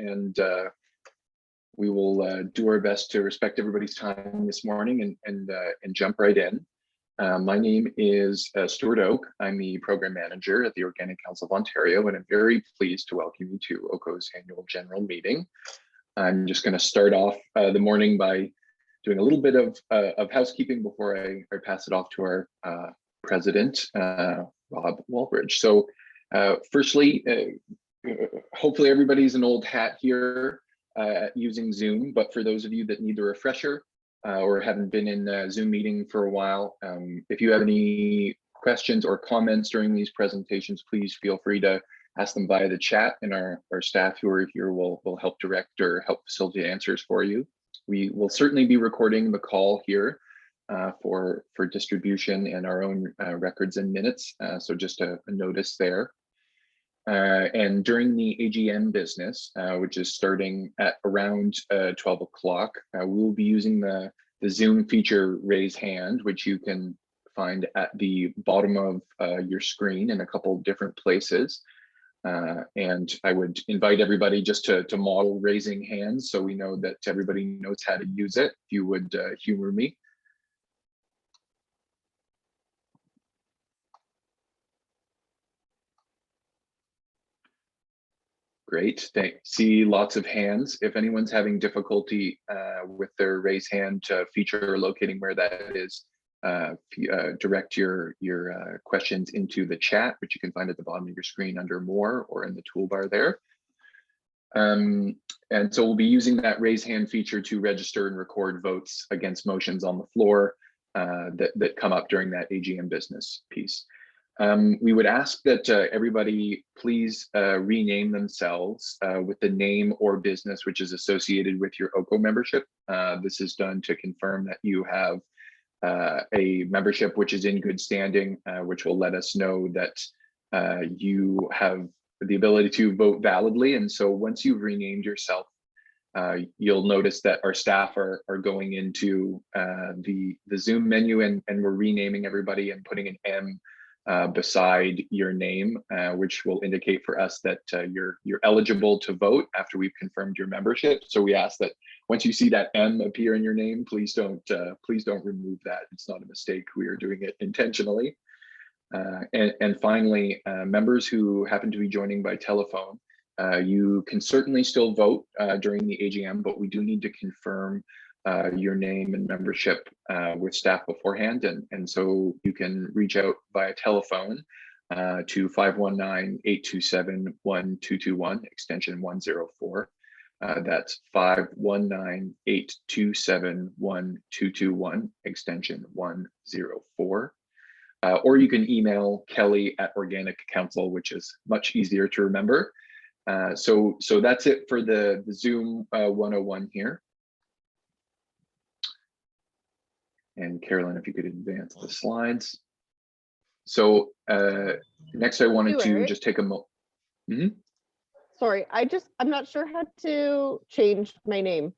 and we will do our best to respect everybody's time this morning and jump right in. My name is Stuart Oak. I'm the Program Manager at the Organic Council of Ontario, and I'm very pleased to welcome you to OCO's annual general meeting. I'm just going to start off the morning by doing a little bit of housekeeping before I pass it off to our president, Rob Wallbridge. So firstly, hopefully everybody's an old hat here using Zoom, but for those of you that need a refresher or haven't been in a Zoom meeting for a while, if you have any questions or comments during these presentations, please feel free to ask them via the chat, and our staff who are here will help direct or help facilitate answers for you. We will certainly be recording the call here for distribution and our own records and minutes, so just a notice there. And during the AGM business, which is starting at around 12 o'clock, we will be using the Zoom feature raise hand, which you can find at the bottom of your screen in a couple different places. And I would invite everybody just to model raising hands so we know that everybody knows how to use it. If you would humor me. Great, see lots of hands. If anyone's having difficulty with their raise hand feature or locating where that is, direct your questions into the chat, which you can find at the bottom of your screen under more or in the toolbar there. And so we'll be using that raise hand feature to register and record votes against motions on the floor that come up during that AGM business piece. We would ask that everybody please rename themselves with the name or business which is associated with your OCO membership. This is done to confirm that you have a membership which is in good standing, which will let us know that you have the ability to vote validly. And so once you've renamed yourself, you'll notice that our staff are going into the Zoom menu and we're renaming everybody and putting an M beside your name, which will indicate for us that you're eligible to vote after we've confirmed your membership. So we ask that once you see that M appear in your name, please don't remove that. It's not a mistake. We are doing it intentionally. And finally, members who happen to be joining by telephone, you can certainly still vote during the AGM, but we do need to confirm your name and membership with staff beforehand, and so you can reach out via telephone to 519-827-1221 extension 104. That's 519-827-1221 extension 104. Or you can email Kelly at Organic Council, which is much easier to remember. So that's it for the Zoom 101 here. And Carolyn, if you could advance the slides. So next I wanted to just take a moment. Mm-hmm. Sorry, I'm not sure how to change my name.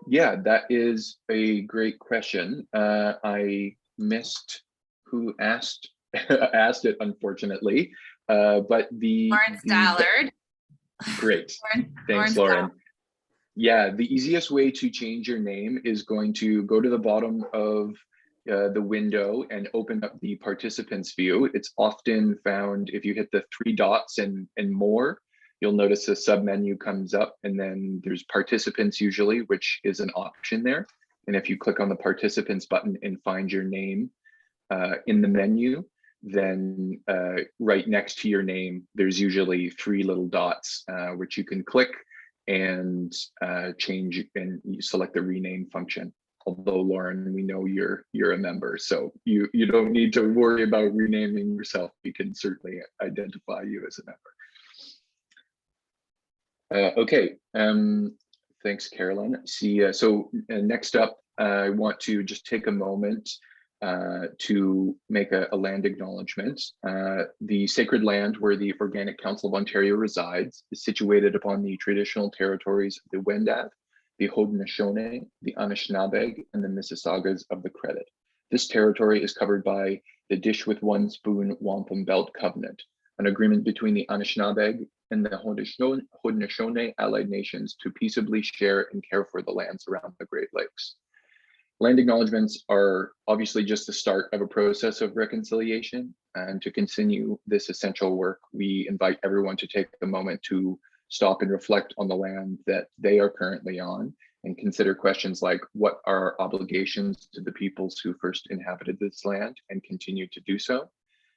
Yeah, that is a great question. I missed who asked it, unfortunately. But Lauren Stallard. Great, thanks, Lauren. Yeah, the easiest way to change your name is going to go to the bottom of the window and open up the participants view. It's often found if you hit the 3 dots and more, you'll notice a submenu comes up, and then there's participants usually, which is an option there. And if you click on the participants button and find your name in the menu, then right next to your name, there's usually 3 little dots, which you can click and change and you select the rename function. Although Lauren, we know you're a member, so you don't need to worry about renaming yourself. We can certainly identify you as a member. Okay, thanks, Carolyn. So next up, I want to just take a moment to make a land acknowledgement. The sacred land where the Organic Council of Ontario resides is situated upon the traditional territories of the Wendat, the Haudenosaunee, the Anishinaabeg, and the Mississaugas of the Credit. This territory is covered by the Dish with One Spoon Wampum Belt Covenant, an agreement between the Anishinaabeg and the Haudenosaunee Allied Nations to peaceably share and care for the lands around the Great Lakes. Land acknowledgements are obviously just the start of a process of reconciliation, and to continue this essential work, we invite everyone to take a moment to stop and reflect on the land that they are currently on and consider questions like, what are our obligations to the peoples who first inhabited this land and continue to do so?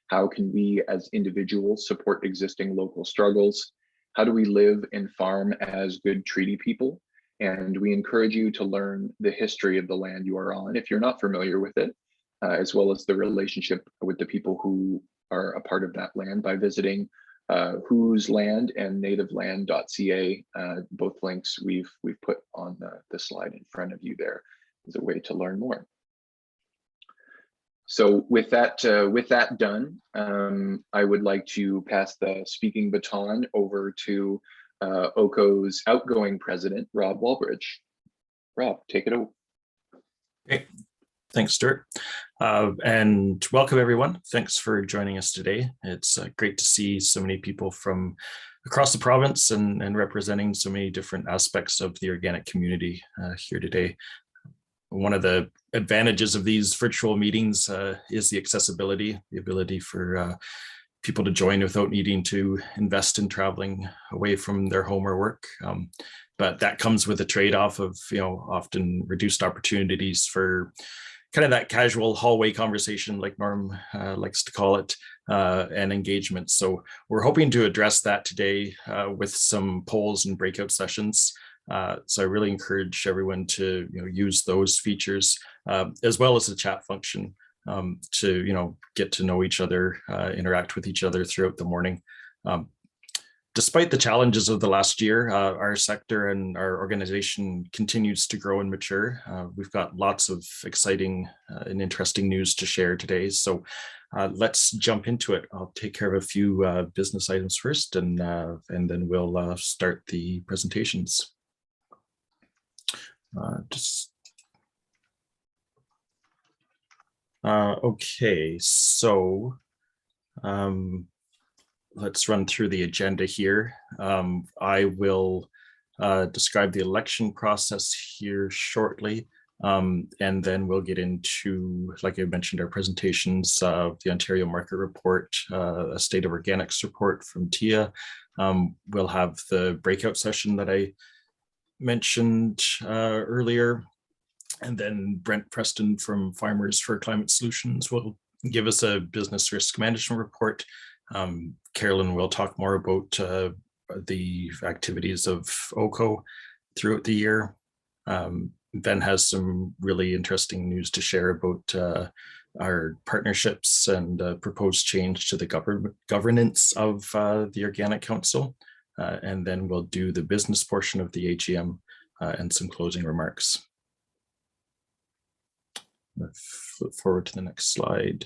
How can we as individuals support existing local struggles? How do we live and farm as good treaty people? And we encourage you to learn the history of the land you are on if you're not familiar with it, as well as the relationship with the people who are a part of that land by visiting whose land and nativeland.ca. Both links we've put on the slide in front of you there as a way to learn more. So with that done, I would like to pass the speaking baton over to OCO's outgoing president, Rob Wallbridge. Rob, take it away. Okay. Thanks, Stuart. And welcome, everyone. Thanks for joining us today. It's great to see so many people from across the province and representing so many different aspects of the organic community here today. One of the advantages of these virtual meetings is the accessibility, the ability for people to join without needing to invest in traveling away from their home or work. But that comes with a trade-off of, often reduced opportunities for kind of that casual hallway conversation, like Norm likes to call it, and engagement. So we're hoping to address that today with some polls and breakout sessions. So I really encourage everyone to use those features as well as the chat function to get to know each other, interact with each other throughout the morning. Despite the challenges of the last year, our sector and our organization continues to grow and mature. We've got lots of exciting and interesting news to share today. So let's jump into it. I'll take care of a few business items first, and then we'll start the presentations. Okay, so let's run through the agenda here. I will describe the election process here shortly, and then we'll get into, like I mentioned, our presentations of the Ontario Market Report, a State of Organics report from TIA. We'll have the breakout session that I mentioned earlier, and then Brent Preston from Farmers for Climate Solutions will give us a business risk management report. Carolyn will talk more about the activities of OCO throughout the year. Ben has some really interesting news to share about our partnerships and proposed change to the governance of the Organic Council. And then we'll do the business portion of the AGM and some closing remarks. Flip forward to the next slide.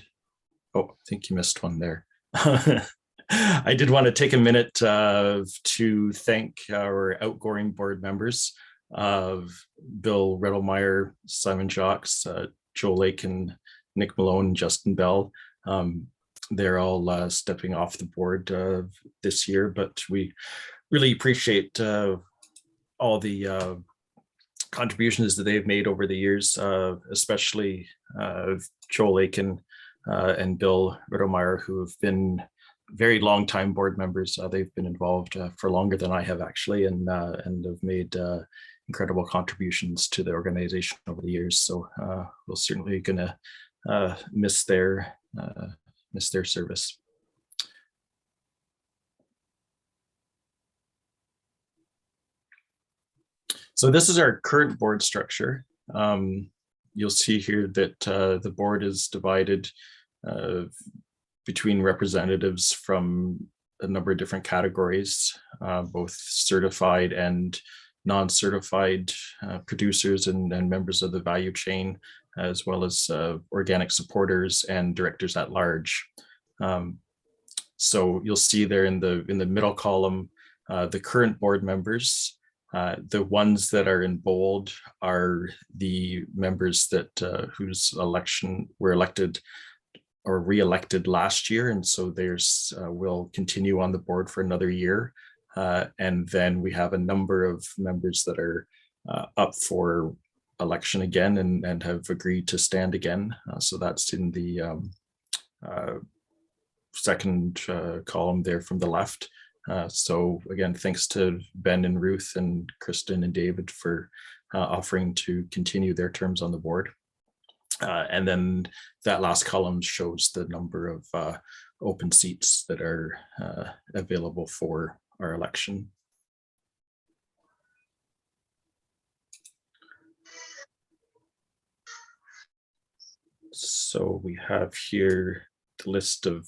Oh, I think you missed one there. I did want to take a minute to thank our outgoing board members of Bill Riddlemeyer, Simon Jacques, Joe Lake, and Nick Malone, and Justin Bell. They're all stepping off the board this year, but we really appreciate all the contributions that they've made over the years, especially Joe Lake and Bill Riddlemeyer, who have been very long time board members. They've been involved for longer than I have actually, and have made incredible contributions to the organization over the years. So we're certainly gonna miss their service. So this is our current board structure. You'll see here that the board is divided between representatives from a number of different categories, both certified and non-certified producers and members of the value chain, as well as organic supporters and directors at large. So you'll see there in the middle column, the current board members. The ones that are in bold are the members that whose election were elected or re-elected last year, and so there's will continue on the board for another year. And then we have a number of members that are up for election again and have agreed to stand again. So that's in the second column there from the left. So again, thanks to Ben and Ruth and Krysten and David for offering to continue their terms on the board. And then that last column shows the number of open seats that are available for our election. So we have here the list of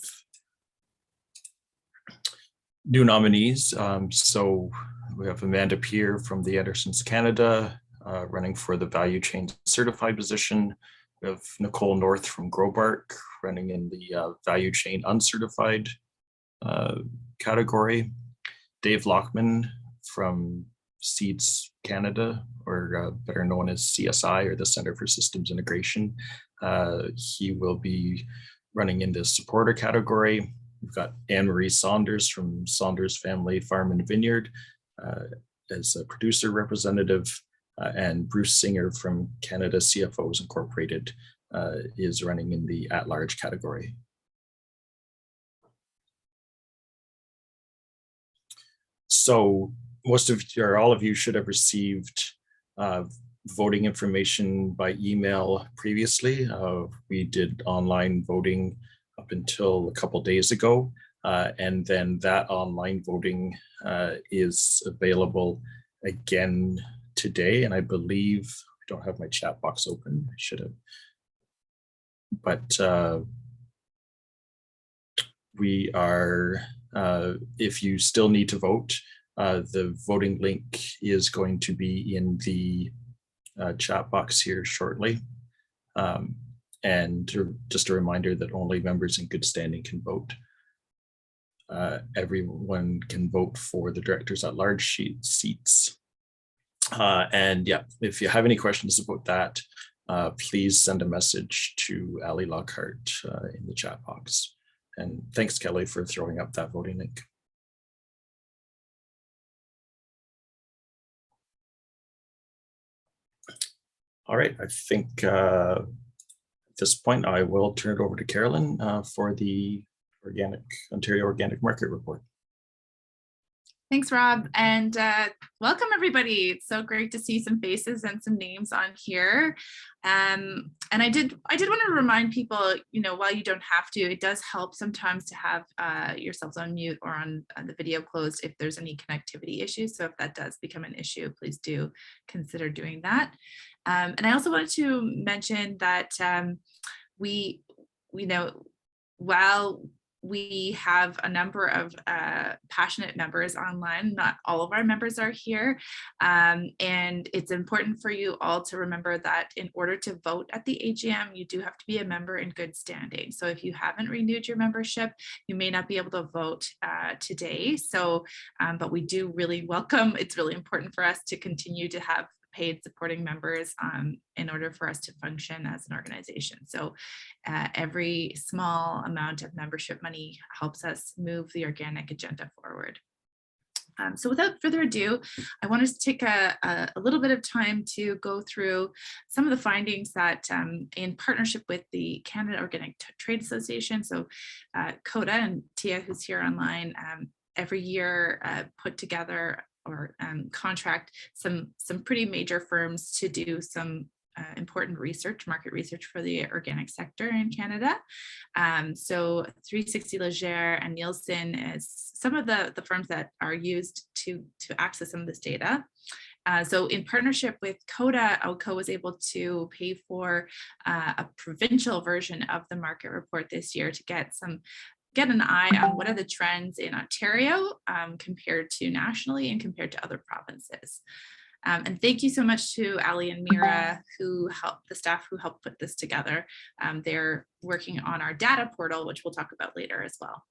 new nominees. So we have Amanda Peer from the Andersons Canada, running for the Value Chain Certified position. We have Nicole North from Grobark, running in the Value Chain Uncertified category. Dave Lockman from Seeds Canada, or better known as CSI, or the Center for Systems Integration. He will be running in the supporter category. We've got Anne-Marie Saunders from Saunders Family Farm and Vineyard as a producer representative, and Bruce Singer from Canada CFOs Incorporated is running in the at-large category. So most of you, or all of you, should have received voting information by email previously. We did online voting up until a couple days ago, and then that online voting is available again today. And I believe, I don't have my chat box open, I should have, but we are, if you still need to vote, the voting link is going to be in the chat box here shortly. And just a reminder that only members in good standing can vote. Everyone can vote for the directors at large seats. And yeah, if you have any questions about that, please send a message to Ali Lockhart in the chat box. And thanks, Kelly, for throwing up that voting link. All right, I think at this point, I will turn it over to Carolyn for the Ontario Organic Market Report. Thanks, Rob, and welcome everybody. It's so great to see some faces and some names on here. And I did want to remind people, you know, while you don't have to, it does help sometimes to have yourselves on mute or on the video closed if there's any connectivity issues. So if that does become an issue, please do consider doing that. And I also wanted to mention that while we have a number of passionate members online, not all of our members are here. And it's important for you all to remember that in order to vote at the AGM, you do have to be a member in good standing. So if you haven't renewed your membership, you may not be able to vote today. So, but we do really welcome, it's really important for us to continue to have paid supporting members in order for us to function as an organization. So every small amount of membership money helps us move the organic agenda forward. So without further ado, I want to take a little bit of time to go through some of the findings that in partnership with the Canada Organic Trade Association, so CODA and Tia, who's here online, every year put together or contract some pretty major firms to do some important research, market research for the organic sector in Canada. So 360 Legere and Nielsen is some of the firms that are used to access some of this data. So in partnership with CODA, OCO was able to pay for a provincial version of the market report this year to get an eye on what are the trends in Ontario compared to nationally and compared to other provinces. And thank you so much to Ali and Mira, who helped, the staff who helped put this together. They're working on our data portal, which we'll talk about later as well.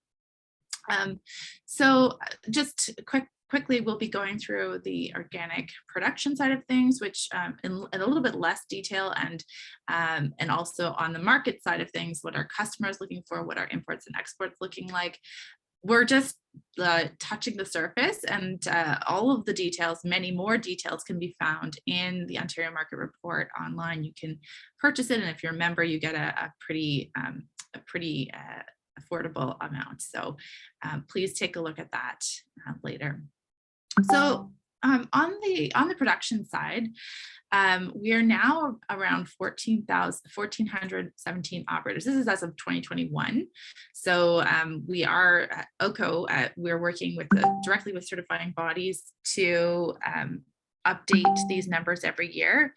So just quickly, we'll be going through the organic production side of things, which in a little bit less detail, and also on the market side of things, what our customers looking for, what our imports and exports looking like. we're just touching the surface, and all of the details, many more details, can be found in the Ontario Market Report online. You can purchase it, and if you're a member, you get a pretty affordable amount. So please take a look at that later. So on the production side, we are now around 1,417 operators. This is as of 2021. So we are at OCO, we're working with directly with certifying bodies to update these numbers every year.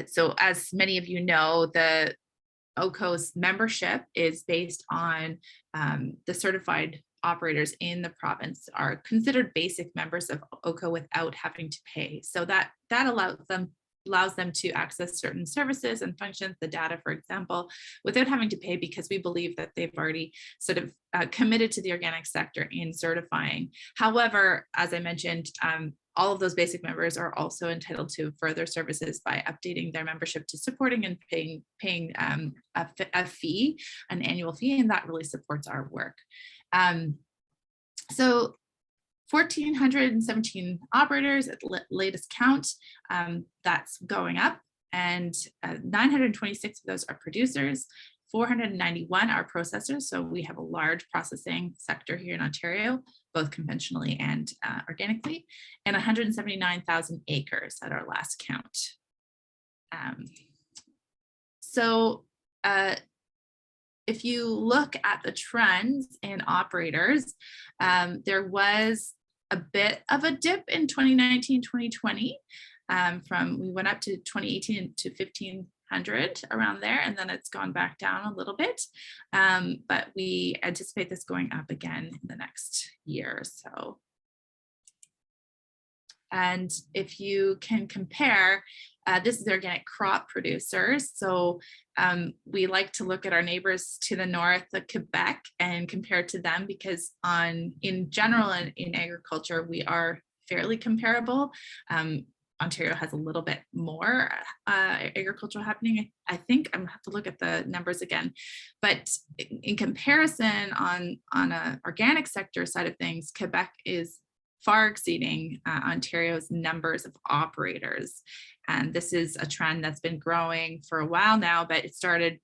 So as many of you know, the OCO's membership is based on the certified operators in the province are considered basic members of OCO without having to pay. So that allows them to access certain services and functions, the data, for example, without having to pay, because we believe that they've already sort of committed to the organic sector in certifying. However, as I mentioned, all of those basic members are also entitled to further services by updating their membership to supporting and paying a fee, an annual fee, and that really supports our work. So 1,417 operators at latest count, that's going up, and 926 of those are producers, 491 are processors. So we have a large processing sector here in Ontario, both conventionally and organically, and 179,000 acres at our last count. If you look at the trends in operators, there was a bit of a dip in 2019, 2020. We went up to 2018 to 1,500 around there, and then it's gone back down a little bit. But we anticipate this going up again in the next year or so. And if you can compare, this is organic crop producers. So we like to look at our neighbors to the north, Quebec, and compare to them, because in general in agriculture, we are fairly comparable. Ontario has a little bit more agriculture happening. I think I'm gonna have to look at the numbers again, but in comparison on an organic sector side of things, Quebec is far exceeding Ontario's numbers of operators. And this is a trend that's been growing for a while now, but it started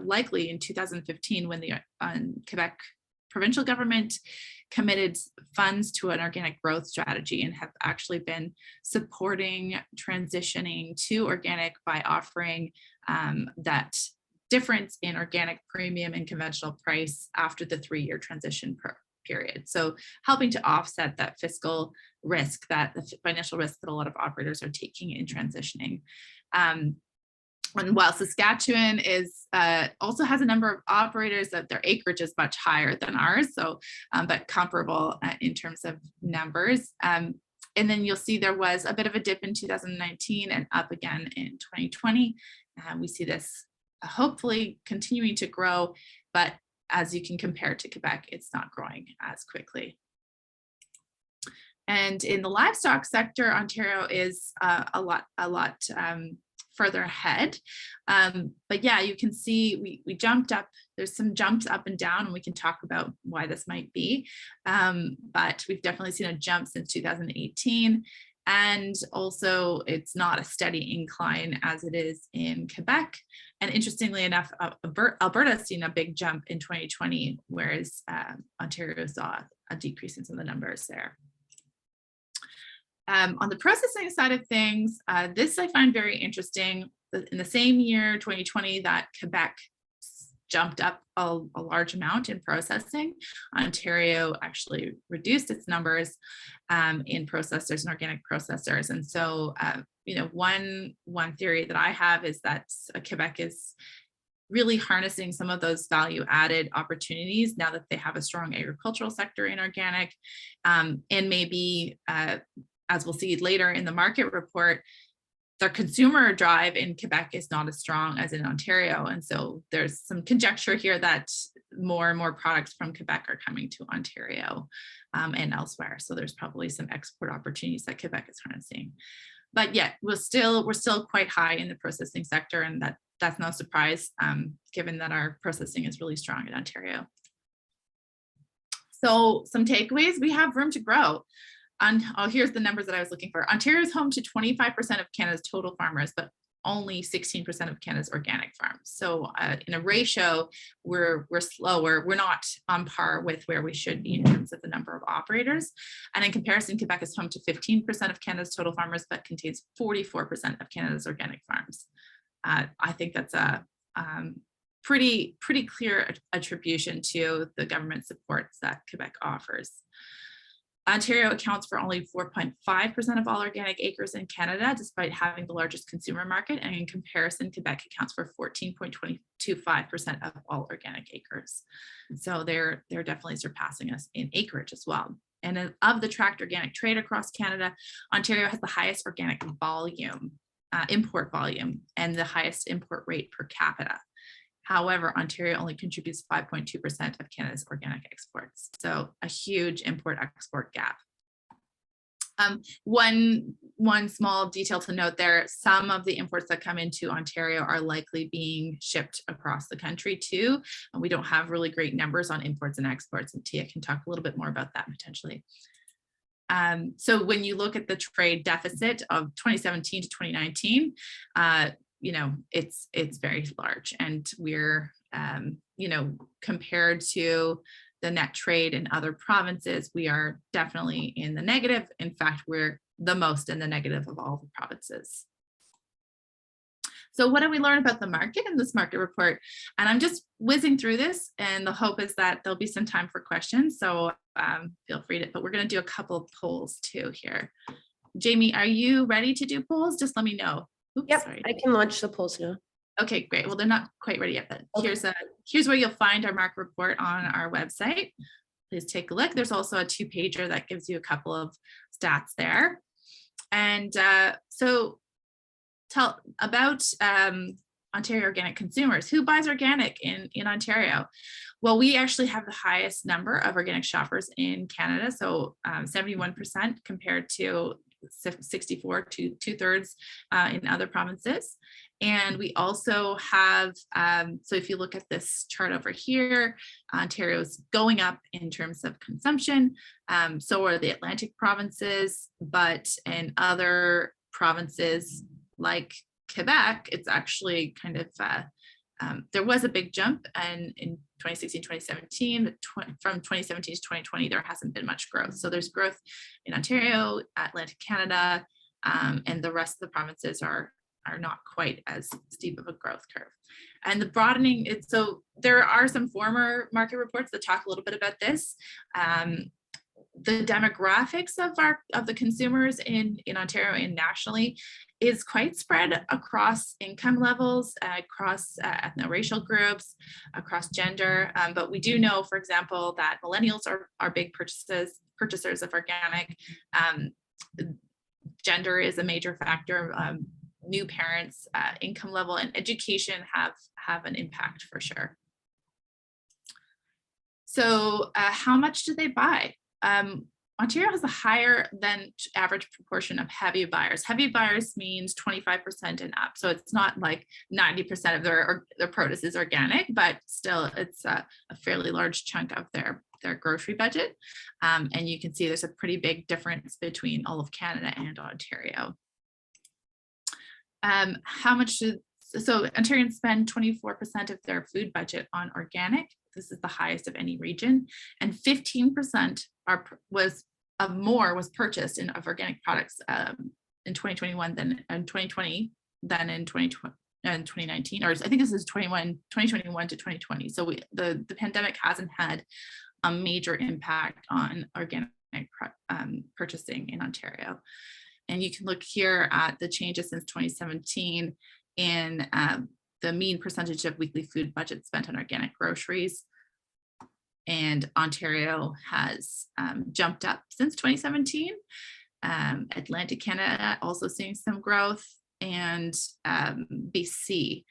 likely in 2015 when the Quebec provincial government committed funds to an organic growth strategy, and have actually been supporting transitioning to organic by offering that difference in organic premium and conventional price after the 3-year transition period. So helping to offset that fiscal risk, that the financial risk that a lot of operators are taking in transitioning. And while Saskatchewan is also has a number of operators, that their acreage is much higher than ours, so but comparable in terms of numbers. And then you'll see there was a bit of a dip in 2019 and up again in 2020. We see this hopefully continuing to grow, but as you can compare to Quebec, it's not growing as quickly. And in the livestock sector, Ontario is a lot further ahead. But yeah, you can see we jumped up. There's some jumps up and down, and we can talk about why this might be. But we've definitely seen a jump since 2018. And also it's not a steady incline as it is in Quebec. And interestingly enough, Alberta has seen a big jump in 2020, whereas Ontario saw a decrease in some of the numbers there. On the processing side of things, this I find very interesting. In the same year, 2020, that Quebec jumped up a large amount in processing. Ontario actually reduced its numbers in processors and organic processors. And so, one theory that I have is that Quebec is really harnessing some of those value-added opportunities now that they have a strong agricultural sector in organic, and maybe as we'll see later in the market report, their consumer drive in Quebec is not as strong as in Ontario. And so there's some conjecture here that more and more products from Quebec are coming to Ontario and elsewhere. So there's probably some export opportunities that Quebec is harnessing. But yet we're still quite high in the processing sector, and that's no surprise given that our processing is really strong in Ontario. So some takeaways, we have room to grow. Here's the numbers that I was looking for. Ontario is home to 25% of Canada's total farmers, but only 16% of Canada's organic farms. So in a ratio, we're slower. We're not on par with where we should be in terms of the number of operators. And in comparison, Quebec is home to 15% of Canada's total farmers, but contains 44% of Canada's organic farms. I think that's a pretty clear attribution to the government supports that Quebec offers. Ontario accounts for only 4.5% of all organic acres in Canada, despite having the largest consumer market. And in comparison, Quebec accounts for 14.225% of all organic acres. So they're definitely surpassing us in acreage as well. And of the tracked organic trade across Canada, Ontario has the highest organic volume, import volume, and the highest import rate per capita. However, Ontario only contributes 5.2% of Canada's organic exports. So a huge import-export gap. One small detail to note there, some of the imports that come into Ontario are likely being shipped across the country too. And we don't have really great numbers on imports and exports, and Tia can talk a little bit more about that potentially. So when you look at the trade deficit of 2017 to 2019, you know, it's very large, and we're, you know, compared to the net trade in other provinces, we are definitely in the negative. In fact, we're the most in the negative of all the provinces. So what do we learn about the market in this market report? And I'm just whizzing through this, and the hope is that there'll be some time for questions. So feel free to, but we're going to do a couple of polls too here. Jamie, are you ready to do polls? Just let me know. Oops, yep, sorry. I can launch the polls now. Okay, great. Well, they're not quite ready yet, but Okay. here's where you'll find our market report on our website. Please take a look. There's also a 2-pager that gives you a couple of stats there. And so tell about Ontario organic consumers. Who buys organic in Ontario? Well, we actually have the highest number of organic shoppers in Canada. So 71% compared to 64 to 2/3 in other provinces. And we also have, so if you look at this chart over here, Ontario's going up in terms of consumption. So are the Atlantic provinces, but in other provinces like Quebec, it's actually kind of, there was a big jump, and in 2016, 2017, from 2017 to 2020, there hasn't been much growth. So there's growth in Ontario, Atlantic Canada, and the rest of the provinces are not quite as steep of a growth curve. And the broadening, so there are some former market reports that talk a little bit about this. The demographics of the consumers in Ontario and nationally is quite spread across income levels, across ethno-racial groups, across gender. But we do know, for example, that millennials are big purchasers of organic. Gender is a major factor. New parents, income level, and education have an impact for sure. So how much do they buy? Ontario has a higher than average proportion of heavy buyers. Heavy buyers means 25% and up. So it's not like 90% of their produce is organic, but still it's a fairly large chunk of their grocery budget. And you can see there's a pretty big difference between all of Canada and Ontario. So Ontarians spend 24% of their food budget on organic. This is the highest of any region, and 15% was purchased of organic products in 2021 than in 2020 than in 2019, or I think this is 2021 to 2020. So the pandemic hasn't had a major impact on organic purchasing in Ontario. And you can look here at the changes since 2017 in the mean percentage of weekly food budget spent on organic groceries. And Ontario has jumped up since 2017. Atlantic Canada also seeing some growth, and BC.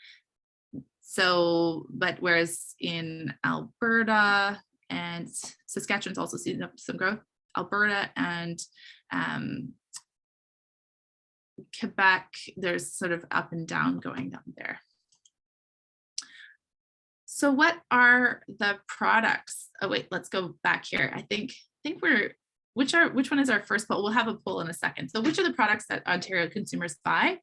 So, but whereas in Alberta and Saskatchewan's also seeing some growth, Alberta and Quebec, there's sort of up and down going down there. So what are the products? Oh wait, let's go back here. I think which one is our first poll? We'll have a poll in a second. So which are the products that Ontario consumers buy?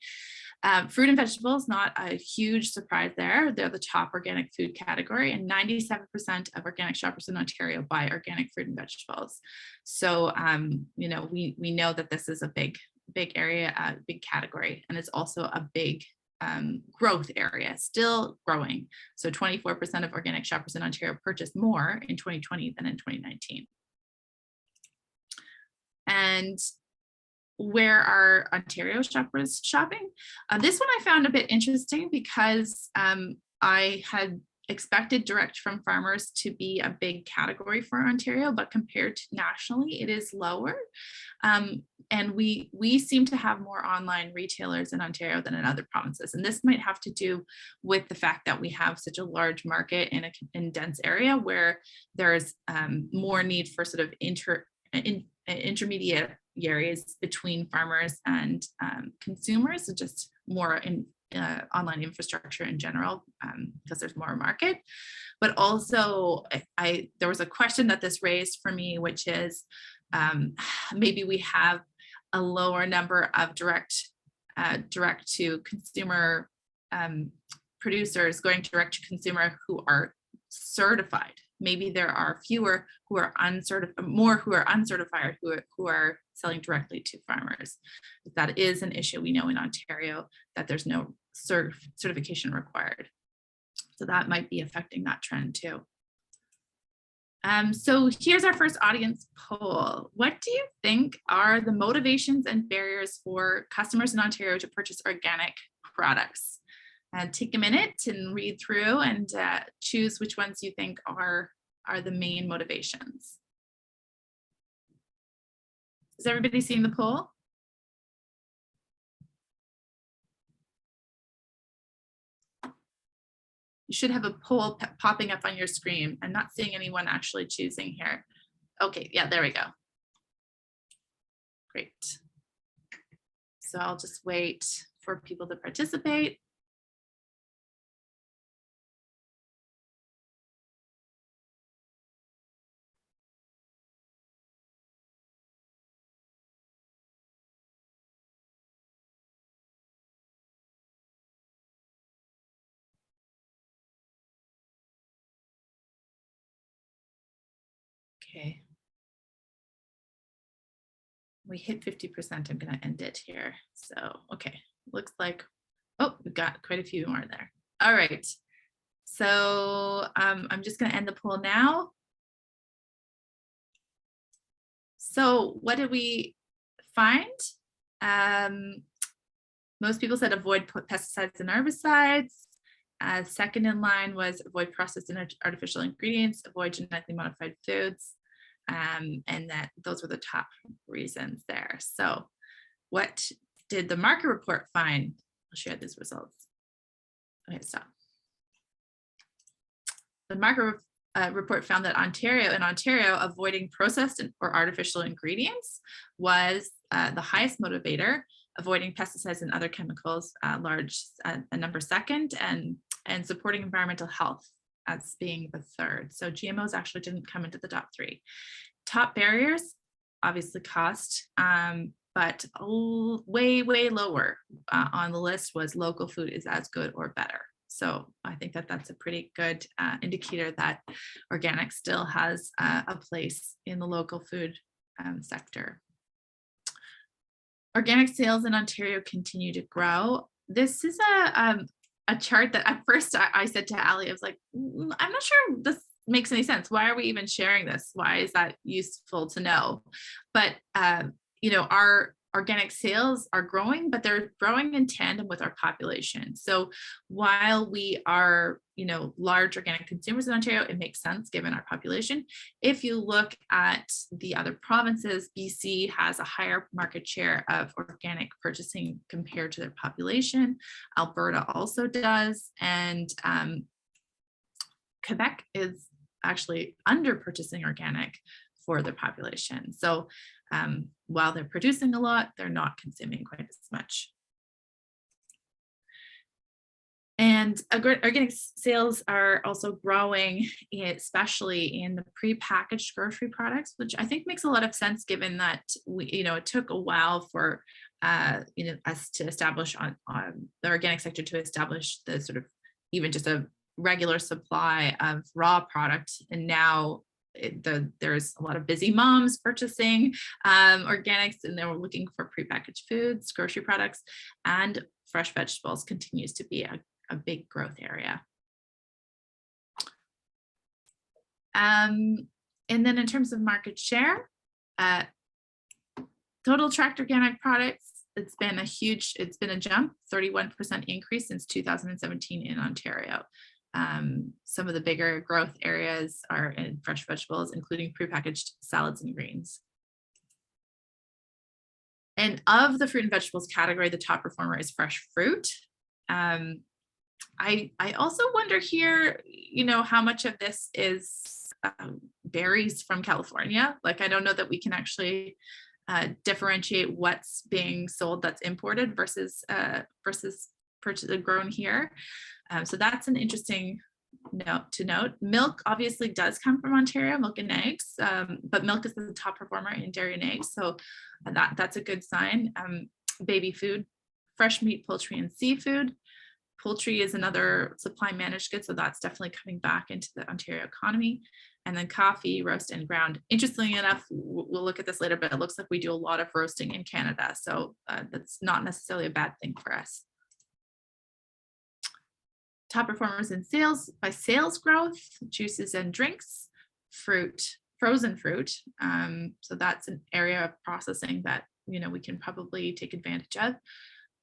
Fruit and vegetables, not a huge surprise there. They're the top organic food category, and 97% of organic shoppers in Ontario buy organic fruit and vegetables. So, you know, we know that this is a big area, a big category, and it's also a big growth area, still growing. So 24% of organic shoppers in Ontario purchased more in 2020 than in 2019. And where are Ontario shoppers shopping? This one I found a bit interesting because I had expected direct from farmers to be a big category for Ontario, but compared to nationally, it is lower. And we seem to have more online retailers in Ontario than in other provinces. And this might have to do with the fact that we have such a large market in a dense area where there's more need for sort of intermediaries between farmers and consumers, so just more in online infrastructure in general, because there's more market. But also there was a question that this raised for me, which is maybe we have a lower number of direct to consumer producers going direct to consumer who are certified. Maybe there are fewer who are uncertified, more who are uncertified, who are selling directly to farmers. That is an issue. We know in Ontario that there's no certification required. So that might be affecting that trend too. So here's our first audience poll. What do you think are the motivations and barriers for customers in Ontario to purchase organic products? Take a minute and read through and choose which ones you think are the main motivations. Is everybody seeing the poll? You should have a poll popping up on your screen. I'm not seeing anyone actually choosing here. Okay, yeah, there we go. Great. So I'll just wait for people to participate. Okay. We hit 50%. I'm going to end it here. So, okay. Looks like, oh, we've got quite a few more there. All right. So I'm just going to end the poll now. So what did we find? Most people said avoid pesticides and herbicides. Second in line was avoid processed and artificial ingredients, avoid genetically modified foods. And that those were the top reasons there. So what did the market report find? I'll share these results. Okay, stop. The market report found that in Ontario, avoiding processed or artificial ingredients was the highest motivator. Avoiding pesticides and other chemicals, a number second, and supporting environmental health as being the third. So GMOs actually didn't come into the top three. Top barriers, obviously cost, but way lower on the list was local food is as good or better. So I think that that's a pretty good indicator that organic still has a place in the local food sector. Organic sales in Ontario continue to grow. This is a chart that at first I said to Ali, I was like, I'm not sure this makes any sense. Why are we even sharing this? Why is that useful to know? But you know, our organic sales are growing, but they're growing in tandem with our population. So while we are, you know, large organic consumers in Ontario, it makes sense given our population. If you look at the other provinces, BC has a higher market share of organic purchasing compared to their population. Alberta also does. And Quebec is actually under purchasing organic for their population. So while they're producing a lot, they're not consuming quite as much. And organic sales are also growing, especially in the prepackaged grocery products, which I think makes a lot of sense given that it took a while for us to establish on the organic sector to establish the sort of even just a regular supply of raw product. And now there's a lot of busy moms purchasing organics, and they're looking for prepackaged foods, grocery products, and fresh vegetables continues to be a big growth area. And then in terms of market share, total tracked organic products, it's been a jump, 31% increase since 2017 in Ontario. Some of the bigger growth areas are in fresh vegetables, including prepackaged salads and greens. And of the fruit and vegetables category, the top performer is fresh fruit. I also wonder here, how much of this is berries from California. Like, I don't know that we can actually differentiate what's being sold that's imported versus grown here. So that's an interesting note to note. Milk obviously does come from Ontario, milk and eggs, but milk is the top performer in dairy and eggs. So that's a good sign. Baby food, fresh meat, poultry, and seafood. Poultry is another supply managed good, so that's definitely coming back into the Ontario economy. And then coffee, roast, and ground. Interestingly enough, we'll look at this later, but it looks like we do a lot of roasting in Canada, so that's not necessarily a bad thing for us. Top performers in sales by sales growth, juices and drinks, fruit, frozen fruit. So that's an area of processing that we can probably take advantage of.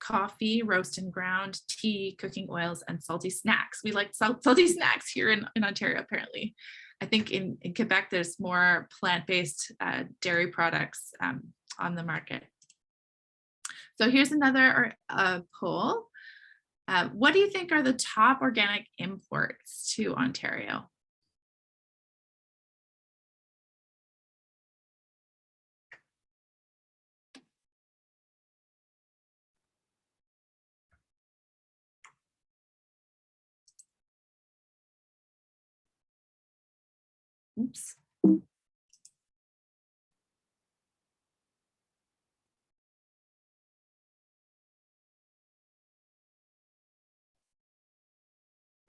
Coffee, roast and ground, tea, cooking oils, and salty snacks. We like salty snacks here in Ontario, apparently. I think in Quebec, there's more plant-based dairy products on the market. So here's another poll. What do you think are the top organic imports to Ontario? Oops.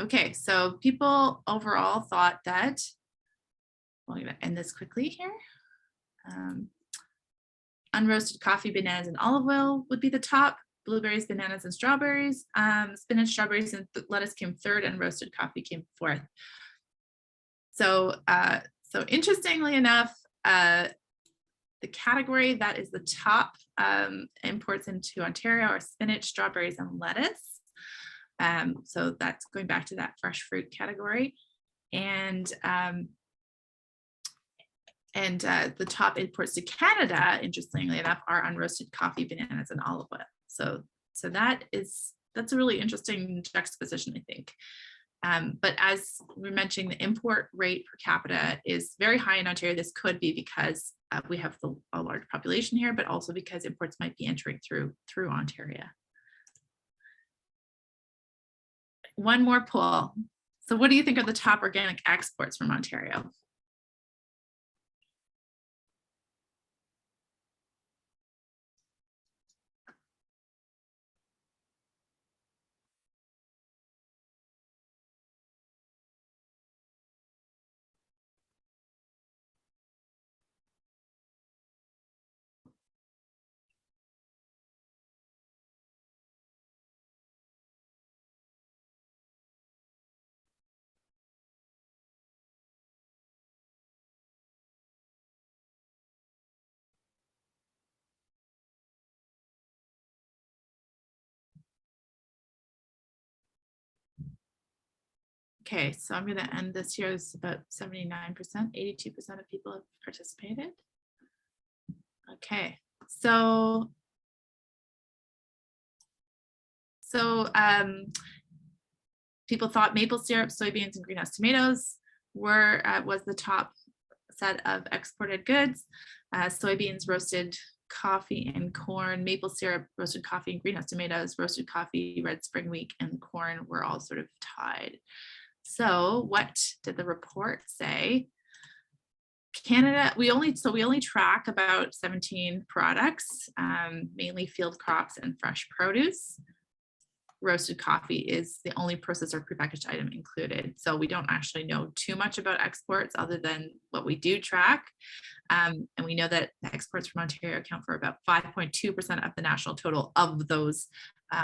Okay, so people overall thought that, well, I'm going to end this quickly here. Unroasted coffee, bananas, and olive oil would be the top. Blueberries, bananas, and strawberries. Spinach, strawberries, and lettuce came third, and roasted coffee came fourth. So, so interestingly enough, the category that is the top imports into Ontario are spinach, strawberries, and lettuce. So that's going back to that fresh fruit category. And the top imports to Canada, interestingly enough, are unroasted coffee, bananas, and olive oil. So that's a really interesting juxtaposition, I think. But as we're mentioning, the import rate per capita is very high in Ontario. This could be because we have a large population here, but also because imports might be entering through Ontario. One more poll. So what do you think are the top organic exports from Ontario? Okay, so I'm going to end this here. It's about 79%, 82% of people have participated. Okay, so people thought maple syrup, soybeans, and greenhouse tomatoes was the top set of exported goods. Soybeans, roasted coffee and corn, maple syrup, roasted coffee and greenhouse tomatoes, roasted coffee, red spring wheat, and corn were all sort of tied. So what did the report say? Canada, we only track about 17 products, mainly field crops and fresh produce. Roasted coffee is the only processed or prepackaged item included. So we don't actually know too much about exports other than what we do track. And we know that exports from Ontario account for about 5.2% of the national total of those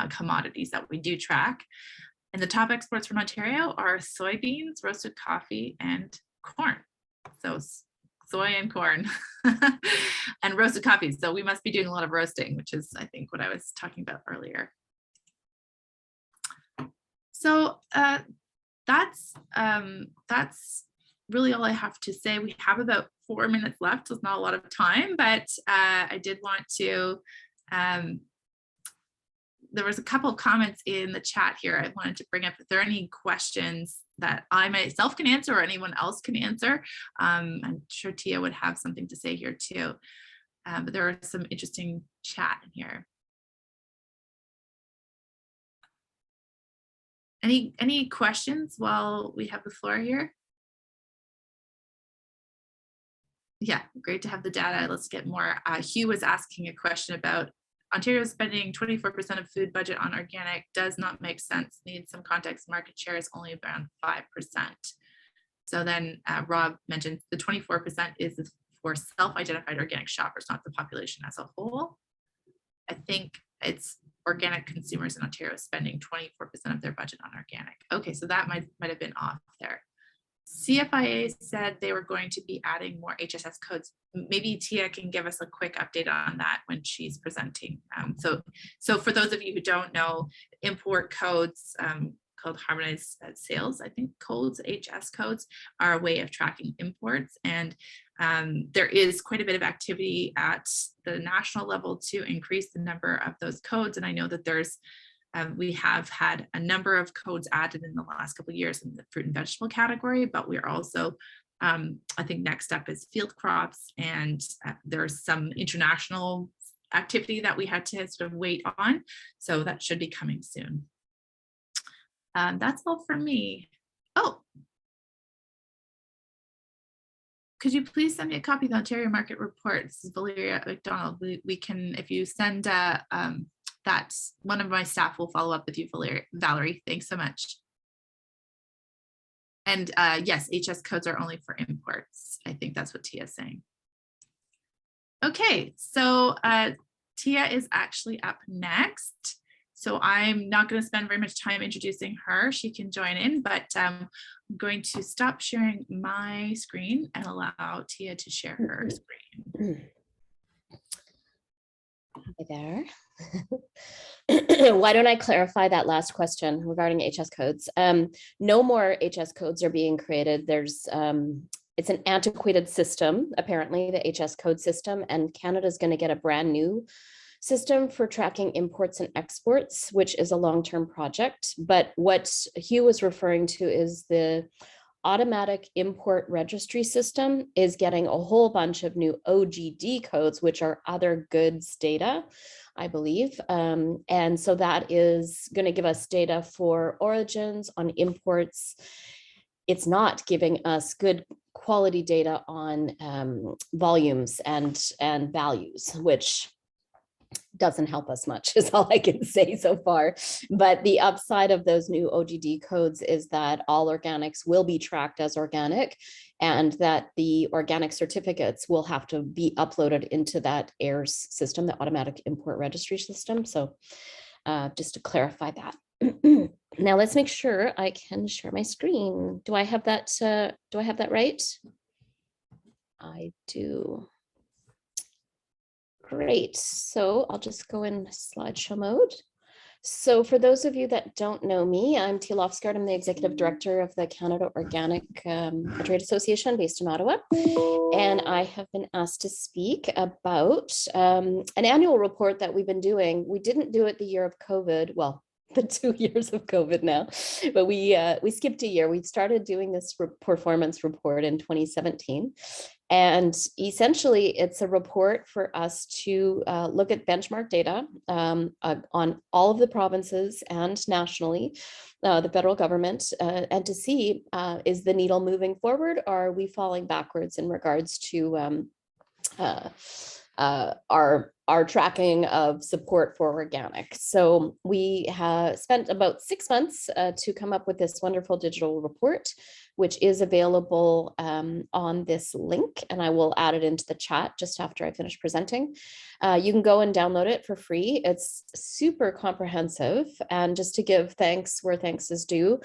commodities that we do track. And the top exports from Ontario are soybeans, roasted coffee, and corn. So soy and corn and roasted coffee. So we must be doing a lot of roasting, which is, I think, what I was talking about earlier. So that's really all I have to say. We have about 4 minutes left, so it's not a lot of time, but I did want to, there was a couple of comments in the chat here I wanted to bring up. If there are any questions that I myself can answer or anyone else can answer, I'm sure Tia would have something to say here too. But there are some interesting chat in here. Any questions while we have the floor here? Yeah, great to have the data. Let's get more. Hugh was asking a question about Ontario spending 24% of food budget on organic does not make sense. Needs some context. Market share is only around 5%. So then Rob mentioned the 24% is for self-identified organic shoppers, not the population as a whole. I think it's organic consumers in Ontario spending 24% of their budget on organic. Okay, so that might have been off there. CFIA said they were going to be adding more HSS codes. Maybe Tia can give us a quick update on that when she's presenting. So for those of you who don't know, import codes called harmonized sales, I think codes, HS codes, are a way of tracking imports. And there is quite a bit of activity at the national level to increase the number of those codes. And I know that there's we have had a number of codes added in the last couple of years in the fruit and vegetable category, but we're also, I think next up is field crops, and there's some international activity that we had to sort of wait on. So that should be coming soon. That's all for me. Oh, could you please send me a copy of the Ontario Market Report? This is Valeria McDonald. We can, if you send that, one of my staff will follow up with you, Valerie. Thanks so much. And yes, HS codes are only for imports. I think that's what Tia is saying. Okay, so Tia is actually up next. So I'm not going to spend very much time introducing her. She can join in, but I'm going to stop sharing my screen and allow Tia to share her screen. Hi there. Why don't I clarify that last question regarding HS codes? No more HS codes are being created. There's it's an antiquated system, apparently, the HS code system, and Canada's going to get a brand new system for tracking imports and exports, which is a long-term project. But what Hugh was referring to is the automatic import registry system is getting a whole bunch of new OGD codes, which are other goods data, I believe. And so that is going to give us data for origins on imports. It's not giving us good quality data on volumes and values, which doesn't help us much, is all I can say so far. But the upside of those new OGD codes is that all organics will be tracked as organic, and that the organic certificates will have to be uploaded into that AIRS system, the automatic import registry system. So just to clarify that. Now let's make sure I can share my screen. Do I have that right? I do. Great. So I'll just go in slideshow mode. So for those of you that don't know me, I'm Tia Loftsgard. I'm the Executive Director of the Canada Organic Trade Association based in Ottawa. And I have been asked to speak about an annual report that we've been doing. We didn't do it the year of COVID. Well, the 2 years of COVID now, but we skipped a year. We started doing this performance report in 2017. And essentially, it's a report for us to look at benchmark data on all of the provinces and nationally, the federal government, and to see is the needle moving forward, or are we falling backwards in regards to our tracking of support for organic. So we have spent about 6 months to come up with this wonderful digital report, which is available on this link, and I will add it into the chat just after I finish presenting. You can go and download it for free. It's super comprehensive, and just to give thanks where thanks is due,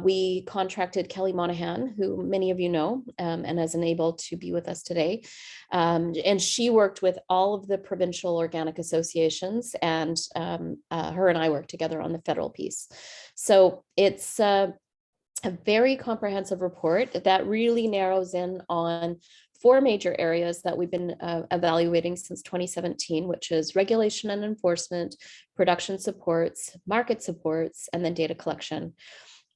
we contracted Kelly Monahan, who many of you know, and is unable to be with us today. And she worked with all of the provincial organic associations, and her and I worked together on the federal piece. So it's a very comprehensive report that really narrows in on 4 major areas that we've been evaluating since 2017, which is regulation and enforcement, production supports, market supports, and then data collection.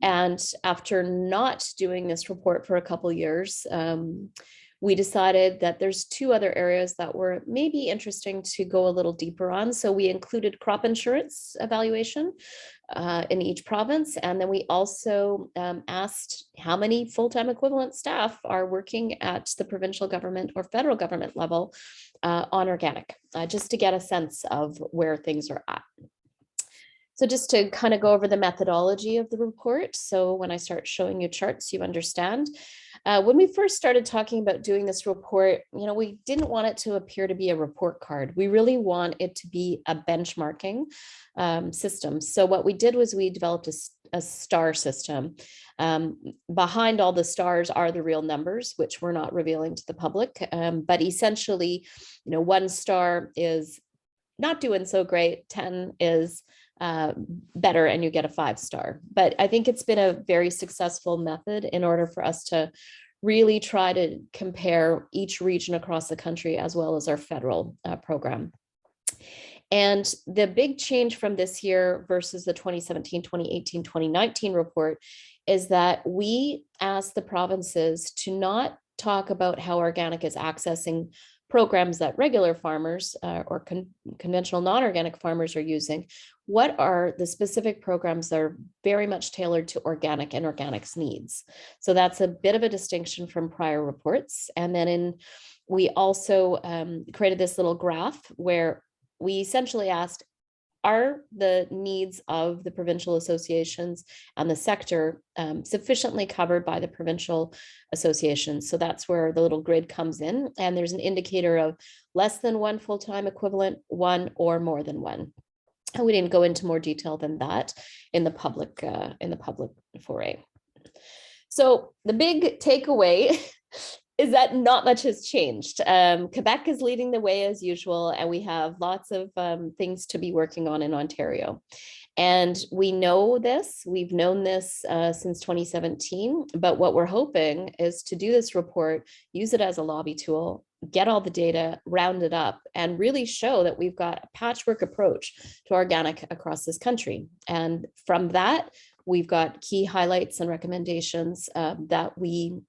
And after not doing this report for a couple of years, we decided that there's 2 other areas that were maybe interesting to go a little deeper on. So we included crop insurance evaluation in each province. And then we also asked how many full-time equivalent staff are working at the provincial government or federal government level on organic, just to get a sense of where things are at. So just to kind of go over the methodology of the report. So when I start showing you charts, you understand. When we first started talking about doing this report, we didn't want it to appear to be a report card. We really want it to be a benchmarking system. So what we did was we developed a star system. Behind all the stars are the real numbers, which we're not revealing to the public. But essentially, 1 star is not doing so great, 10 is better, and you get a 5-star. But I think it's been a very successful method in order for us to really try to compare each region across the country as well as our federal program. And the big change from this year versus the 2017, 2018, 2019 report is that we asked the provinces to not talk about how organic is accessing programs that regular farmers or conventional non-organic farmers are using. What are the specific programs that are very much tailored to organic and organics needs? So that's a bit of a distinction from prior reports. And then we also created this little graph where we essentially asked, are the needs of the provincial associations and the sector sufficiently covered by the provincial associations? So that's where the little grid comes in, and there's an indicator of less than 1 full-time equivalent, 1 or more than 1. And we didn't go into more detail than that in the public foray. So the big takeaway is that not much has changed. Quebec is leading the way as usual, and we have lots of things to be working on in Ontario. And we know this, we've known this since 2017, but what we're hoping is to do this report, use it as a lobby tool, get all the data, round it up, and really show that we've got a patchwork approach to organic across this country. And from that, we've got key highlights and recommendations that we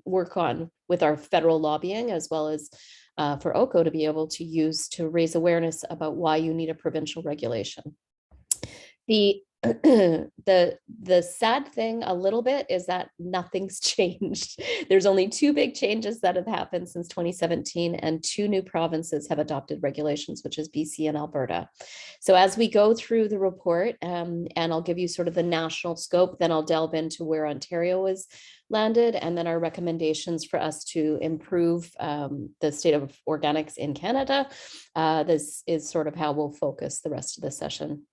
work on with our federal lobbying, as well as for OCO to be able to use to raise awareness about why you need a provincial regulation. The sad thing a little bit is that nothing's changed. There's only 2 big changes that have happened since 2017, and 2 new provinces have adopted regulations, which is BC and Alberta. So as we go through the report, and I'll give you sort of the national scope, then I'll delve into where Ontario is landed, and then our recommendations for us to improve the state of organics in Canada. This is sort of how we'll focus the rest of the session.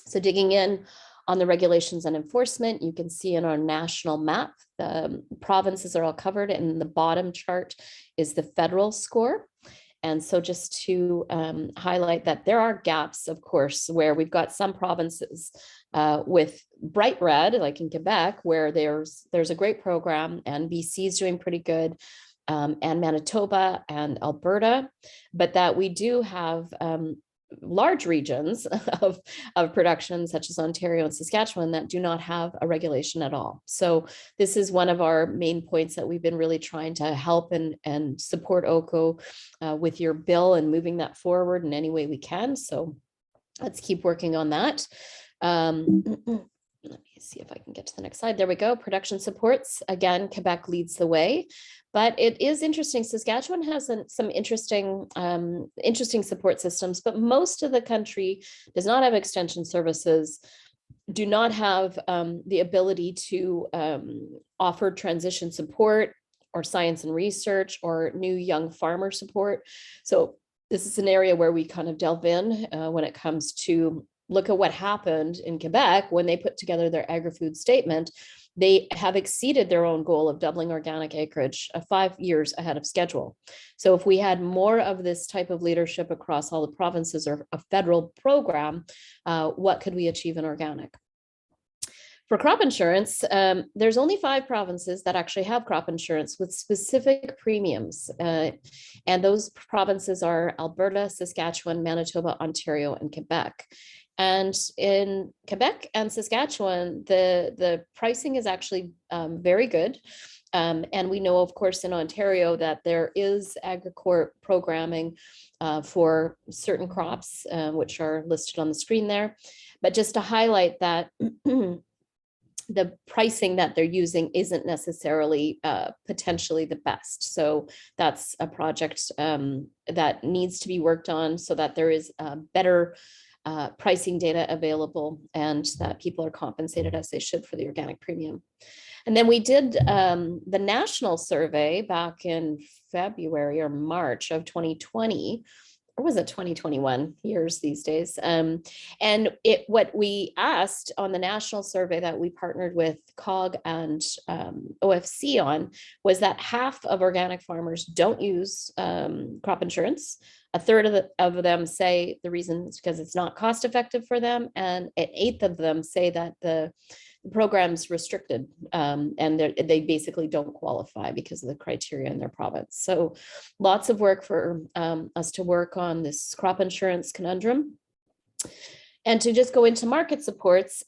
So digging in on the regulations and enforcement, you can see in our national map, the provinces are all covered, and the bottom chart is the federal score. And so just to highlight that there are gaps, of course, where we've got some provinces with bright red, like in Quebec, where there's a great program, and BC is doing pretty good, and Manitoba and Alberta, but that we do have large regions of production, such as Ontario and Saskatchewan, that do not have a regulation at all. So this is one of our main points that we've been really trying to help and support OCO with your bill and moving that forward in any way we can. So let's keep working on that. Let me see if I can get to the next slide. There we go. Production supports. Again, Quebec leads the way, but it is interesting. Saskatchewan has some interesting support systems, but most of the country does not have extension services, do not have the ability to offer transition support or science and research or new young farmer support. So this is an area where we kind of delve in when it comes to look at what happened in Quebec when they put together their agri-food statement. They have exceeded their own goal of doubling organic acreage 5 years ahead of schedule. So if we had more of this type of leadership across all the provinces or a federal program, what could we achieve in organic? For crop insurance, there's only 5 provinces that actually have crop insurance with specific premiums. And those provinces are Alberta, Saskatchewan, Manitoba, Ontario, and Quebec. And in Quebec and Saskatchewan, the pricing is actually very good. And we know, of course, in Ontario that there is Agricorp programming for certain crops, which are listed on the screen there. But just to highlight that the pricing that they're using isn't necessarily potentially the best. So that's a project that needs to be worked on so that there is better pricing data available and that people are compensated as they should for the organic premium. And then we did the national survey back in February or March of 2020, or was it 2021 years these days? And what we asked on the national survey that we partnered with COG and OFC on was that half of organic farmers don't use crop insurance. A third of them say the reason is because it's not cost effective for them, and an eighth of them say that the program's restricted and they basically don't qualify because of the criteria in their province. So lots of work for us to work on this crop insurance conundrum. And to just go into market supports,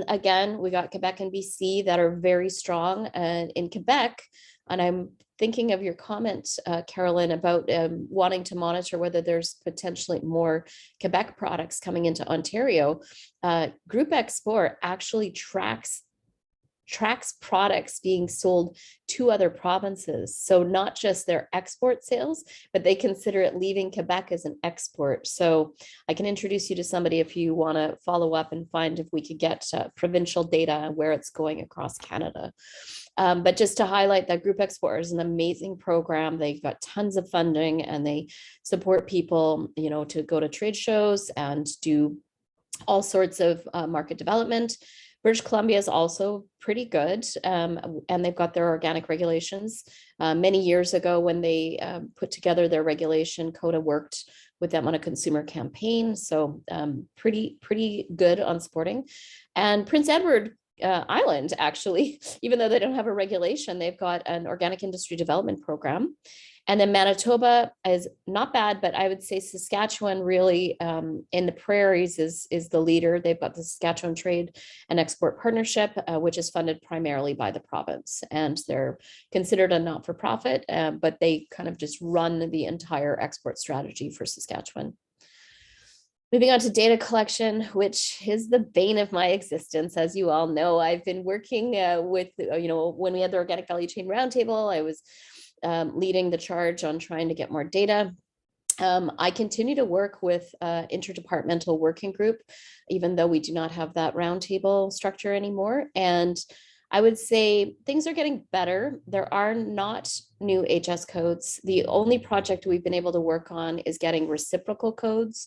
again, we got Quebec and BC that are very strong. And in Quebec, and I'm thinking of your comment, Carolyn, about wanting to monitor whether there's potentially more Quebec products coming into Ontario. Group Export actually tracks products being sold to other provinces. So not just their export sales, but they consider it leaving Quebec as an export. So I can introduce you to somebody if you want to follow up and find if we could get provincial data where it's going across Canada. But just to highlight that Group Export is an amazing program. They've got tons of funding and they support people, to go to trade shows and do all sorts of market development. British Columbia is also pretty good, and they've got their organic regulations. Many years ago, when they put together their regulation, CODA worked with them on a consumer campaign. So pretty good on supporting. And Prince Edward Island, actually, even though they don't have a regulation, they've got an organic industry development program. And then Manitoba is not bad, but I would say Saskatchewan really in the prairies is the leader. They've got the Saskatchewan Trade and Export Partnership, which is funded primarily by the province. And they're considered a not-for-profit, but they kind of just run the entire export strategy for Saskatchewan. Moving on to data collection, which is the bane of my existence. As you all know, I've been working with, when we had the Organic Value Chain Roundtable, I was leading the charge on trying to get more data. I continue to work with interdepartmental working group, even though we do not have that roundtable structure anymore. And I would say things are getting better. There are not new HS codes. The only project we've been able to work on is getting reciprocal codes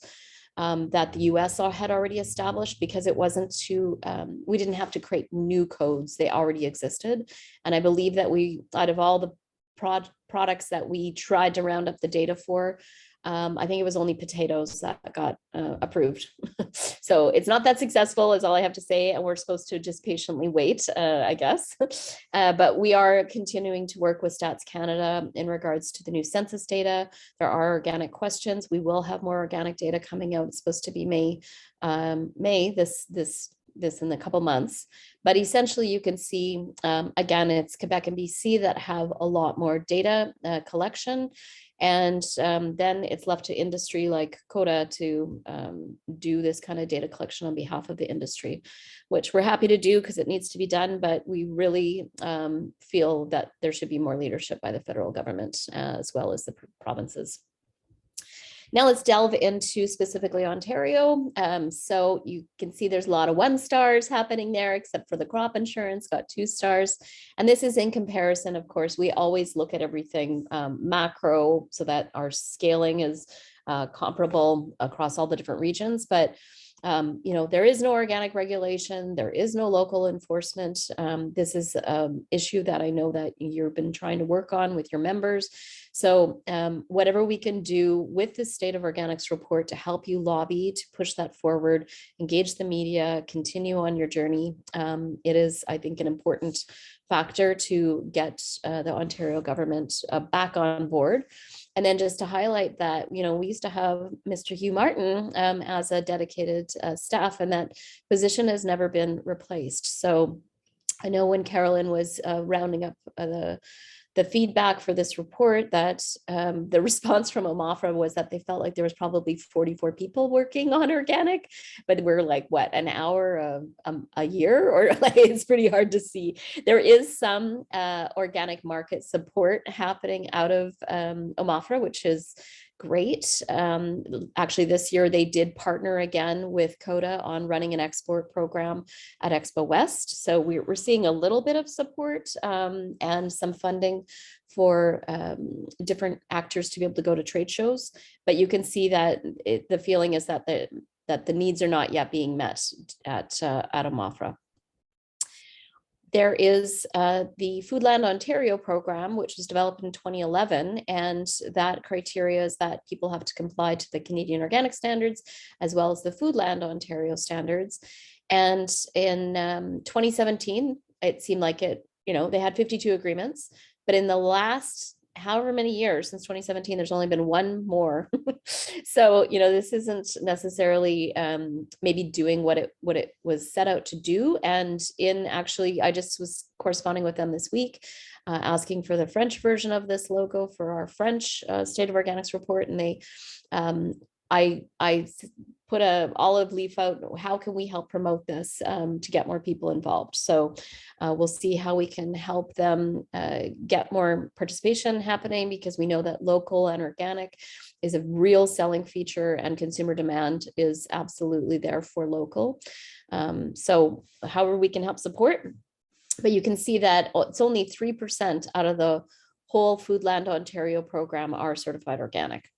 that the US had already established, because it wasn't we didn't have to create new codes. They already existed. And I believe that out of all the products that we tried to round up the data for, I think it was only potatoes that got approved. So it's not that successful is all I have to say. And we're supposed to just patiently wait, I guess. But we are continuing to work with Stats Canada in regards to the new census data. There are organic questions. We will have more organic data coming out. It's supposed to be May this in a couple months. But essentially you can see, again, it's Quebec and BC that have a lot more data collection. And then it's left to industry like CODA to do this kind of data collection on behalf of the industry, which we're happy to do because it needs to be done. But we really feel that there should be more leadership by the federal government as well as the provinces. Now let's delve into specifically Ontario. So you can see there's a lot of 1 stars happening there, except for the crop insurance got 2 stars. And this is in comparison, of course, we always look at everything macro so that our scaling is comparable across all the different regions. But you know, there is no organic regulation, there is no local enforcement. This is an issue that I know that you've been trying to work on with your members. So whatever we can do with the State of Organics report to help you lobby, to push that forward, engage the media, continue on your journey. It is, I think, an important factor to get the Ontario government back on board. And then just to highlight that, you know, we used to have Mr. Hugh Martin as a dedicated staff, and that position has never been replaced. So I know when Carolyn was rounding up the feedback for this report, that the response from OMAFRA was that they felt like there was probably 44 people working on organic, but we're like, what, an hour a year? Or like, it's pretty hard to see. There is some organic market support happening out of OMAFRA, which is great. Actually, this year they did partner again with CODA on running an export program at Expo West. So we're seeing a little bit of support and some funding for different actors to be able to go to trade shows. But you can see that the feeling is that the needs are not yet being met at OMAFRA. There is the Foodland Ontario program, which was developed in 2011, and that criteria is that people have to comply to the Canadian organic standards as well as the Foodland Ontario standards. And in 2017, it seemed like they had 52 agreements, but in the last however many years since 2017, there's only been one more. So, this isn't necessarily maybe doing what it was set out to do. And I just was corresponding with them this week, asking for the French version of this logo for our French State of Organics report. And they, I put a olive leaf out. How can we help promote this to get more people involved? So we'll see how we can help them get more participation happening, because we know that local and organic is a real selling feature and consumer demand is absolutely there for local. So however we can help support, but you can see that it's only 3% out of the whole Foodland Ontario program are certified organic.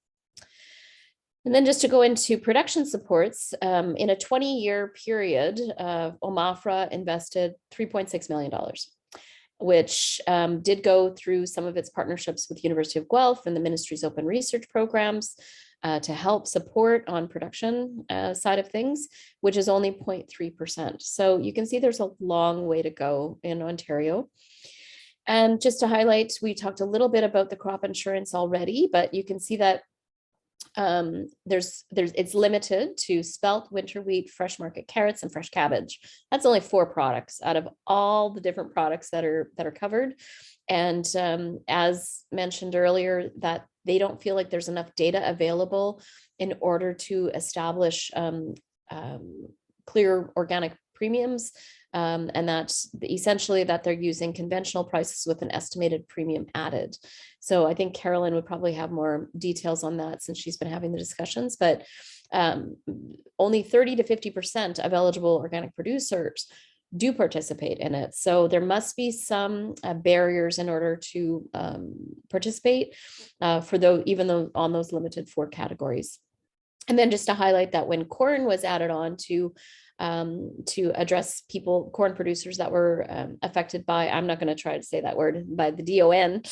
And then just to go into production supports, in a 20-year period, OMAFRA invested $3.6 million, which did go through some of its partnerships with University of Guelph and the ministry's open research programs to help support on production side of things, which is only 0.3%. So you can see there's a long way to go in Ontario. And just to highlight, we talked a little bit about the crop insurance already, but you can see that it's limited to spelt, winter wheat, fresh market carrots, and fresh cabbage. That's only 4 products out of all the different products that are covered. And as mentioned earlier, that they don't feel like there's enough data available in order to establish clear organic premiums. And that's essentially that they're using conventional prices with an estimated premium added. So I think Carolyn would probably have more details on that since she's been having the discussions, but only 30 to 50% of eligible organic producers do participate in it. So there must be some barriers in order to participate even though on those limited 4 categories. And then just to highlight that when corn was added on to address corn producers that were affected by, I'm not going to try to say that word, by the DON,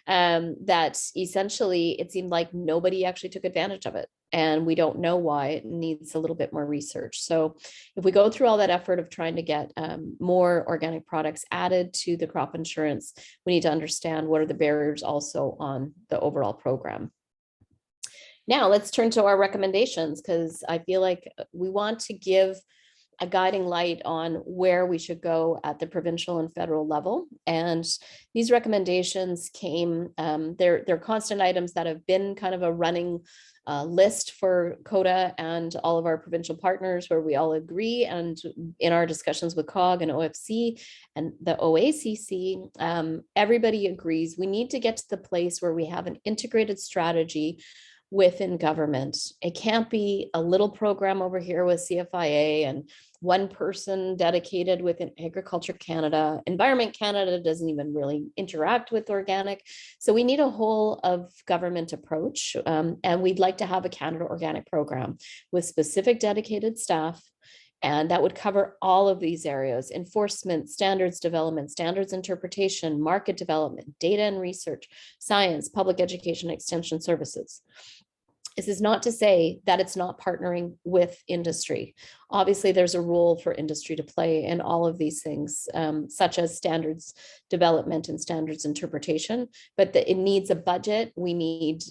that essentially it seemed like nobody actually took advantage of it. and we don't know why. It needs a little bit more research. So if we go through all that effort of trying to get more organic products added to the crop insurance, we need to understand what are the barriers also on the overall program. Now let's turn to our recommendations, because I feel like we want to give a guiding light on where we should go at the provincial and federal level. And these recommendations came, they're constant items that have been kind of a running list for CODA and all of our provincial partners, where we all agree. And in our discussions with COG and OFC and the OACC, everybody agrees we need to get to the place where we have an integrated strategy within government. It can't be a little program over here with CFIA and one person dedicated within Agriculture Canada. Environment Canada doesn't even really interact with organic. So we need a whole of government approach. And we'd like to have a Canada Organic program with specific dedicated staff. And that would cover all of these areas: enforcement, standards development, standards interpretation, market development, data and research, science, public education, extension services. This is not to say that it's not partnering with industry. Obviously, there's a role for industry to play in all of these things, such as standards development and standards interpretation, but it needs a budget. We need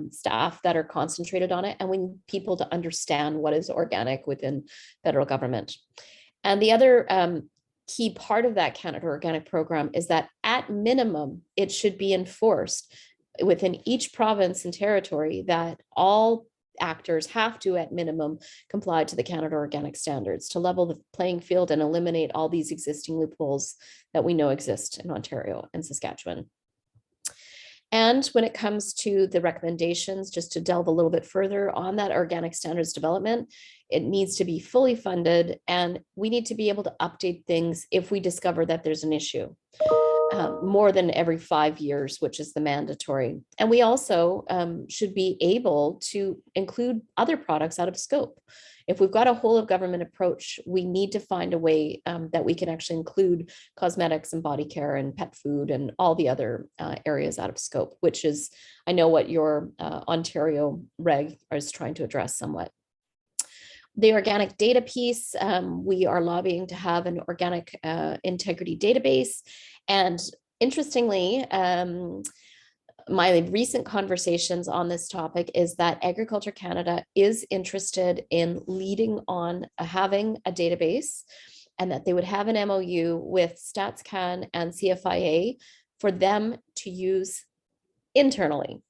staff that are concentrated on it, and we need people to understand what is organic within federal government. And the other key part of that Canada Organic program is that at minimum, it should be enforced within each province and territory that all actors have to, at minimum, comply to the Canada Organic standards to level the playing field and eliminate all these existing loopholes that we know exist in Ontario and Saskatchewan. And when it comes to the recommendations, just to delve a little bit further on that organic standards development, it needs to be fully funded, and we need to be able to update things if we discover that there's an issue. More than every 5 years, which is the mandatory. And we also should be able to include other products out of scope. If we've got a whole of government approach, we need to find a way that we can actually include cosmetics and body care and pet food and all the other areas out of scope, which is, I know, what your Ontario reg is trying to address somewhat. The organic data piece, we are lobbying to have an organic integrity database. And interestingly, my recent conversations on this topic is that Agriculture Canada is interested in leading on having a database, and that they would have an MOU with StatsCan and CFIA for them to use internally.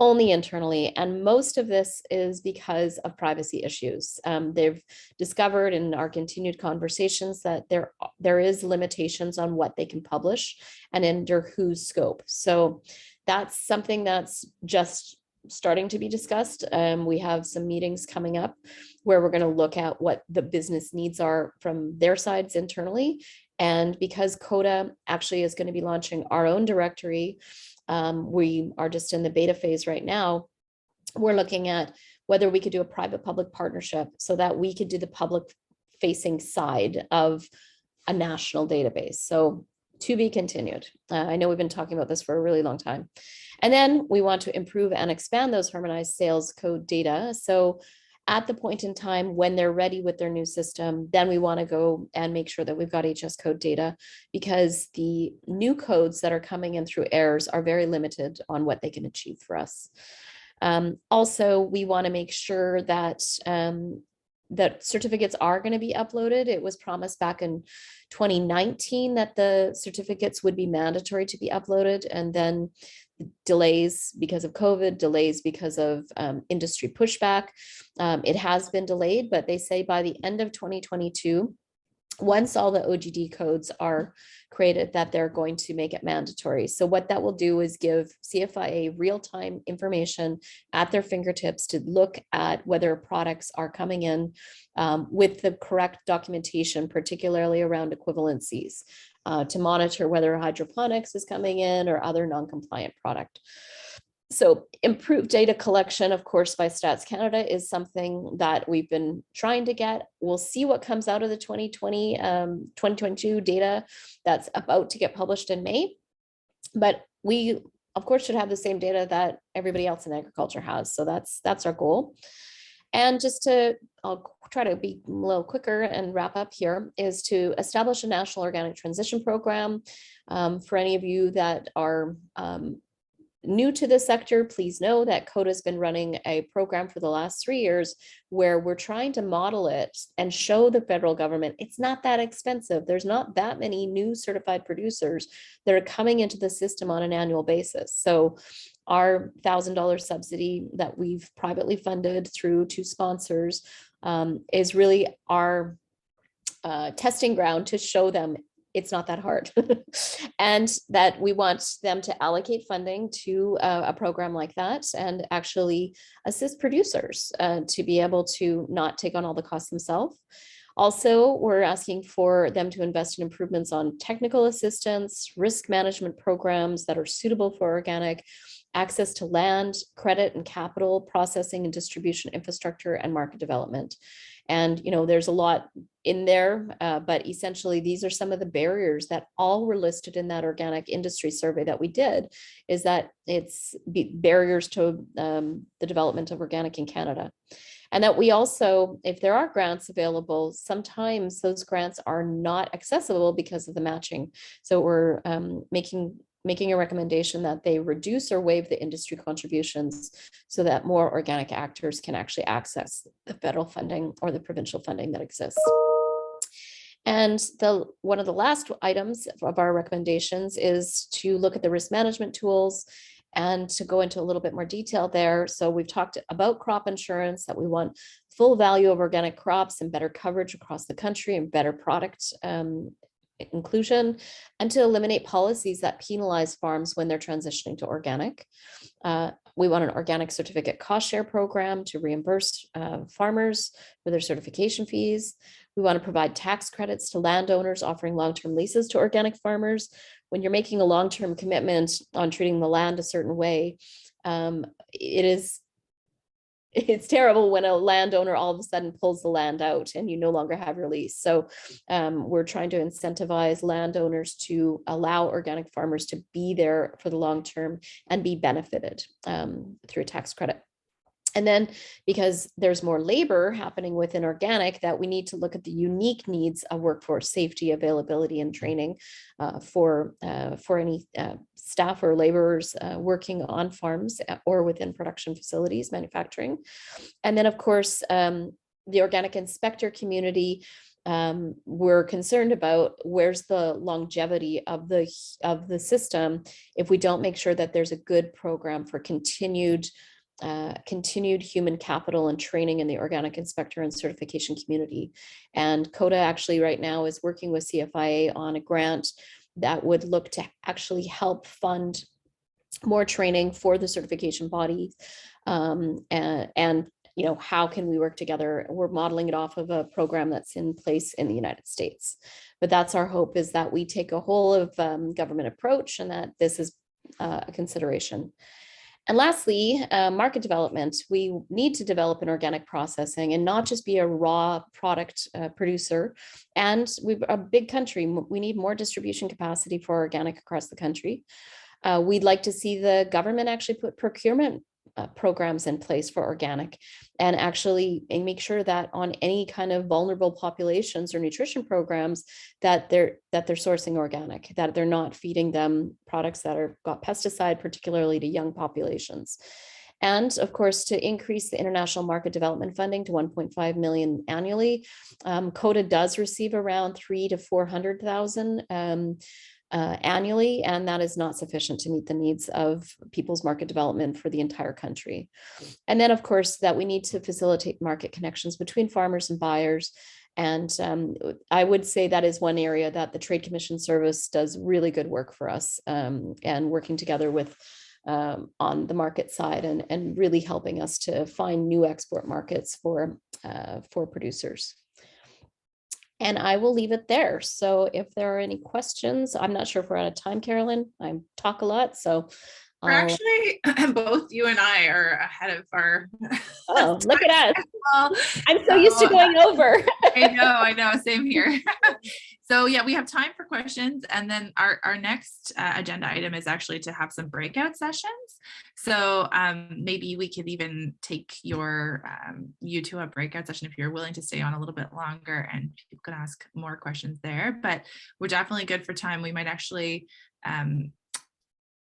Only internally, and most of this is because of privacy issues. They've discovered in our continued conversations that there is limitations on what they can publish and under whose scope. So that's something that's just starting to be discussed. We have some meetings coming up where we're going to look at what the business needs are from their sides internally. And because CODA actually is going to be launching our own directory, we are just in the beta phase right now. We're looking at whether we could do a private-public partnership so that we could do the public-facing side of a national database. So to be continued. I know we've been talking about this for a really long time. And then we want to improve and expand those harmonized sales code data. So at the point in time when they're ready with their new system, then we want to go and make sure that we've got HS code data, because the new codes that are coming in through errors are very limited on what they can achieve for us. Also, we want to make sure that that certificates are going to be uploaded. It was promised back in 2019 that the certificates would be mandatory to be uploaded, and then delays because of COVID, delays because of industry pushback. It has been delayed, but they say by the end of 2022, once all the OGD codes are created, that they're going to make it mandatory. So what that will do is give CFIA real-time information at their fingertips to look at whether products are coming in with the correct documentation, particularly around equivalencies, to monitor whether hydroponics is coming in or other non-compliant product. So improved data collection, of course, by Stats Canada is something that we've been trying to get. We'll see what comes out of the 2022 data that's about to get published in May. But we of course, should have the same data that everybody else in agriculture has. So that's our goal. And I'll try to be a little quicker and wrap up here, is to establish a national organic transition program. For any of you that are new to this sector, please know that CODA has been running a program for the last 3 years where we're trying to model it and show the federal government it's not that expensive. There's not that many new certified producers that are coming into the system on an annual basis. So our $1,000 subsidy that we've privately funded through 2 sponsors is really our testing ground to show them it's not that hard. And that we want them to allocate funding to a program like that and actually assist producers to be able to not take on all the costs themselves. Also, we're asking for them to invest in improvements on technical assistance, risk management programs that are suitable for organic, access to land, credit and capital, processing and distribution infrastructure, and market development. And, there's a lot in there, but essentially these are some of the barriers that all were listed in that organic industry survey that we did, is that it's barriers to the development of organic in Canada. And that we also, if there are grants available, sometimes those grants are not accessible because of the matching. So we're making a recommendation that they reduce or waive the industry contributions so that more organic actors can actually access the federal funding or the provincial funding that exists. And one of the last items of our recommendations is to look at the risk management tools and to go into a little bit more detail there. So we've talked about crop insurance, that we want full value of organic crops and better coverage across the country and better product inclusion, and to eliminate policies that penalize farms when they're transitioning to organic. We want an organic certificate cost share program to reimburse farmers for their certification fees. We want to provide tax credits to landowners offering long-term leases to organic farmers. When you're making a long-term commitment on treating the land a certain way, it's terrible when a landowner all of a sudden pulls the land out and you no longer have your lease. So we're trying to incentivize landowners to allow organic farmers to be there for the long term and be benefited through a tax credit. And then, because there's more labor happening within organic, that we need to look at the unique needs of workforce safety, availability, and training for any staff or laborers working on farms or within production facilities, manufacturing. And then, of course, the organic inspector community, we're concerned about where's the longevity of the system if we don't make sure that there's a good program for continued human capital and training in the organic inspector and certification community. And CODA actually right now is working with CFIA on a grant that would look to actually help fund more training for the certification body. And how can we work together? We're modeling it off of a program that's in place in the United States. But that's our hope, is that we take a whole of government approach and that this is a consideration. And lastly, market development. We need to develop an organic processing and not just be a raw product producer. And we're a big country. We need more distribution capacity for organic across the country. We'd like to see the government actually put procurement programs in place for organic and actually make sure that on any kind of vulnerable populations or nutrition programs that they're sourcing organic, that they're not feeding them products that are got pesticide, particularly to young populations. And of course, to increase the international market development funding to 1.5 million annually. CODA does receive around 300,000 to 400,000 annually, and that is not sufficient to meet the needs of people's market development for the entire country. And then, of course, that we need to facilitate market connections between farmers and buyers. And I would say that is one area that the Trade Commission Service does really good work for us, and working together with on the market side and really helping us to find new export markets for producers. And I will leave it there. So if there are any questions, I'm not sure if we're out of time, Carolyn. I talk a lot, so. We're actually, both you and I are ahead of our. Oh, look at us. Well, I'm so used to going over. I know, same here. So yeah, we have time for questions, and then our next agenda item is actually to have some breakout sessions. So maybe we could even take you to a breakout session if you're willing to stay on a little bit longer, and you can ask more questions there. But we're definitely good for time. We might actually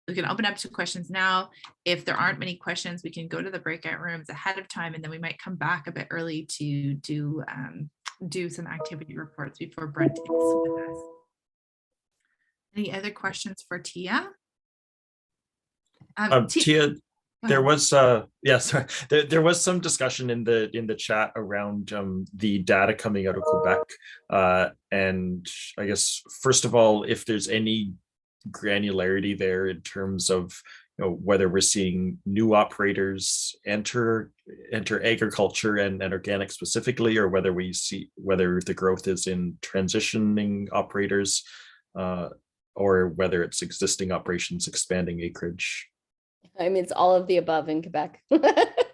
we can open up to questions now. If there aren't many questions, we can go to the breakout rooms ahead of time, and then we might come back a bit early to do some activity reports before Brent is with us. Any other questions for Tia? Tia, there was there was some discussion in the chat around the data coming out of Quebec, and I guess first of all, if there's any granularity there in terms of whether we're seeing new operators enter agriculture and organic specifically, or whether the growth is in transitioning operators, or whether it's existing operations expanding acreage. I mean, it's all of the above in Quebec.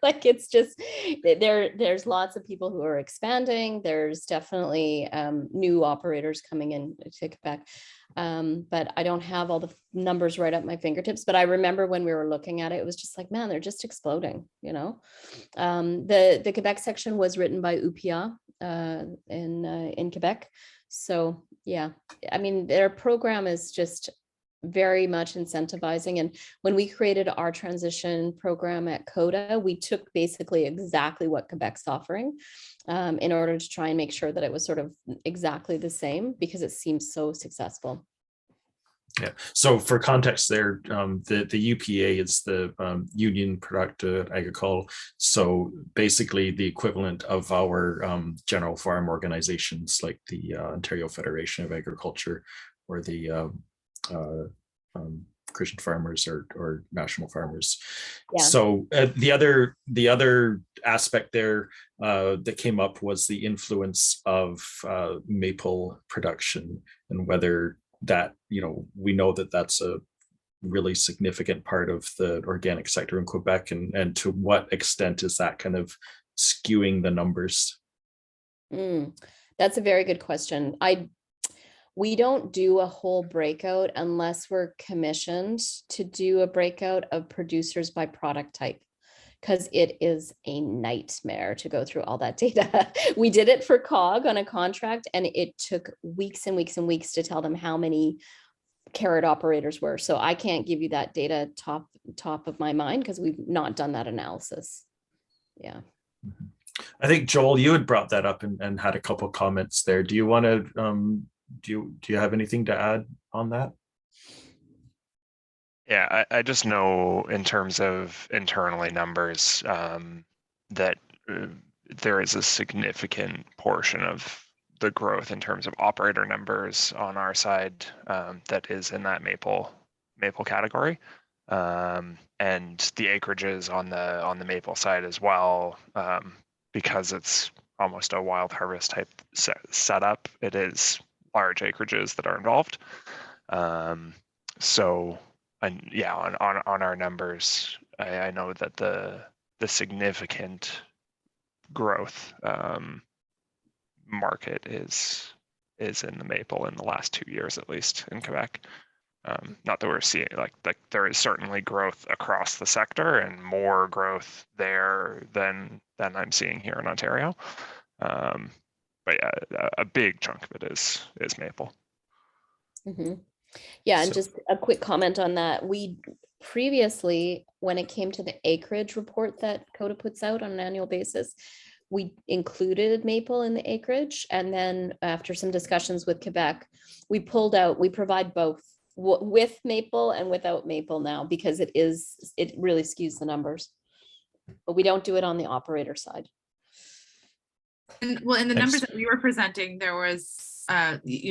Like, it's just there's lots of people who are expanding. There's definitely new operators coming in to Quebec. But I don't have all the numbers right at my fingertips. But I remember when we were looking at it, it was just like, man, they're just exploding, The Quebec section was written by UPIA in Quebec. So yeah, I mean, their program is just very much incentivizing. And when we created our transition program at CODA, we took basically exactly what Quebec's offering in order to try and make sure that it was sort of exactly the same, because it seems so successful. Yeah. So for context there, the UPA is the Union Productive Agricole. So basically the equivalent of our general farm organizations like the Ontario Federation of Agriculture or the Christian farmers or national farmers. Yeah. So the other aspect there that came up was the influence of maple production, and whether that, we know that that's a really significant part of the organic sector in Quebec, and to what extent is that kind of skewing the numbers? That's a very good question. We don't do a whole breakout unless we're commissioned to do a breakout of producers by product type, because it is a nightmare to go through all that data. We did it for COG on a contract, and it took weeks and weeks and weeks to tell them how many carrot operators were. So I can't give you that data top of my mind, because we've not done that analysis. Yeah. I think, Joel, you had brought that up and had a couple comments there. Do you want to do you have anything to add on that? Yeah, I just know in terms of internally numbers that there is a significant portion of the growth in terms of operator numbers on our side that is in that maple category, and the acreages on the maple side as well, because it's almost a wild harvest type setup. It is large acreages that are involved. So, and yeah, on our numbers, I know that the significant growth market is in the maple in the last 2 years, at least in Quebec. Not that we're seeing like there is certainly growth across the sector, and more growth there than I'm seeing here in Ontario. But yeah, a big chunk of it is maple. Mm-hmm. Yeah, and just a quick comment on that. We previously, when it came to the acreage report that CODA puts out on an annual basis, we included maple in the acreage. And then after some discussions with Quebec, we provide both with maple and without maple now, because it really skews the numbers. But we don't do it on the operator side. And well, in the numbers that we were presenting, there was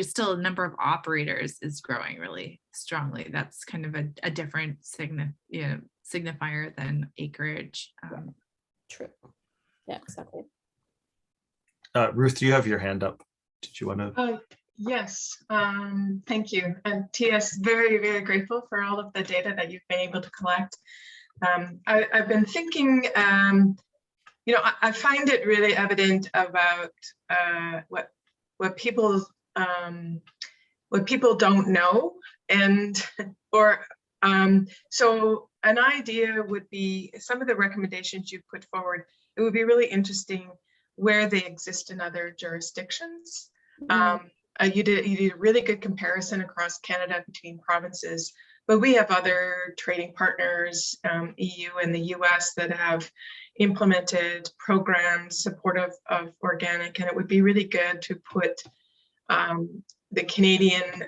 still a number of operators is growing really strongly. That's kind of a different signifier than acreage. True. Yeah, exactly. Ruth, do you have your hand up? Did you want to? Yes, thank you. And TS, very, very grateful for all of the data that you've been able to collect. I've been thinking I find it really evident about what people don't know, and so an idea would be some of the recommendations you put forward. It would be really interesting where they exist in other jurisdictions. You did a really good comparison across Canada between provinces, but we have other trading partners, EU and the US, that have implemented programs supportive of organic, and it would be really good to put the Canadian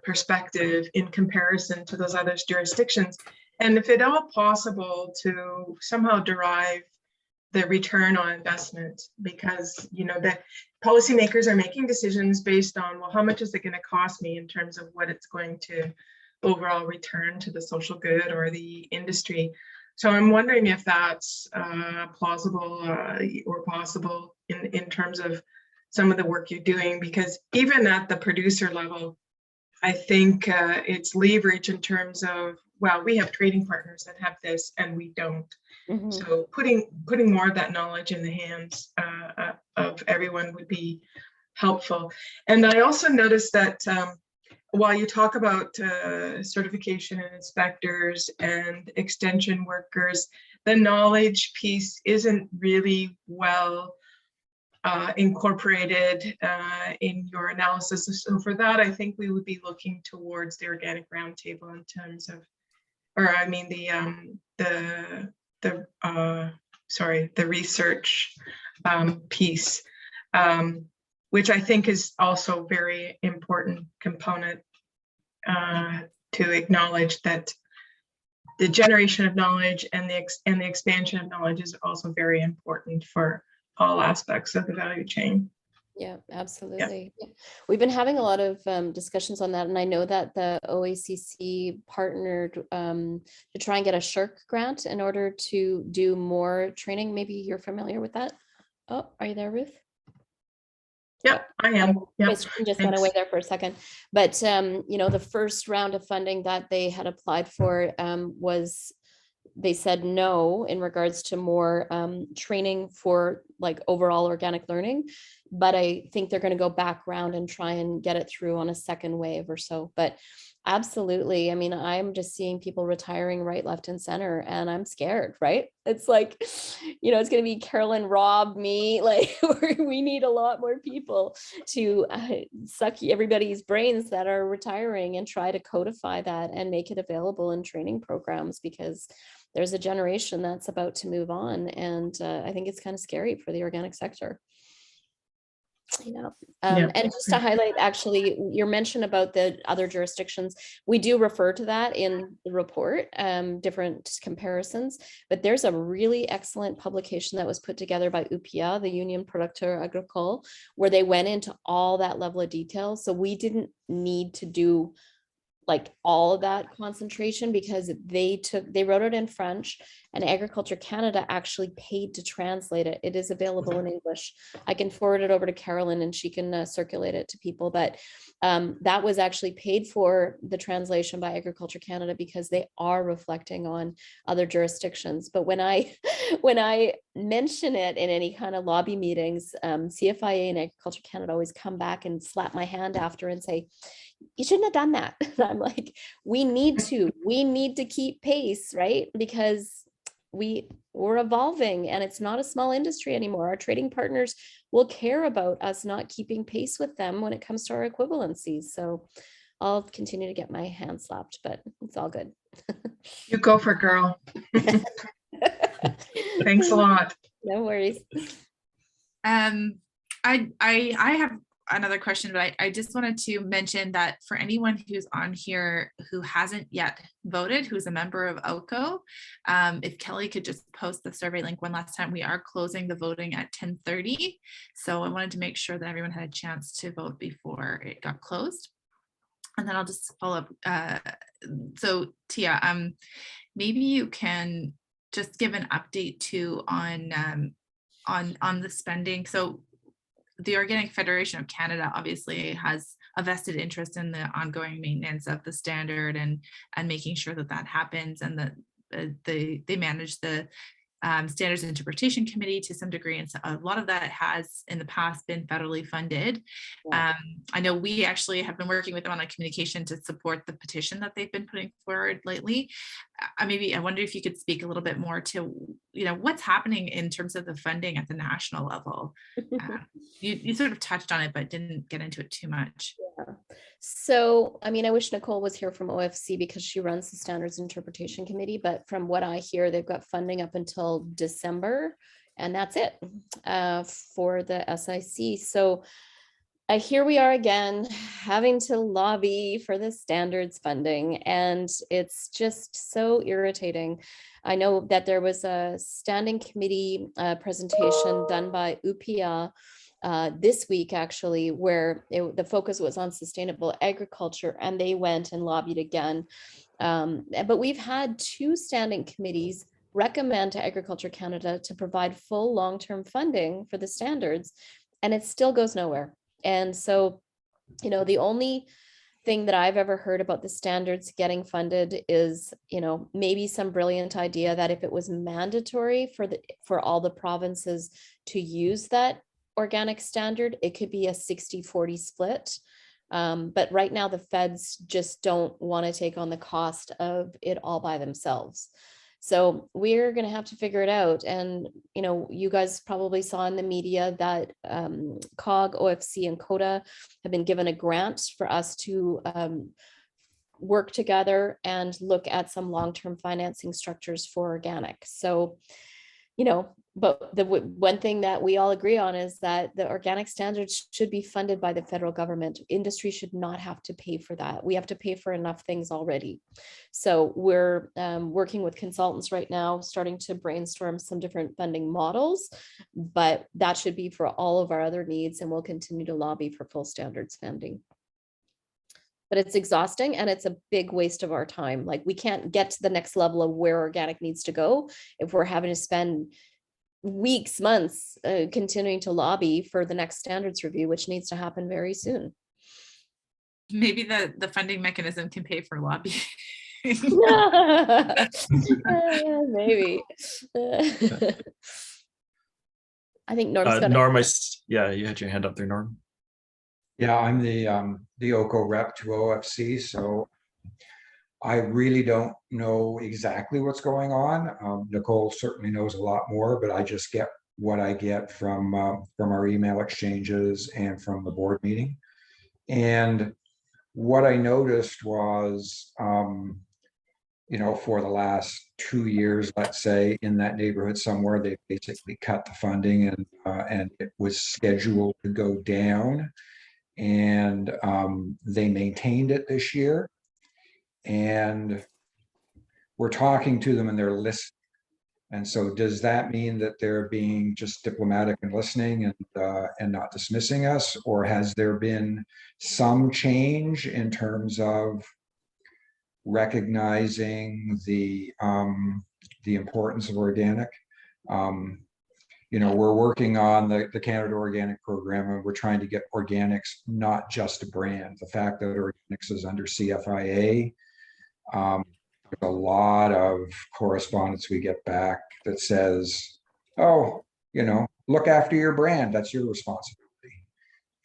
perspective in comparison to those other jurisdictions, and if at all possible, to somehow derive the return on investment, because the policymakers are making decisions based on, well, how much is it going to cost me in terms of what it's going to overall return to the social good or the industry. So I'm wondering if that's plausible or possible in terms of some of the work you're doing, because even at the producer level, I think it's leverage in terms of, well, we have trading partners that have this and we don't. So putting more of that knowledge in the hands of everyone would be helpful. And I also noticed that while you talk about certification and inspectors and extension workers, the knowledge piece isn't really well incorporated in your analysis. So for that, I think we would be looking towards the organic roundtable in terms of, or I mean the research piece, which I think is also very important component to acknowledge that the generation of knowledge and the expansion of knowledge is also very important for all aspects of the value chain. Yeah, absolutely. Yeah. We've been having a lot of discussions on that, and I know that the OACC partnered to try and get a SHRC grant in order to do more training. Maybe you're familiar with that. Oh, are you there, Ruth? Yep, I am. Yep. My screen just went away there for a second. But the first round of funding that they had applied for was, they said no in regards to more training for like overall organic learning. But I think they're going to go back around and try and get it through on a second wave or so. But absolutely. I mean, I'm just seeing people retiring right, left, and center, and I'm scared, right? It's like, it's going to be Carolyn, Rob, me, like we need a lot more people to suck everybody's brains that are retiring and try to codify that and make it available in training programs, because there's a generation that's about to move on. And I think it's kind of scary for the organic sector. And just to highlight, actually, your mention about the other jurisdictions, we do refer to that in the report, different comparisons, but there's a really excellent publication that was put together by UPIA, the Union Producteur Agricole, where they went into all that level of detail. So we didn't need to do like all of that concentration, because they wrote it in French, and Agriculture Canada actually paid to translate it. It is available in English. I can forward it over to Carolyn and she can circulate it to people, but that was actually paid for, the translation, by Agriculture Canada, because they are reflecting on other jurisdictions. But when I mention it in any kind of lobby meetings, CFIA and Agriculture Canada always come back and slap my hand after and say, you shouldn't have done that. I'm like, we need to keep pace, right? Because we're evolving, and it's not a small industry anymore. Our trading partners will care about us not keeping pace with them when it comes to our equivalencies. So I'll continue to get my hand slapped, but it's all good. You go for it, girl. Thanks a lot. No worries. I have another question, but I just wanted to mention that for anyone who's on here who hasn't yet voted, who's a member of OCO, if Kelly could just post the survey link one last time. We are closing the voting at 10:30. So I wanted to make sure that everyone had a chance to vote before it got closed. And then I'll just follow up. So Tia, maybe you can just give an update too on the spending. So the Organic Federation of Canada obviously has a vested interest in the ongoing maintenance of the standard and making sure that that happens, and that they manage the Standards Interpretation Committee to some degree, and so a lot of that has in the past been federally funded. Yeah. I know we actually have been working with them on a communication to support the petition that they've been putting forward lately. I wonder if you could speak a little bit more to, what's happening in terms of the funding at the national level. You sort of touched on it, but didn't get into it too much. Yeah. So, I wish Nicole was here from OFC because she runs the Standards Interpretation Committee, but from what I hear, they've got funding up until December, and that's it for the SIC. So here we are again, having to lobby for the standards funding, and it's just so irritating. I know that there was a standing committee presentation done by UPIA this week, actually, where the focus was on sustainable agriculture, and they went and lobbied again. But we've had 2 standing committees recommend to Agriculture Canada to provide full long-term funding for the standards, and it still goes nowhere. And so, the only thing that I've ever heard about the standards getting funded is, maybe some brilliant idea that if it was mandatory for all the provinces to use that organic standard, it could be a 60-40 split. But right now the feds just don't want to take on the cost of it all by themselves. So we're going to have to figure it out. And, you guys probably saw in the media that COG, OFC, and CODA have been given a grant for us to work together and look at some long-term financing structures for organic. So, but the one thing that we all agree on is that the organic standards should be funded by the federal government. Industry should not have to pay for that. We have to pay for enough things already. So we're working with consultants right now, starting to brainstorm some different funding models, but that should be for all of our other needs, and we'll continue to lobby for full standards funding. But it's exhausting, and it's a big waste of our time. Like, we can't get to the next level of where organic needs to go if we're having to spend weeks, months, continuing to lobby for the next standards review, which needs to happen very soon. Maybe the funding mechanism can pay for lobbying. Maybe. I think Norm's got Norm, you had your hand up there, Norm. Yeah, I'm the OCO rep to OFC, so I really don't know exactly what's going on. Nicole certainly knows a lot more, but I just get what I get from our email exchanges and from the board meeting. And what I noticed was, for the last 2 years, let's say, in that neighborhood somewhere, they basically cut the funding, and it was scheduled to go down, and they maintained it this year. And we're talking to them and they're listening. And so does that mean that they're being just diplomatic and listening and not dismissing us? Or has there been some change in terms of recognizing the importance of organic? We're working on the Canada Organic Program, and we're trying to get organics not just a brand. The fact that organics is under CFIA, there's a lot of correspondence we get back that says, oh, look after your brand, that's your responsibility.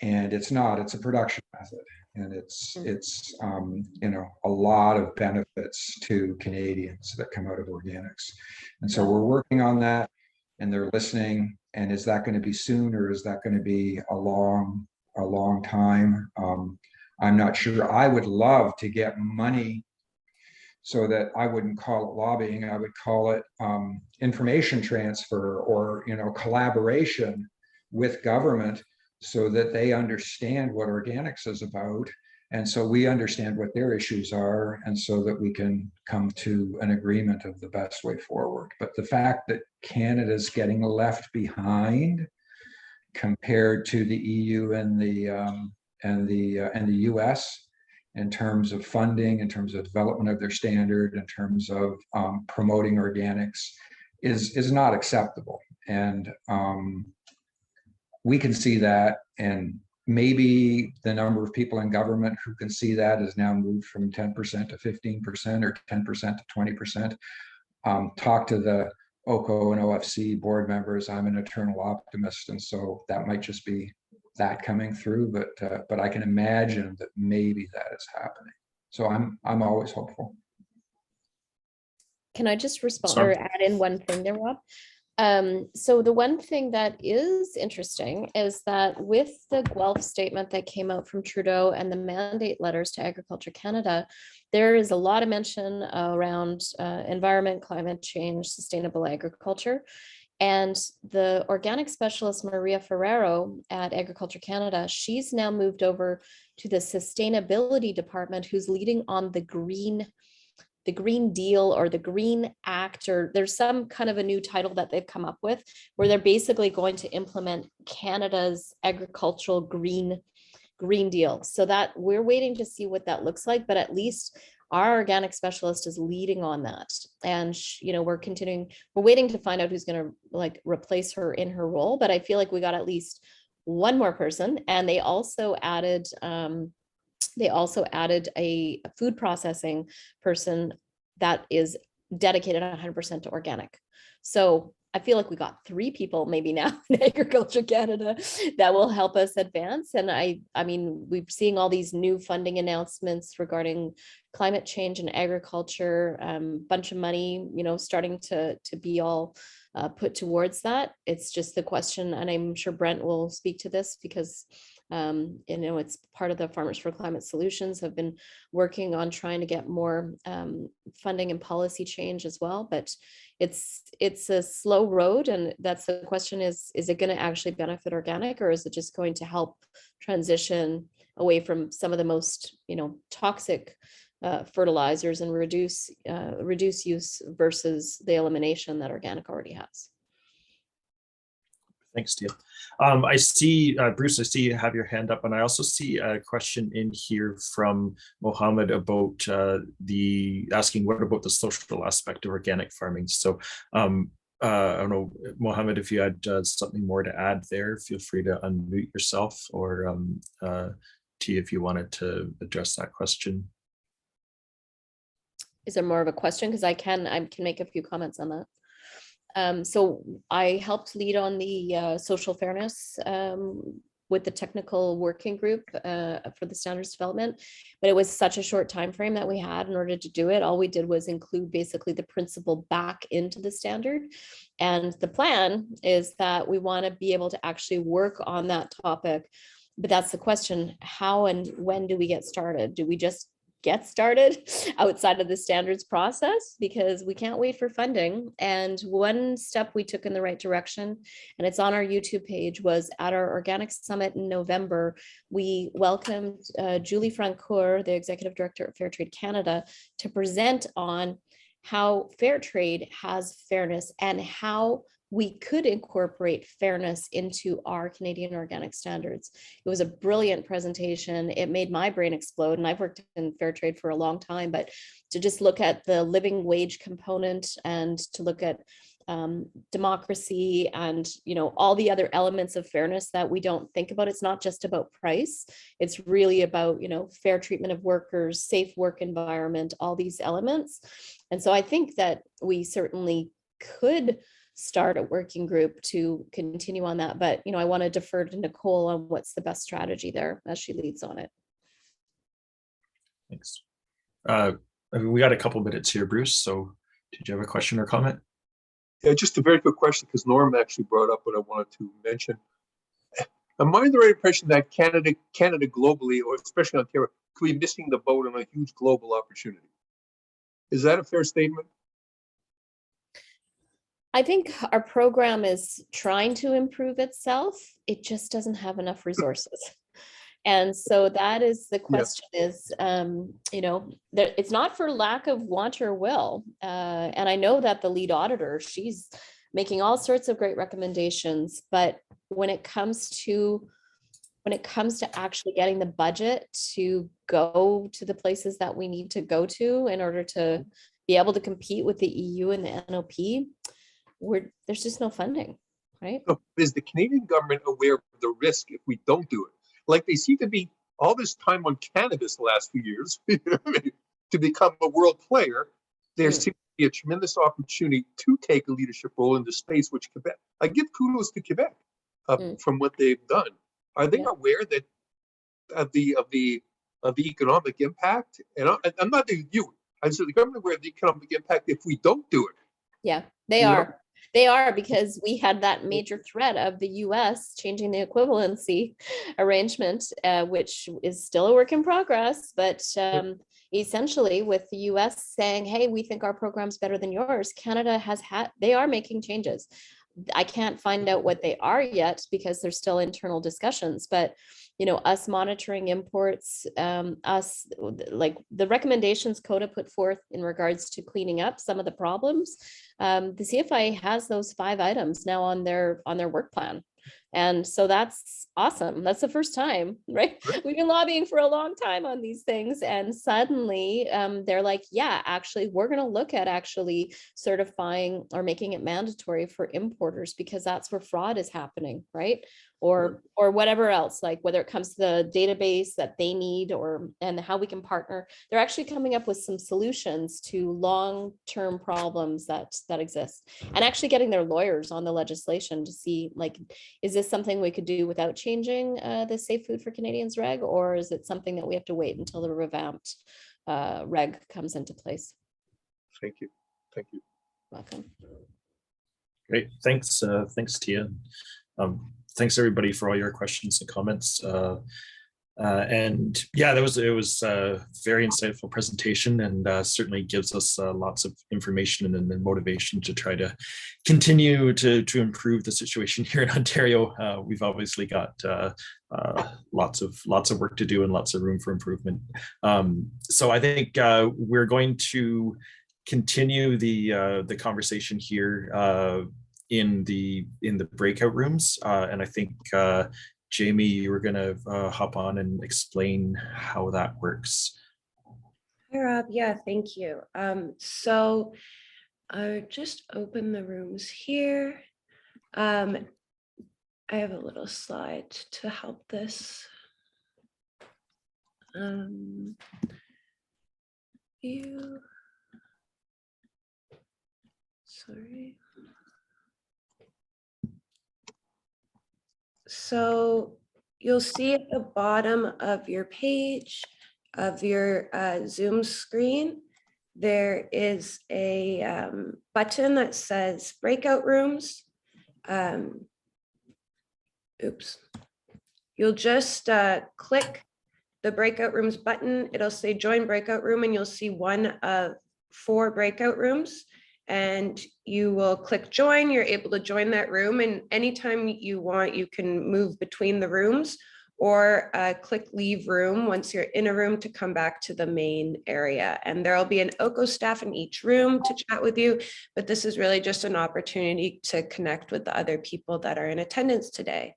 And it's not, it's a production method. And it's a lot of benefits to Canadians that come out of organics. And so we're working on that, and they're listening. And is that going to be soon, or is that going to be a long time? I'm not sure. I would love to get money so that I wouldn't call it lobbying. I would call it information transfer, or collaboration with government, so that they understand what organics is about, and so we understand what their issues are, and so that we can come to an agreement of the best way forward. But the fact that Canada's getting left behind compared to the EU and the US in terms of funding, in terms of development of their standard, in terms of promoting organics, is not acceptable. And we can see that, and maybe the number of people in government who can see that has now moved from 10% to 15%, or 10% to 20%. Talk to the OCO and OFC board members. I'm an eternal optimist, and so that might just be that coming through. But I can imagine that maybe that is happening. So I'm always hopeful. Can I just respond Sorry. or add in one thing there, Rob? So the one thing that is interesting is that with the Guelph statement that came out from Trudeau and the mandate letters to Agriculture Canada, there is a lot of mention around environment, climate change, sustainable agriculture. And the organic specialist, Maria Ferrero at Agriculture Canada, she's now moved over to the sustainability department, who's leading on the Green Deal or the Green Act, or there's some kind of a new title that they've come up with, where they're basically going to implement Canada's agricultural Green Deal. So that we're waiting to see what that looks like, but at least our organic specialist is leading on that. And we're waiting to find out who's going to like replace her in her role. But I feel like we got at least one more person, and they also added a food processing person that is dedicated 100% to organic. So I feel like we got 3 people maybe now in Agriculture Canada that will help us advance. And I mean, we're seeing all these new funding announcements regarding climate change and agriculture, bunch of money, starting to be all put towards that. It's just the question, and I'm sure Brent will speak to this because it's part of the Farmers for Climate Solutions have been working on trying to get more funding and policy change as well. But it's a slow road, and that's the question: is it going to actually benefit organic, or is it just going to help transition away from some of the most toxic fertilizers and reduce use versus the elimination that organic already has? Thanks, Steve. I see, Bruce, I see you have your hand up, and I also see a question in here from Mohammed about asking what about the social aspect of organic farming. So I don't know, Mohammed, if you had something more to add there, feel free to unmute yourself, or T, if you wanted to address that question. Is there more of a question? Because I can make a few comments on that. So I helped lead on the social fairness with the technical working group for the standards development, but it was such a short time frame that we had in order to do it. All we did was include basically the principle back into the standard. And the plan is that we want to be able to actually work on that topic. But that's the question: how and when do we get started? Do we just get started outside of the standards process, because we can't wait for funding? And one step we took in the right direction, and it's on our YouTube page, was at our organic summit in November, we welcomed Julie Francoeur, the executive director of Fair Trade Canada, to present on how fair trade has fairness and how we could incorporate fairness into our Canadian organic standards. It was a brilliant presentation. It made my brain explode, and I've worked in fair trade for a long time, but to just look at the living wage component and to look at democracy and all the other elements of fairness that we don't think about. It's not just about price. It's really about fair treatment of workers, safe work environment, all these elements. And so I think that we certainly could start a working group to continue on that. But, I want to defer to Nicole on what's the best strategy there as she leads on it. Thanks. We got a couple minutes here, Bruce. So did you have a question or comment? Yeah, just a very quick question, because Norm actually brought up what I wanted to mention. Am I the right impression that Canada globally, or especially Ontario, could be missing the boat on a huge global opportunity? Is that a fair statement? I think our program is trying to improve itself. It just doesn't have enough resources. And so that is the question. Is, it's not for lack of want or will. And I know that the lead auditor, she's making all sorts of great recommendations, but when it comes to actually getting the budget to go to the places that we need to go to in order to be able to compete with the EU and the NOP, there's just no funding, right? So is the Canadian government aware of the risk if we don't do it? Like, they seem to be all this time on cannabis the last few years to become a world player. There seems to be a tremendous opportunity to take a leadership role in the space, which Quebec, I give kudos to Quebec from what they've done. Are they aware that of the economic impact? And I'm not the you. I said the government aware of the economic impact if we don't do it. Yeah, they are. They are, because we had that major threat of the US changing the equivalency arrangement, which is still a work in progress. But essentially, with the US saying, hey, we think our program's better than yours, Canada they are making changes. I can't find out what they are yet because there's still internal discussions, but us monitoring imports, like the recommendations CODA put forth in regards to cleaning up some of the problems, the CFIA has those 5 items now on their work plan. And so that's awesome. That's the first time, right? We've been lobbying for a long time on these things. And suddenly they're like, yeah, actually, we're going to look at actually certifying or making it mandatory for importers, because that's where fraud is happening, right? Or whatever else, like whether it comes to the database that they need and how we can partner. They're actually coming up with some solutions to long-term problems that exist, and actually getting their lawyers on the legislation to see, like, is this something we could do without changing the Safe Food for Canadians reg, or is it something that we have to wait until the revamped reg comes into place? Thank you. Thank you. Welcome. Great. Thanks, Tia. Thanks everybody for all your questions and comments. And yeah, it was a very insightful presentation, and certainly gives us lots of information and motivation to try to continue to improve the situation here in Ontario. We've obviously got lots of work to do and lots of room for improvement. So I think we're going to continue the conversation here in the breakout rooms, and I think Jamie, you were going to hop on and explain how that works. Hi, Rob. Yeah, thank you. So I just open the rooms here. I have a little slide to help this. Sorry. So you'll see at the bottom of your page of your Zoom screen, there is a button that says breakout rooms. Oops. You'll just click the breakout rooms button. It'll say join breakout room, and you'll see one of 4 breakout rooms. And you will click join. You're able to join that room, and anytime you want, you can move between the rooms, or click leave room once you're in a room to come back to the main area. And there'll be an OCO staff in each room to chat with you, but this is really just an opportunity to connect with the other people that are in attendance today.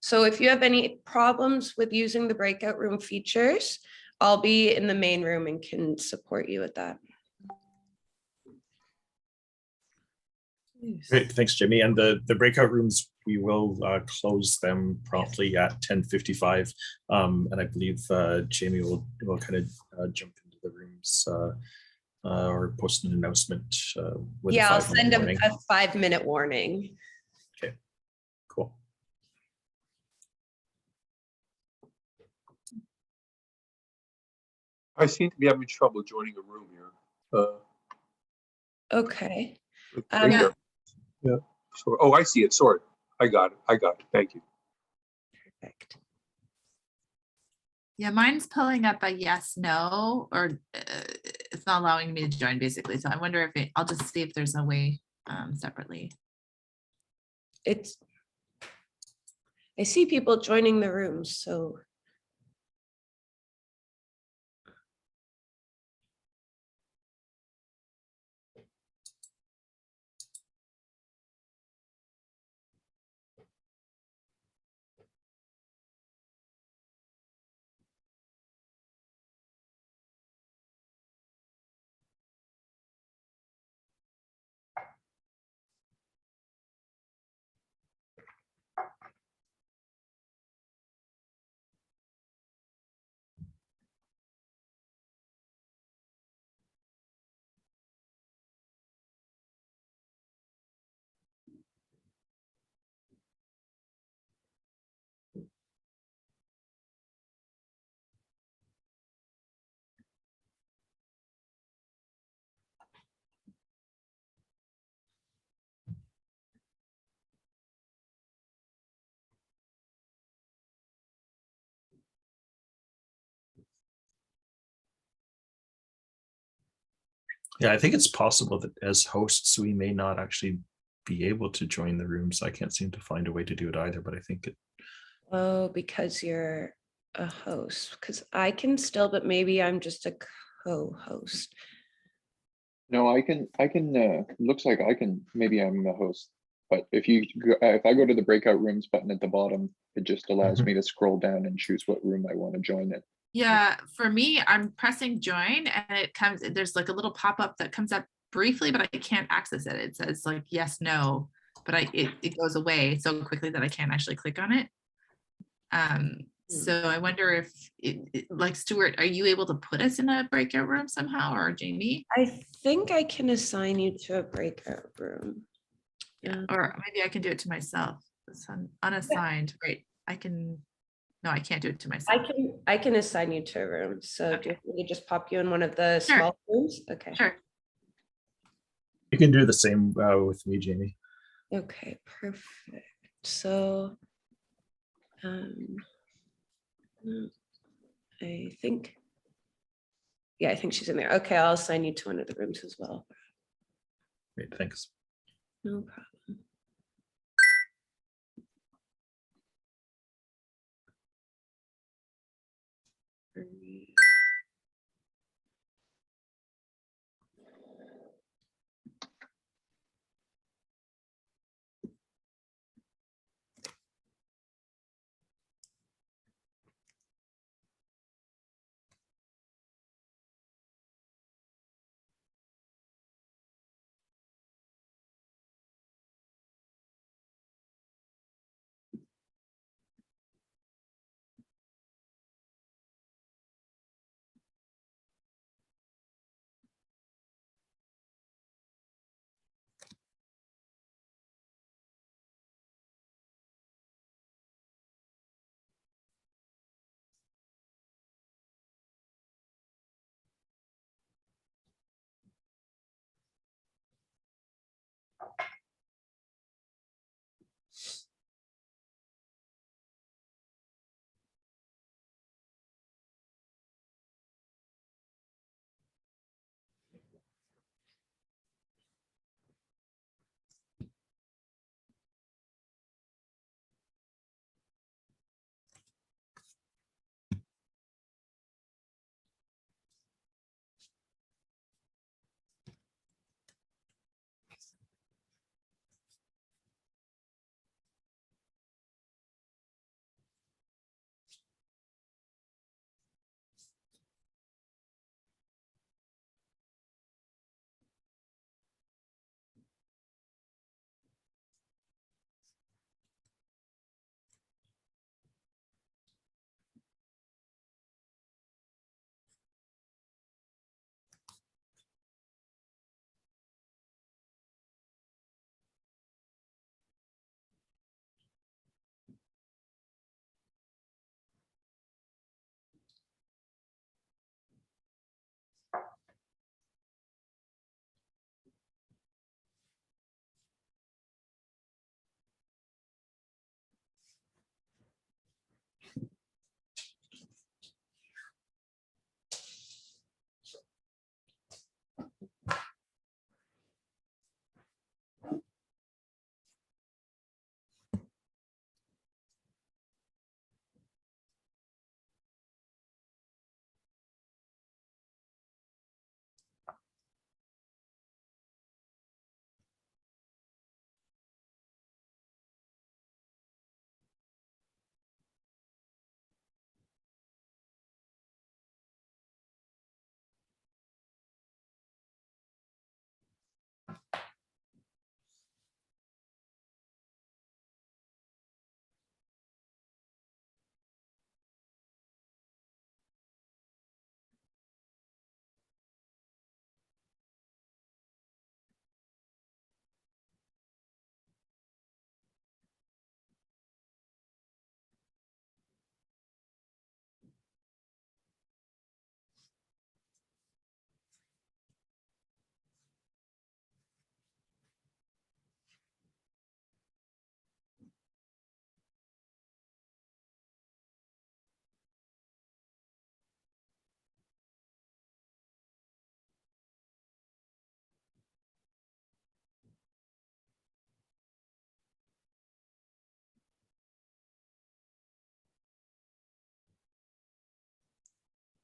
So if you have any problems with using the breakout room features, I'll be in the main room and can support you with that. Great, thanks, Jimmy. And the breakout rooms, we will close them promptly at 10:55, and I believe Jamie will kind of jump into the rooms or post an announcement. With yeah, I'll 5-minute send warning. a 5-minute warning. Okay, cool. I seem to be having trouble joining a room here. Okay. Yeah. So, oh, I see it. Sorry. I got it. Thank you. Perfect. Yeah, mine's pulling up a yes, no, or it's not allowing me to join basically. So I wonder if I'll just see if there's a way separately. I see people joining the rooms, so. Yeah, I think it's possible that as hosts, we may not actually be able to join the rooms. I can't seem to find a way to do it either, but I think it. Oh, because you're a host, because I can still, but maybe I'm just a co-host. No, looks like I can, maybe I'm the host, but if I go to the breakout rooms button at the bottom, it just allows me to scroll down and choose what room I want to join in. Yeah, for me, I'm pressing join and there's like a little pop-up that comes up briefly, but I can't access it. It says like yes, no, but it goes away so quickly that I can't actually click on it. So I wonder if like Stuart, are you able to put us in a breakout room somehow, or Jamie? I think I can assign you to a breakout room. Yeah, or maybe I can do it to myself. It's unassigned, right? No, I can't do it to myself. I can assign you to a room. So do you want me to just pop you in one of the Sure. small rooms? Okay. Sure. You can do the same with me, Jamie. Okay, perfect. So I think she's in there. Okay, I'll assign you to one of the rooms as well. Great, thanks. No problem.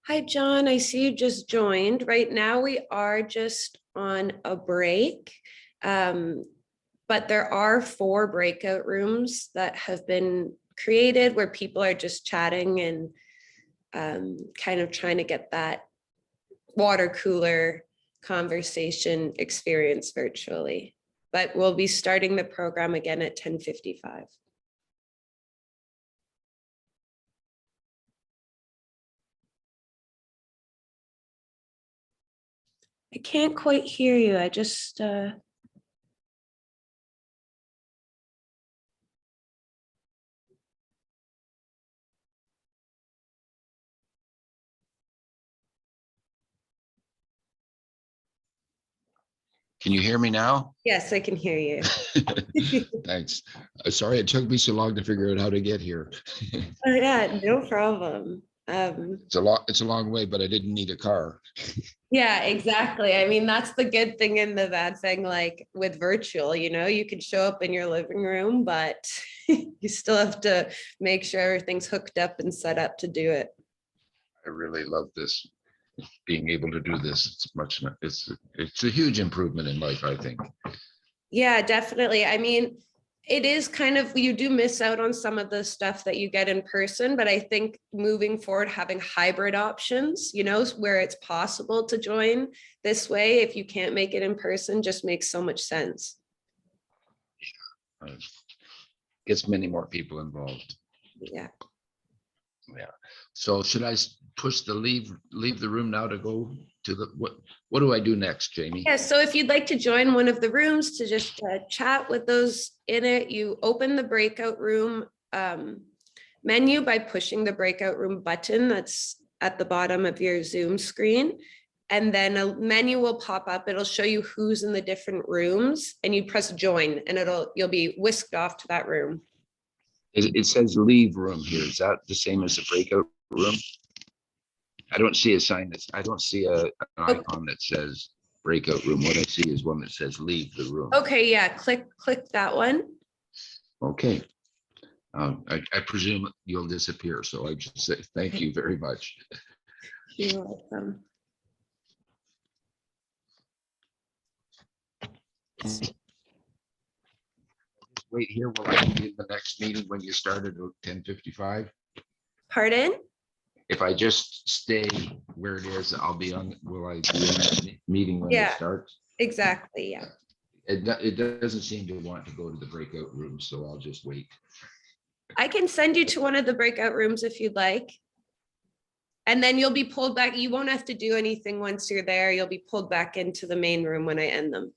Hi, John. I see you just joined. Right now, we are just on a break. But there are 4 breakout rooms that have been created where people are just chatting and kind of trying to get that water cooler conversation experience virtually. But we'll be starting the program again at 10:55. I can't quite hear you. I just, Can you hear me now? yes, I can hear you. Thanks. Sorry it took me so long to figure out how to get here. Oh, yeah, no problem. It's a long way, but I didn't need a car. Yeah, exactly. I mean, that's the good thing and the bad thing, like with virtual, you can show up in your living room, but you still have to make sure everything's hooked up and set up to do it. I really love this, being able to do this. It's a huge improvement in life, I think. Yeah, definitely. I mean, it is kind of, you do miss out on some of the stuff that you get in person, but I think moving forward, having hybrid options, where it's possible to join this way, if you can't make it in person, just makes so much sense. Gets many more people involved. Yeah. Yeah. So should I push the leave the room now to go to the, what do I do next, Jamie? Yeah, so if you'd like to join one of the rooms to just chat with those in it, you open the breakout room menu by pushing the breakout room button that's at the bottom of your Zoom screen. And then a menu will pop up. It'll show you who's in the different rooms, and you press join and you'll be whisked off to that room. It says leave room here. Is that the same as the breakout room? I don't see a sign I don't see an icon that says breakout room. What I see is one that says leave the room. Okay, yeah, click that one. Okay. I presume you'll disappear, so I just say thank you very much. You're welcome. Wait here, will I be in the next meeting when you started at 10:55? Pardon? If I just stay where it is, I'll be on, will I be in that meeting when it Yeah. starts? Exactly, yeah. It doesn't seem to want to go to the breakout room, so I'll just wait. I can send you to one of the breakout rooms if you'd like. And then you'll be pulled back. You won't have to do anything once you're there. You'll be pulled back into the main room when I end them.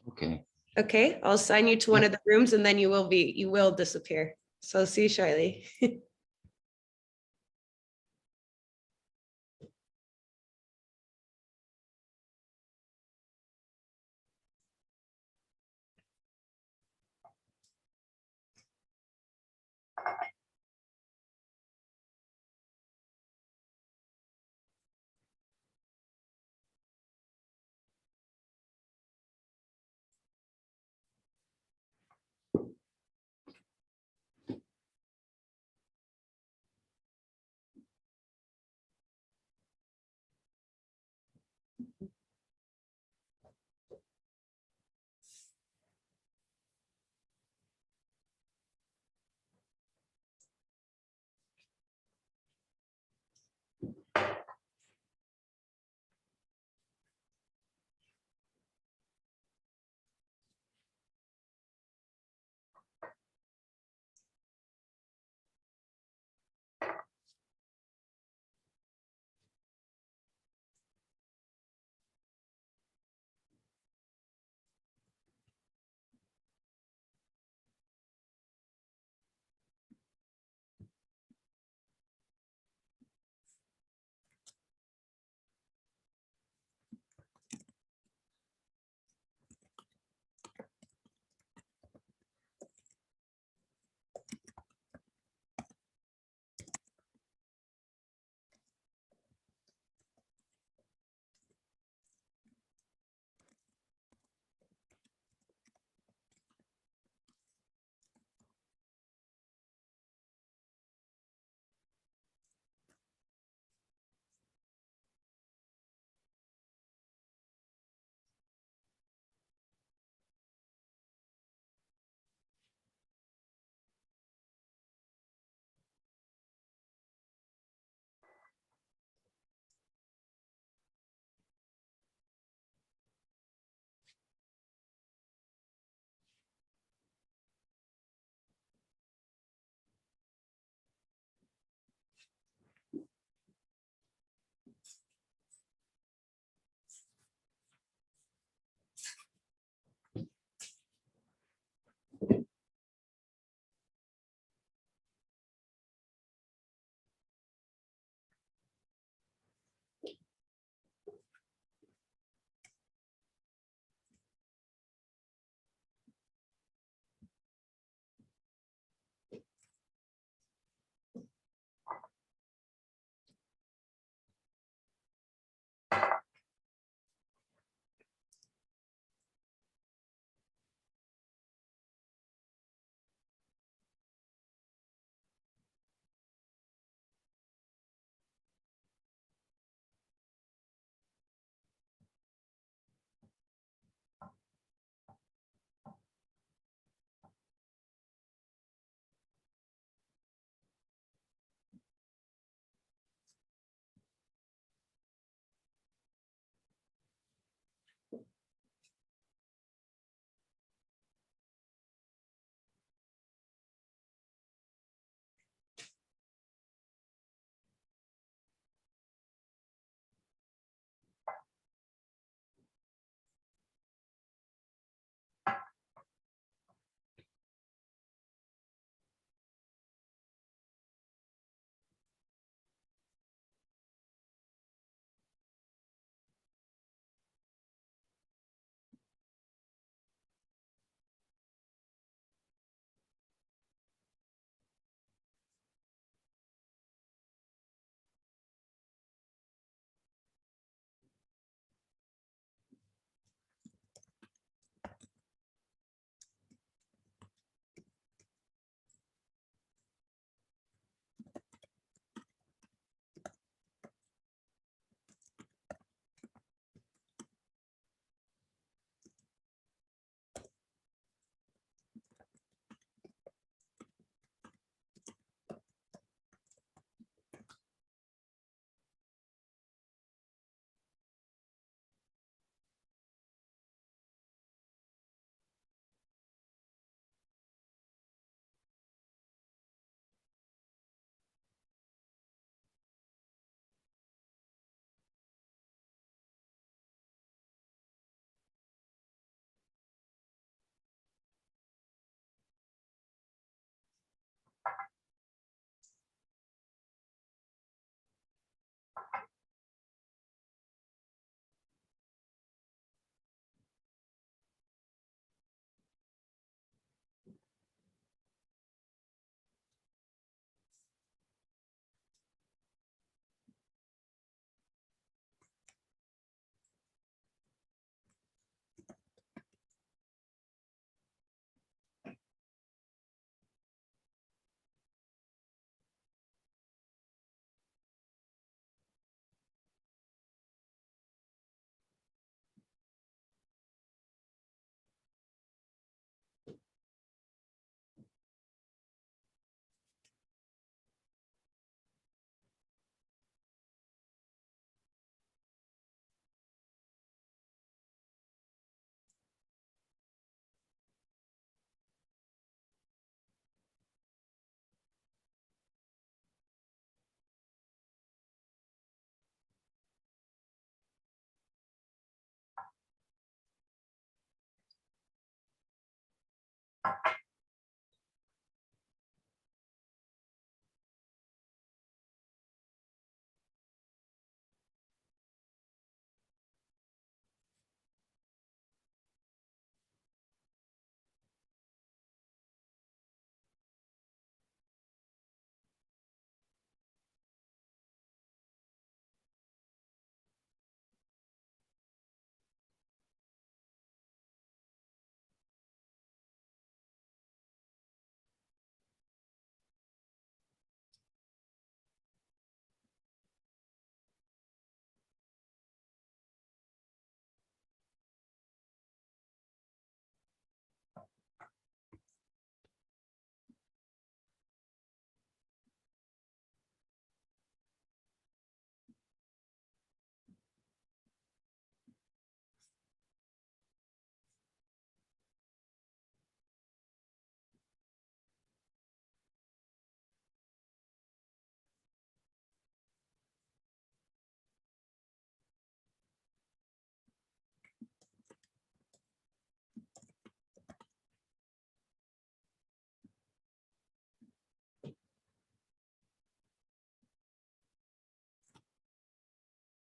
Okay. Okay, I'll assign you to one of the rooms and then you will disappear. So I'll see you shortly.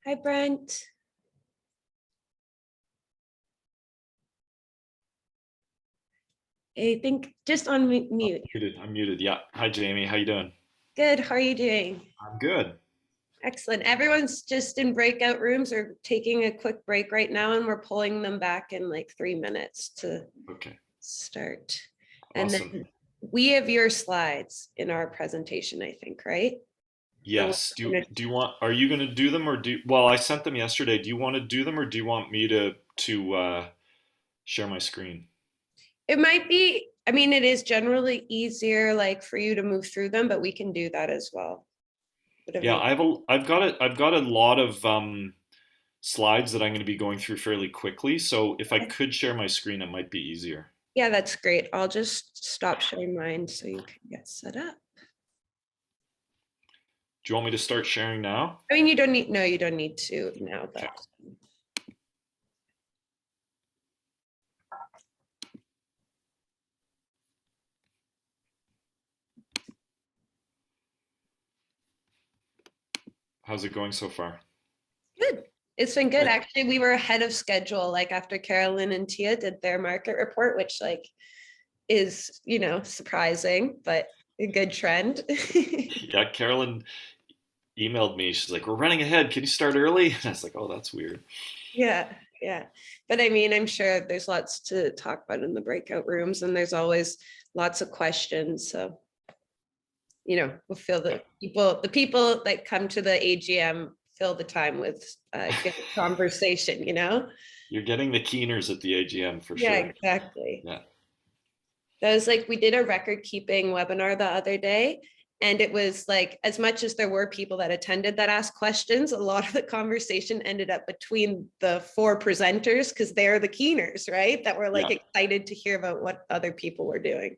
Hi, Brent. I think just on mute. I'm muted. Yeah. Hi, Jamie. How you doing? Good. How are you doing? I'm good. Excellent. Everyone's just in breakout rooms or taking a quick break right now, and we're pulling them back in like 3 minutes to start. And Awesome. then we have your slides in our presentation, I think, right? Yes. Do you want? Are you going to do them, or well, I sent them yesterday. Do you want to do them, or do you want me to share my screen? It might be. I mean, it is generally easier, like for you to move through them, but we can do that as well. Whatever Yeah, you- I've got a lot of slides that I'm going to be going through fairly quickly. So if I could share my screen, it might be easier. Yeah, that's great. I'll just stop sharing mine so you can get set up. Do you want me to start sharing now? I mean, you don't need, no, you don't need to now, but. Okay. How's it going so far? Good. It's been good. Actually, we were ahead of schedule, like after Carolyn and Tia did their market report, which like is, you know, surprising, but a good trend. Yeah, Carolyn emailed me. She's like, "We're running ahead. Can you start early?" And I was like, "Oh, that's weird." Yeah, yeah. But I mean, I'm sure there's lots to talk about in the breakout rooms, and there's always lots of questions. So, you know, we'll feel the people that come to the AGM fill the time with good conversation, you know? You're getting the keeners at the AGM for Yeah, sure. exactly. Yeah. That was like, we did a record keeping webinar the other day, and it was like, as much as there were people that attended that asked questions, a lot of the conversation ended up between the 4 presenters, because they're the keeners, right? That were like excited to hear about what other people were doing.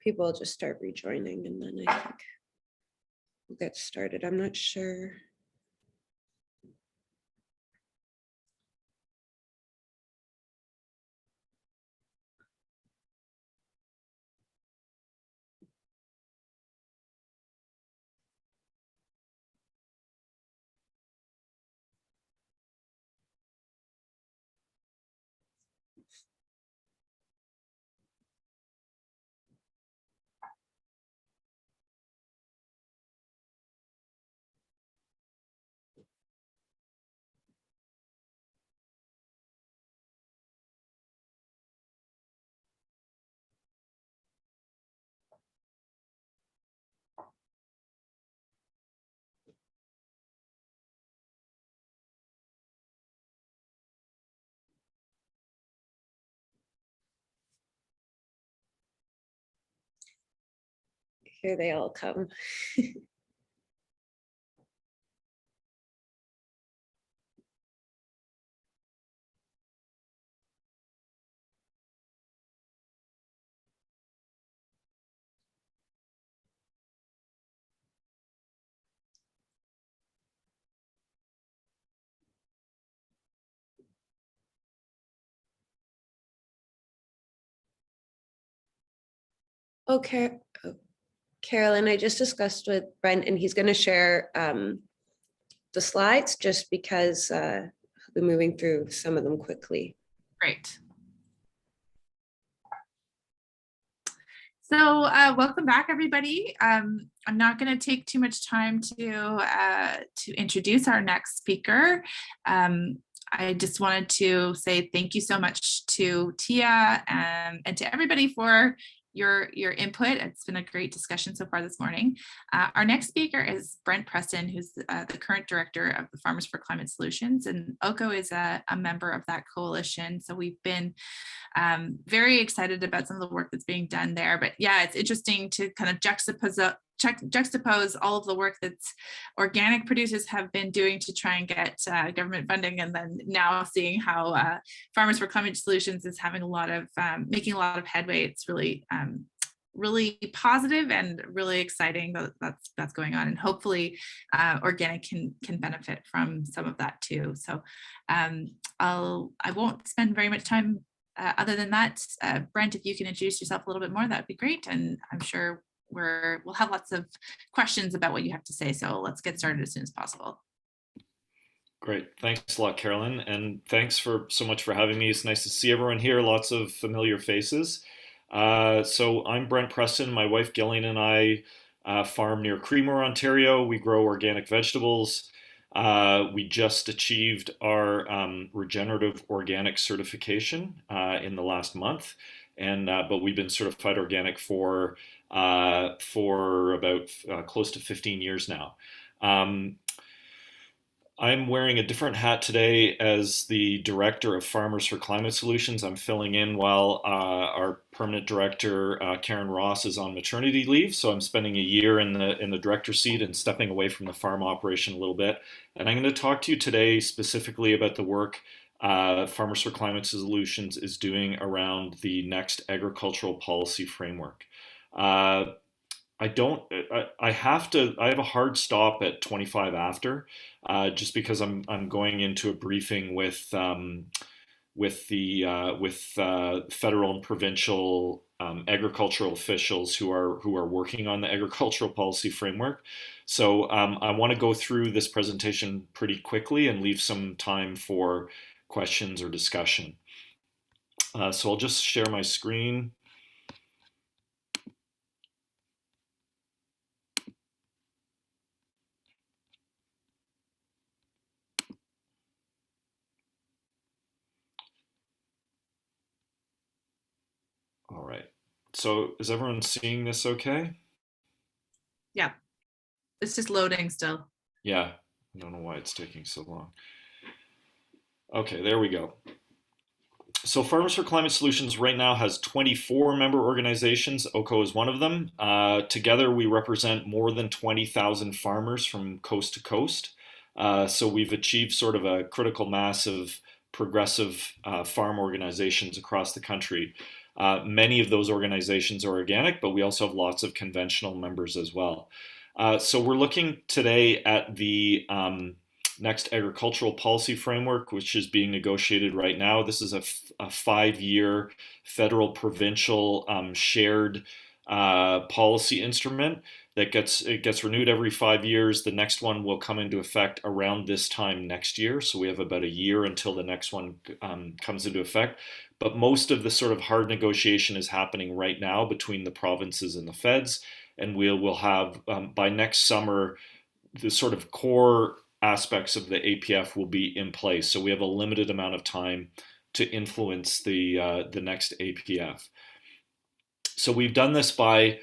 People will just start rejoining, and then I think we'll get started. I'm not sure. Here they all come. Okay, Carolyn, I just discussed with Brent, and he's going to share the slides just because we're moving through some of them quickly. Great. So welcome back, everybody. I'm not going to take too much time to introduce our next speaker. I just wanted to say thank you so much to Tia and to everybody for your input. It's been a great discussion so far this morning. Our next speaker is Brent Preston, who's the current director of the Farmers for Climate Solutions, and OCO is a member of that coalition. So we've been very excited about some of the work that's being done there. But yeah, it's interesting to kind of juxtapose all of the work that organic producers have been doing to try and get government funding, and then now seeing how Farmers for Climate Solutions is having a lot of making a lot of headway. It's really really positive and really exciting that that's going on, and hopefully organic can benefit from some of that too. So I won't spend very much time other than that. Brent, if you can introduce yourself a little bit more, that'd be great, and I'm sure we'll have lots of questions about what you have to say. So let's get started as soon as possible. Great. Thanks a lot, Carolyn. And thanks so much for having me. It's nice to see everyone here. Lots of familiar faces. So I'm Brent Preston. My wife, Kaelin, and I farm near Creemore, Ontario. We grow organic vegetables. We just achieved our regenerative organic certification in the last month. But we've been certified organic for about close to 15 years now. I'm wearing a different hat today as the director of Farmers for Climate Solutions. I'm filling in while our permanent director, Karen Ross, is on maternity leave. So I'm spending a year in the director seat and stepping away from the farm operation a little bit. And I'm going to talk to you today specifically about the work Farmers for Climate Solutions is doing around the next agricultural policy framework. I have a hard stop at 25 after, just because I'm going into a briefing with federal and provincial agricultural officials who are working on the agricultural policy framework. So I want to go through this presentation pretty quickly and leave some time for questions or discussion. So I'll just share my screen. All right. So is everyone seeing this okay? Yeah. It's just loading still. Yeah. I don't know why it's taking so long. Okay, there we go. So Farmers for Climate Solutions right now has 24 member organizations. OCO is one of them. Together we represent more than 20,000 farmers from coast to coast. So we've achieved sort of a critical mass of progressive farm organizations across the country. Many of those organizations are organic, but we also have lots of conventional members as well. So we're looking today at the next agricultural policy framework, which is being negotiated right now. This is a 5-year federal provincial shared policy instrument that gets renewed every 5 years. The next one will come into effect around this time next year. So we have about a year until the next one comes into effect. But most of the sort of hard negotiation is happening right now between the provinces and the feds. And we'll have, by next summer, the sort of core aspects of the APF will be in place. So we have a limited amount of time to influence the next APF. So we've done this by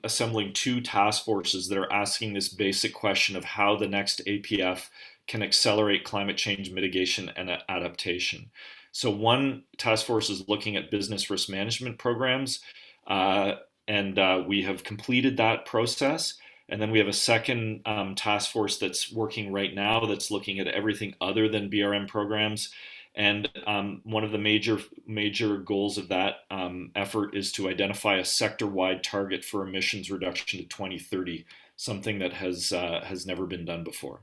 assembling 2 task forces that are asking this basic question of how the next APF can accelerate climate change mitigation and adaptation. So one task force is looking at business risk management programs, and we have completed that process. And then we have a second task force that's working right now that's looking at everything other than BRM programs. And one of the major goals of that effort is to identify a sector-wide target for emissions reduction to 2030, something that has never been done before.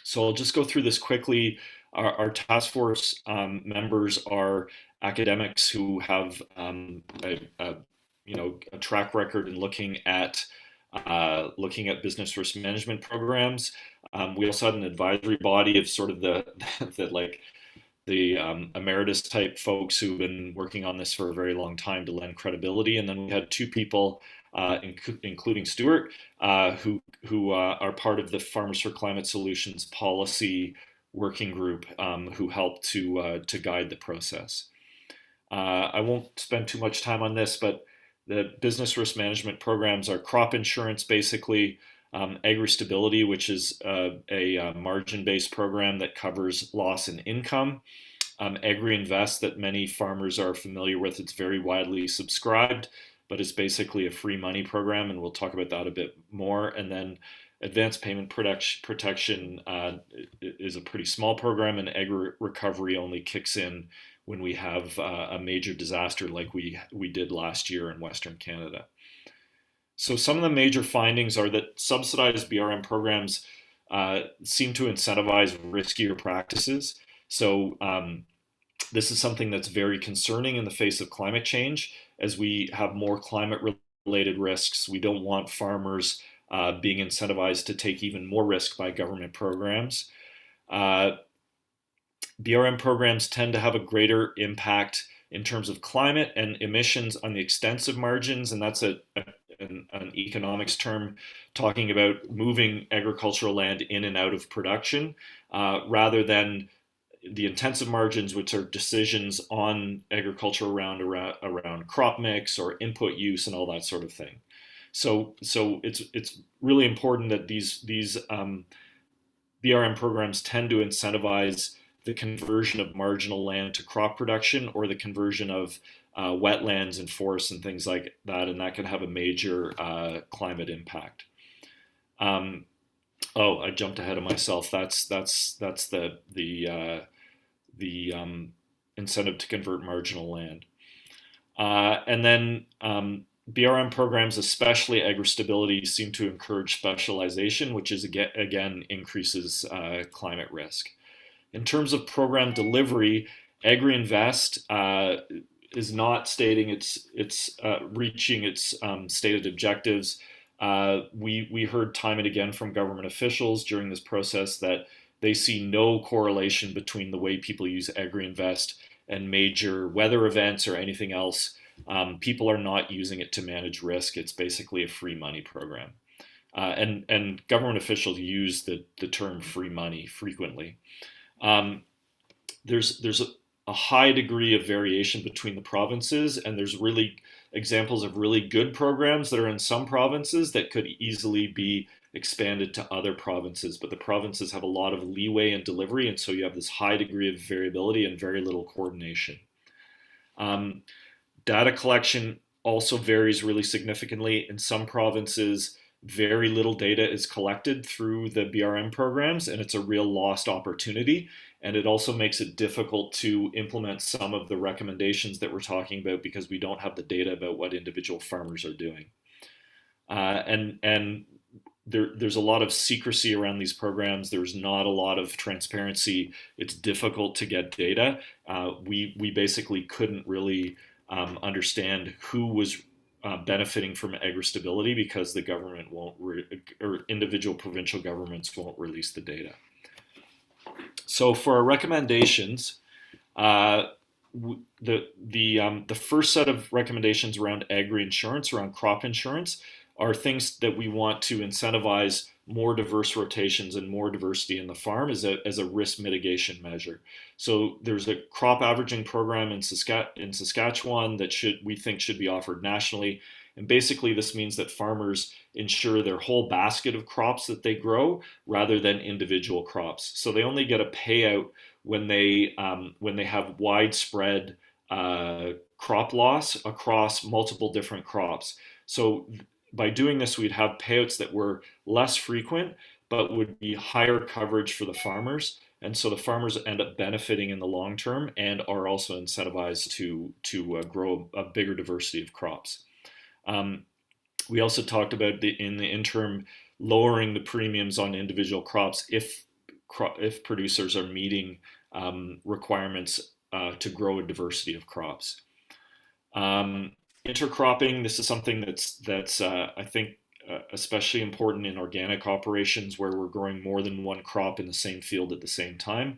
So I'll just go through this quickly. Our task force members are academics who have a track record in looking at business risk management programs. We also had an advisory body of sort of the emeritus type folks who've been working on this for a very long time to lend credibility. And then we had 2 people, including Stuart, who are part of the Farmers for Climate Solutions policy working group who helped to guide the process. I won't spend too much time on this, but the business risk management programs are crop insurance, basically, agri-stability, which is a margin-based program that covers loss in income. Agri-invest, that many farmers are familiar with. It's very widely subscribed, but it's basically a free money program, and we'll talk about that a bit more. And then advanced payment protection is a pretty small program, and agri-recovery only kicks in when we have a major disaster like we did last year in Western Canada. So some of the major findings are that subsidized BRM programs seem to incentivize riskier practices. So this is something that's very concerning in the face of climate change. As we have more climate-related risks, we don't want farmers being incentivized to take even more risk by government programs. BRM programs tend to have a greater impact in terms of climate and emissions on the extensive margins, and that's an economics term talking about moving agricultural land in and out of production, rather than the intensive margins, which are decisions on agriculture around crop mix or input use and all that sort of thing. So it's really important that these BRM programs tend to incentivize the conversion of marginal land to crop production, or the conversion of wetlands and forests and things like that, and that can have a major climate impact. Oh, I jumped ahead of myself. That's the incentive to convert marginal land, and then BRM programs, especially agri-stability, seem to encourage specialization, which is again increases climate risk. In terms of program delivery, Agri-Invest is not stating it's reaching its stated objectives. We heard time and again from government officials during this process that they see no correlation between the way people use Agri-Invest and major weather events or anything else. People are not using it to manage risk. It's basically a free money program. And government officials use the term free money frequently. There's a high degree of variation between the provinces, and there's really examples of really good programs that are in some provinces that could easily be expanded to other provinces, but the provinces have a lot of leeway in delivery, and so you have this high degree of variability and very little coordination. Data collection also varies really significantly. In some provinces, very little data is collected through the BRM programs, and it's a real lost opportunity. And it also makes it difficult to implement some of the recommendations that we're talking about because we don't have the data about what individual farmers are doing. And there's a lot of secrecy around these programs. There's not a lot of transparency. It's difficult to get data. We basically couldn't really understand who was benefiting from agri-stability because the government won't, or individual provincial governments won't release the data. So for our recommendations, the first set of recommendations around agri-insurance, around crop insurance, are things that we want to incentivize more diverse rotations and more diversity in the farm as a risk mitigation measure. So there's a crop averaging program in Saskatchewan that we think should be offered nationally. And basically this means that farmers insure their whole basket of crops that they grow rather than individual crops. So they only get a payout when they have widespread crop loss across multiple different crops. So by doing this, we'd have payouts that were less frequent, but would be higher coverage for the farmers. And so the farmers end up benefiting in the long term and are also incentivized to grow a bigger diversity of crops. We also talked about in the interim lowering the premiums on individual crops if producers are meeting requirements to grow a diversity of crops. Intercropping, this is something that's I think especially important in organic operations where we're growing more than one crop in the same field at the same time.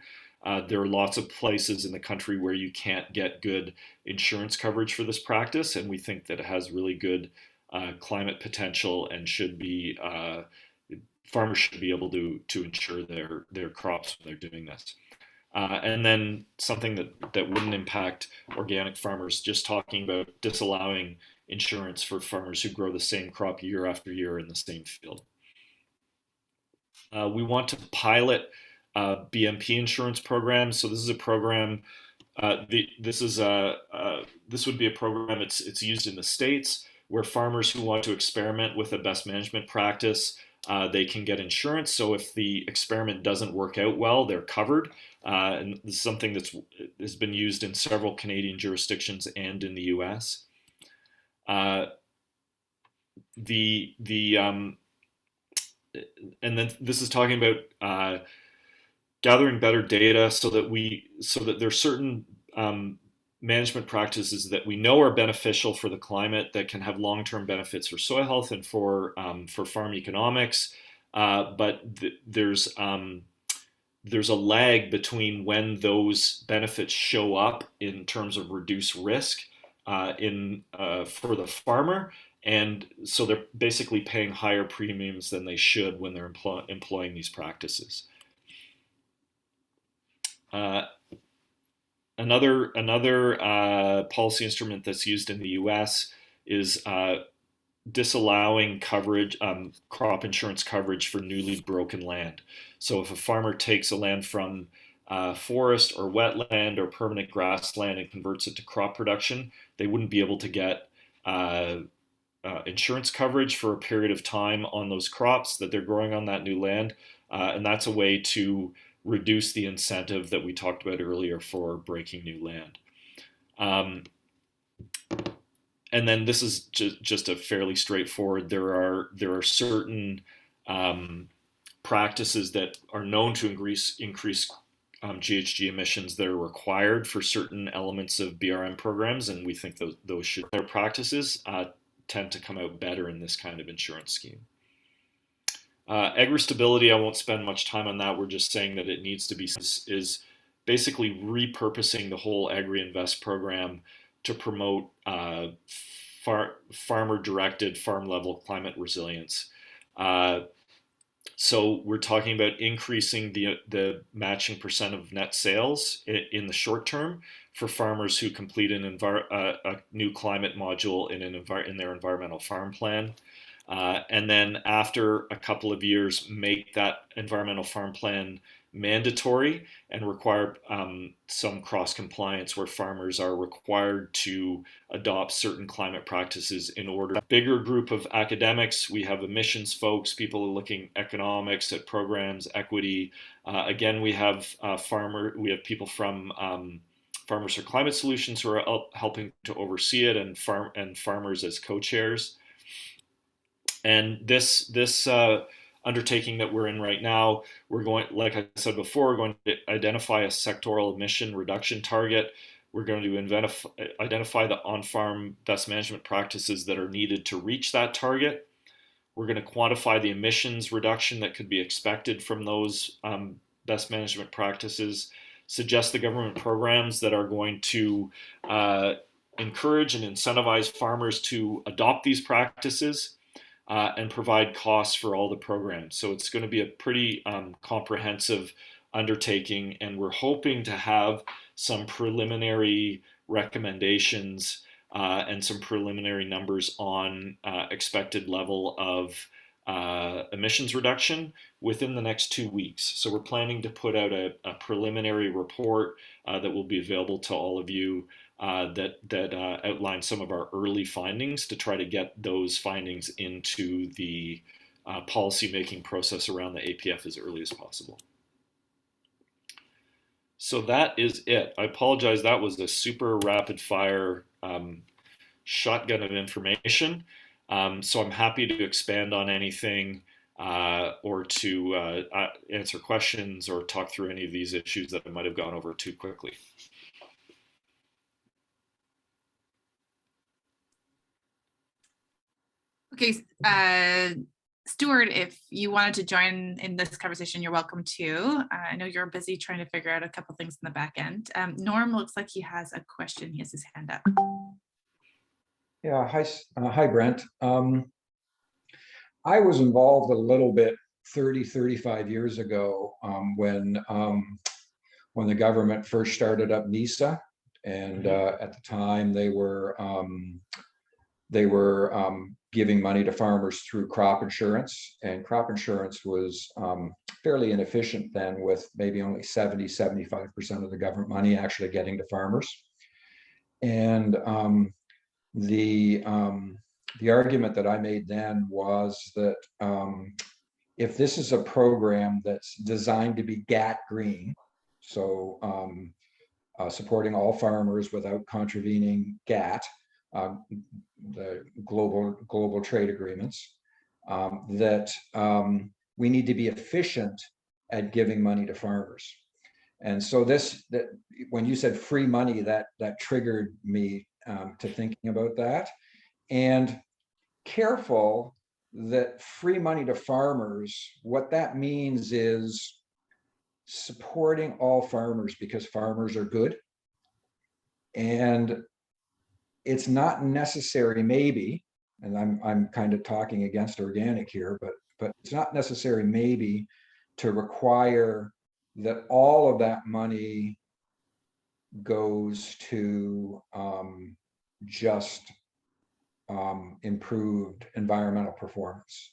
There are lots of places in the country where you can't get good insurance coverage for this practice, and we think that it has really good climate potential and should be farmers should be able to insure their crops when they're doing this. And then something that wouldn't impact organic farmers, just talking about disallowing insurance for farmers who grow the same crop year after year in the same field. We want to pilot BMP insurance programs. So this is a program. This would be a program. It's used in the States, where farmers who want to experiment with a best management practice, they can get insurance. So if the experiment doesn't work out well, they're covered. And this is something has been used in several Canadian jurisdictions and in the U.S. And then this is talking about gathering better data so that there's certain management practices that we know are beneficial for the climate, that can have long-term benefits for soil health and for farm economics. But there's a lag between when those benefits show up in terms of reduced risk for the farmer. And so they're basically paying higher premiums than they should when they're employing these practices. Another policy instrument that's used in the U.S. is disallowing coverage, crop insurance coverage for newly broken land. So if a farmer takes a land from forest or wetland or permanent grassland and converts it to crop production, they wouldn't be able to get insurance coverage for a period of time on those crops that they're growing on that new land. And that's a way to reduce the incentive that we talked about earlier for breaking new land. And then this is just a fairly straightforward. There are certain practices that are known to increase GHG emissions that are required for certain elements of BRM programs, and we think those should. Their practices tend to come out better in this kind of insurance scheme. Agri-stability, I won't spend much time on that. We're just saying that it needs to be, is basically repurposing the whole Agri-Invest program to promote farmer-directed, farm-level climate resilience. So we're talking about increasing the matching percent of net sales in the short term for farmers who complete a new climate module in their environmental farm plan. And then after a couple of years, make that environmental farm plan mandatory and require some cross compliance where farmers are required to adopt certain climate practices in order. A bigger group of academics, we have emissions folks, people looking economics at programs, equity. Again, we have people from Farmers for Climate Solutions who are helping to oversee it, and farmers as co-chairs. And this undertaking that we're in right now, we're going, like I said before, we're going to identify a sectoral emission reduction target. We're going to identify the on-farm best management practices that are needed to reach that target. We're going to quantify the emissions reduction that could be expected from those best management practices, suggest the government programs that are going to encourage and incentivize farmers to adopt these practices, and provide costs for all the programs. So it's going to be a pretty comprehensive undertaking, and we're hoping to have some preliminary recommendations and some preliminary numbers on expected level of emissions reduction within the next 2 weeks. So we're planning to put out a preliminary report that will be available to all of you that outlines some of our early findings to try to get those findings into the policy-making process around the APF as early as possible. So that is it. I apologize, that was a super rapid-fire shotgun of information. So I'm happy to expand on anything or to answer questions or talk through any of these issues that I might have gone over too quickly. Okay, Stuart, if you wanted to join in this conversation, you're welcome to. I know you're busy trying to figure out a couple things in the back end. Norm looks like he has a question. He has his hand up. Yeah, hi Brent. I was involved a little bit 30, 35 years ago, when the government first started up NISA, and at the time they were giving money to farmers through crop insurance, and crop insurance was fairly inefficient then, with maybe only 70-75% of the government money actually getting to farmers. And the argument that I made then was that if this is a program that's designed to be GATT green, so supporting all farmers without contravening GATT, the global trade agreements, that we need to be efficient at giving money to farmers. And so that when you said free money, that triggered me to thinking about that. And careful that free money to farmers, what that means is supporting all farmers because farmers are good. And it's not necessary, maybe, and I'm kind of talking against organic here, but it's not necessary maybe to require that all of that money goes to just improved environmental performance.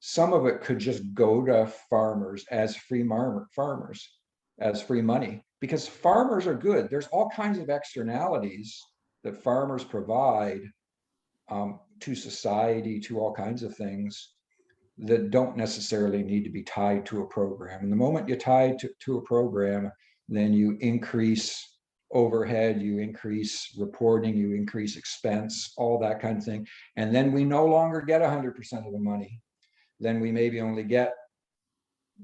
Some of it could just go to farmers as free farmers, as free money, because farmers are good. There's all kinds of externalities that farmers provide to society, to all kinds of things that don't necessarily need to be tied to a program. And the moment you tie to a program, then you increase overhead, you increase reporting, you increase expense, all that kind of thing. And then we no longer get 100% of the money. Then we maybe only get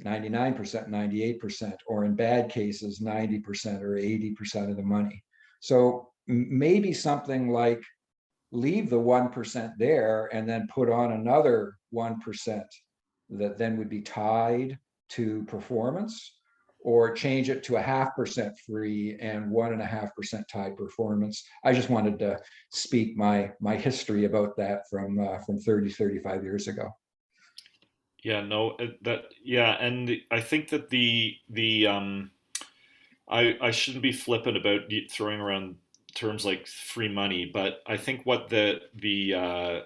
99%, 98%, or in bad cases, 90% or 80% of the money. So maybe something like leave the 1% there and then put on another 1% that then would be tied to performance, or change it to 0.5% free and 1.5% tied performance. I just wanted to speak my history about that from 30, 35 years ago. Yeah, no, and I think that I shouldn't be flippant about throwing around terms like free money, but I think what the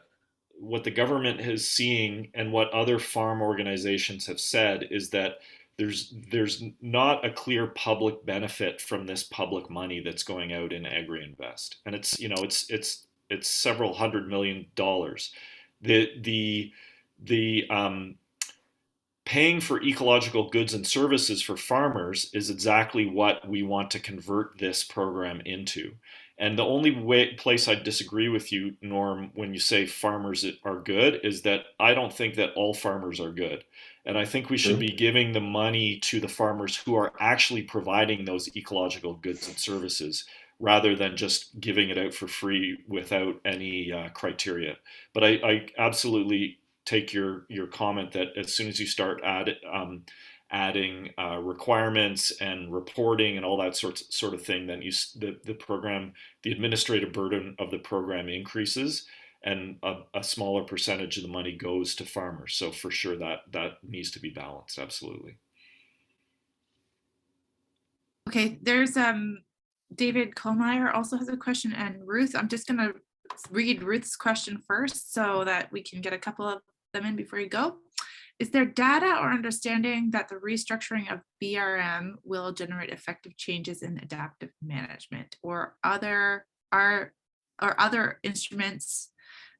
government is seeing and what other farm organizations have said is that there's not a clear public benefit from this public money that's going out in Agri-Invest, and it's several $100 million. The paying for ecological goods and services for farmers is exactly what we want to convert this program into. And the only place I disagree with you, Norm, when you say farmers are good, is that I don't think that all farmers are good. And I think we should be giving the money to the farmers who are actually providing those ecological goods and services, rather than just giving it out for free without any criteria. But I absolutely take your comment that as soon as you start adding requirements and reporting and all that sort of thing, then the administrative burden of the program increases, and a smaller percentage of the money goes to farmers. So for sure that needs to be balanced. Absolutely. Okay, there's David Kohlmeyer also has a question, and Ruth, I'm just gonna read Ruth's question first so that we can get a couple of them in before you go. Is there data or understanding that the restructuring of BRM will generate effective changes in adaptive management, or other instruments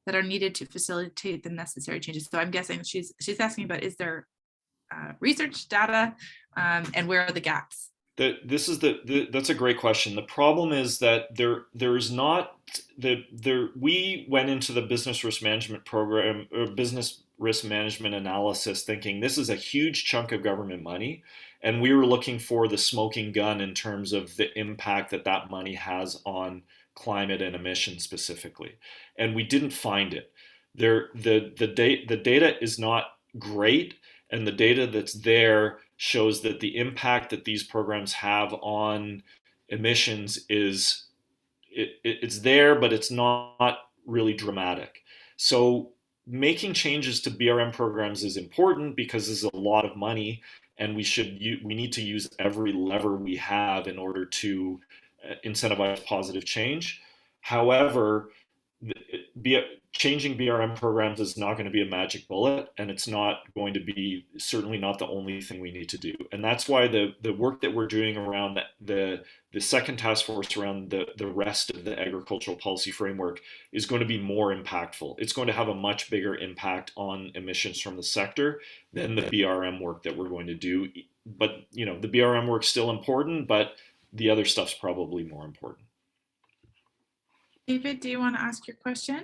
that are needed to facilitate the necessary changes? So I'm guessing she's asking about, is there research data, and where are the gaps? That's a great question. The problem is that there's not we went into the business risk management program, or business risk management analysis, thinking this is a huge chunk of government money, and we were looking for the smoking gun in terms of the impact that money has on climate and emissions specifically, and we didn't find it. The data is not great, and the data that's there shows that the impact that these programs have on emissions it's there, but it's not really dramatic. So making changes to BRM programs is important because there's a lot of money, and we need to use every lever we have in order to incentivize positive change. However, changing BRM programs is not going to be a magic bullet, and it's not going to be, certainly not the only thing we need to do. And that's why the work that we're doing around the second task force around the rest of the agricultural policy framework is going to be more impactful. It's going to have a much bigger impact on emissions from the sector than the BRM work that we're going to do. But, you know, the BRM work's still important, but the other stuff's probably more important. David, do you want to ask your question?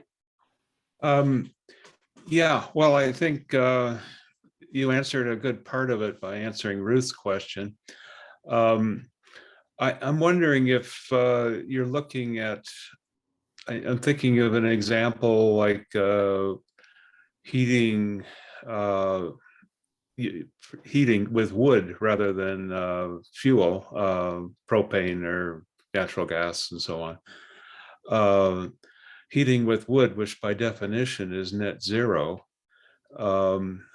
Yeah, well, I think you answered a good part of it by answering Ruth's question. I'm wondering if you're looking at, I'm thinking of an example like heating with wood rather than fuel, propane or natural gas and so on. Heating with wood, which by definition is net zero. I'm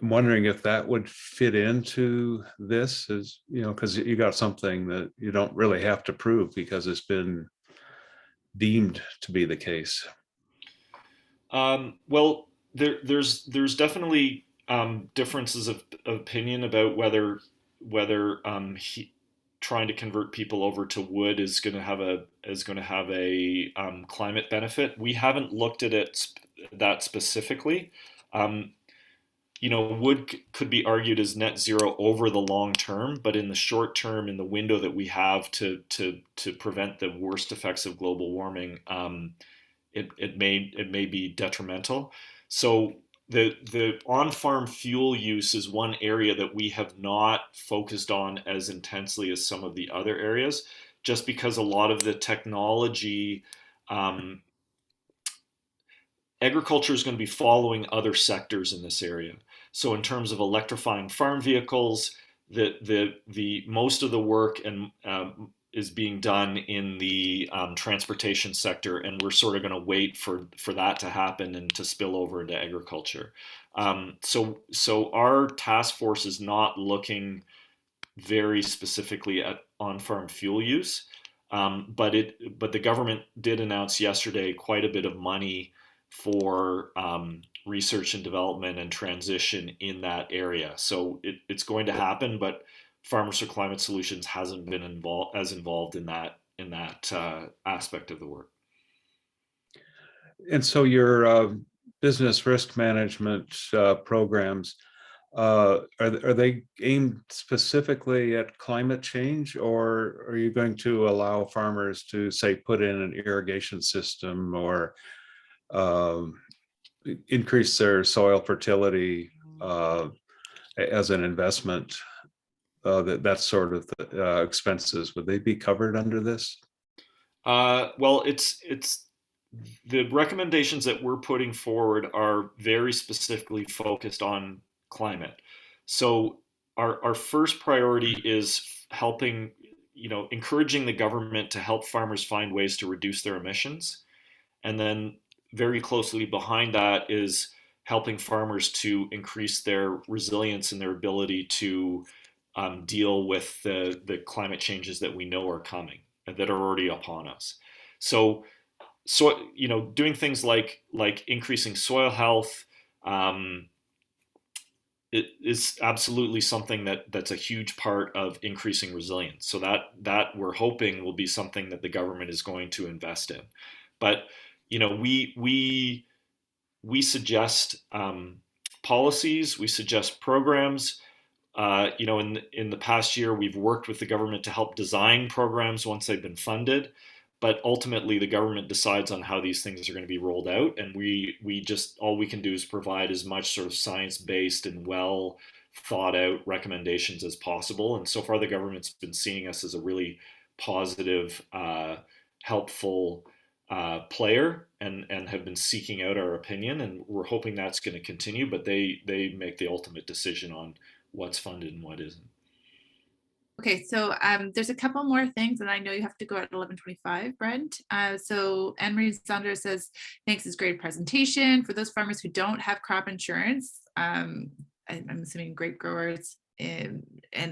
wondering if that would fit into this, as you know, because you got something that you don't really have to prove because it's been deemed to be the case. Well, there's definitely differences of opinion about whether trying to convert people over to wood is going to have a climate benefit. We haven't looked at it that specifically. You know, wood could be argued as net zero over the long term, but in the short term, in the window that we have to prevent the worst effects of global warming, it may be detrimental. So the on-farm fuel use is one area that we have not focused on as intensely as some of the other areas, just because a lot of the technology, agriculture is going to be following other sectors in this area. So in terms of electrifying farm vehicles, the most of the work is being done in the transportation sector, and we're sort of going to wait for that to happen and to spill over into agriculture. So our task force is not looking very specifically at on-farm fuel use, but the government did announce yesterday quite a bit of money for research and development and transition in that area. So it's going to happen, but Farmers for Climate Solutions hasn't been involved in that aspect of the work. And so your business risk management programs, are they aimed specifically at climate change, or are you going to allow farmers to, say, put in an irrigation system or increase their soil fertility as an investment? That sort of expenses, would they be covered under this? Well, it's the recommendations that we're putting forward are very specifically focused on climate. So our first priority is helping, encouraging the government to help farmers find ways to reduce their emissions. And then very closely behind that is helping farmers to increase their resilience and their ability to deal with the climate changes that we know are coming, that are already upon us. So doing things like increasing soil health, it is absolutely something that's a huge part of increasing resilience. So that we're hoping will be something that the government is going to invest in. But we suggest policies, we suggest programs. In the past year, we've worked with the government to help design programs once they've been funded, but ultimately the government decides on how these things are going to be rolled out. And we just, all we can do is provide as much sort of science-based and well thought out recommendations as possible. And so far the government's been seeing us as a really positive, helpful player and have been seeking out our opinion. And we're hoping that's going to continue, but they make the ultimate decision on what's funded and what isn't. Okay, so there's a couple more things, and I know you have to go at 11:25, Brent. So Anne-Marie Saunders says, thanks, it's a great presentation. For those farmers who don't have crop insurance, I'm assuming grape growers and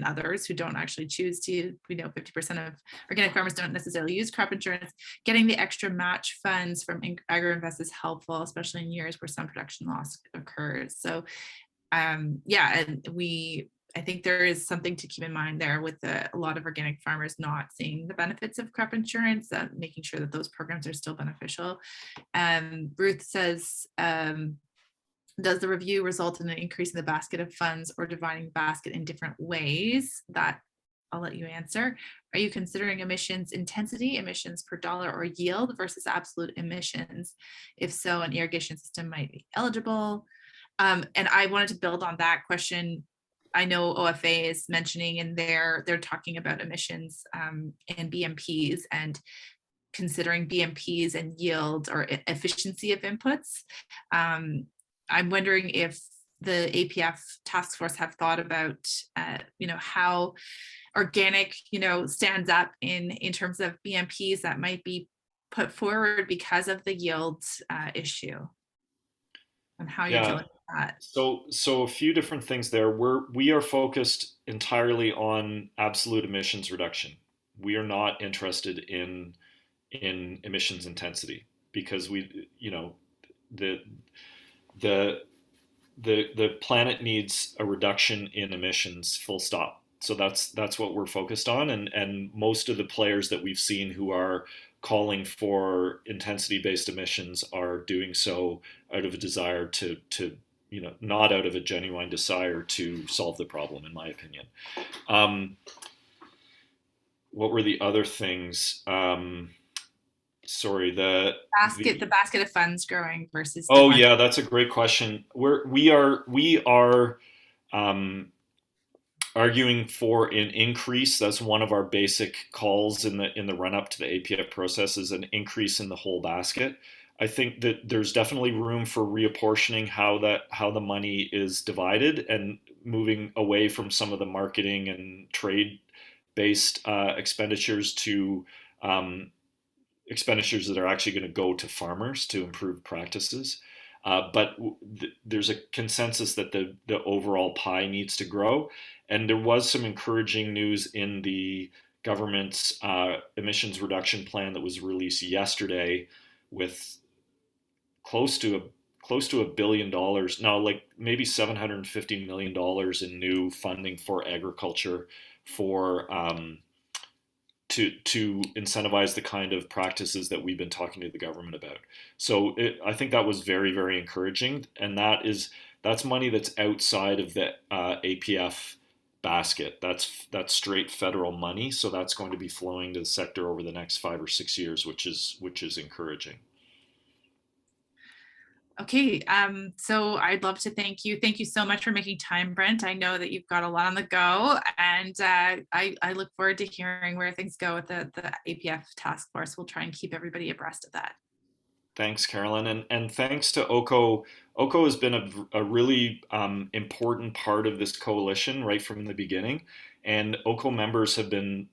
others who don't actually choose to, we know 50% of organic farmers don't necessarily use crop insurance. Getting the extra match funds from AgriInvest is helpful, especially in years where some production loss occurs. So yeah, and I think there is something to keep in mind there with a lot of organic farmers not seeing the benefits of crop insurance, making sure that those programs are still beneficial. Ruth says, does the review result in an increase in the basket of funds or dividing the basket in different ways? That I'll let you answer. Are you considering emissions intensity, emissions per dollar, or yield versus absolute emissions? If so, an irrigation system might be eligible. And I wanted to build on that question. I know OFA is mentioning in there, they're talking about emissions and BMPs and considering BMPs and yield or efficiency of inputs. I'm wondering if the APF task force have thought about, how organic, stands up in terms of BMPs that might be put forward because of the yield issue, and how you're dealing with that. So a few different things there. We are focused entirely on absolute emissions reduction. We are not interested in emissions intensity because the planet needs a reduction in emissions, full stop. So that's what we're focused on, and most of the players that we've seen who are calling for intensity-based emissions are doing so out of a desire to not out of a genuine desire to solve the problem, in my opinion. What were the other things? Sorry, the basket of funds growing versus. Oh yeah, that's a great question. We are arguing for an increase. That's one of our basic calls in the run up to the APF process, is an increase in the whole basket. I think that there's definitely room for reapportioning how the money is divided and moving away from some of the marketing and trade based expenditures to expenditures that are actually going to go to farmers to improve practices. But there's a consensus that the overall pie needs to grow. And there was some encouraging news in the government's emissions reduction plan that was released yesterday, with close to $1 billion, no, like maybe $750 million in new funding for agriculture for to incentivize the kind of practices that we've been talking to the government about. So I think that was very, very encouraging, and that's money that's outside of the APF basket. That's straight federal money, so that's going to be flowing to the sector over the next 5 or 6 years, which is encouraging. Okay, so I'd love to thank you. Thank you so much for making time, Brent. I know that you've got a lot on the go, and I look forward to hearing where things go with the APF task force. We'll try and keep everybody abreast of that. Thanks, Carolyn, and thanks to OCO. OCO has been a really important part of this coalition right from the beginning, and OCO members have been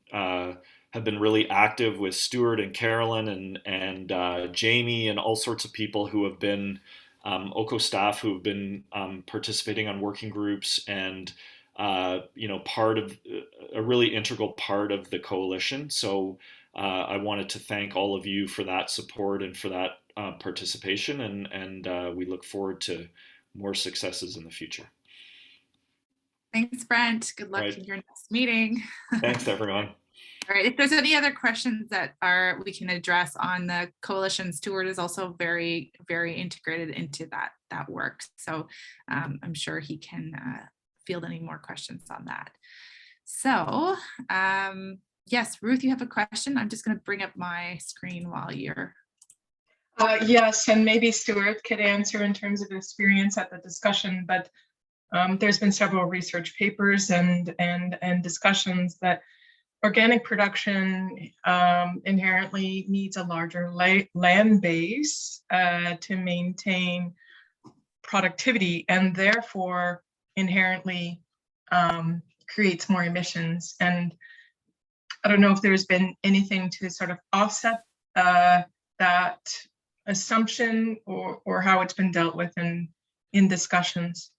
really active with Stuart and Carolyn and Jamie and all sorts of people who have been OCO staff who have been participating on working groups and part of a really integral part of the coalition. So I wanted to thank all of you for that support and for that participation, and we look forward to more successes in the future. Thanks, Brent. Good luck in your next meeting. Thanks, everyone. All right, if there's any other questions that we can address on the coalition, Stuart is also very, very integrated into that work. So I'm sure he can field any more questions on that. So yes, Ruth, you have a question. I'm just going to bring up my screen while you're. Yes, and maybe Stuart could answer in terms of experience at the discussion, but there's been several research papers and discussions that organic production inherently needs a larger land base to maintain productivity, and therefore inherently creates more emissions. And I don't know if there's been anything to sort of offset that assumption, or how it's been dealt with in discussions.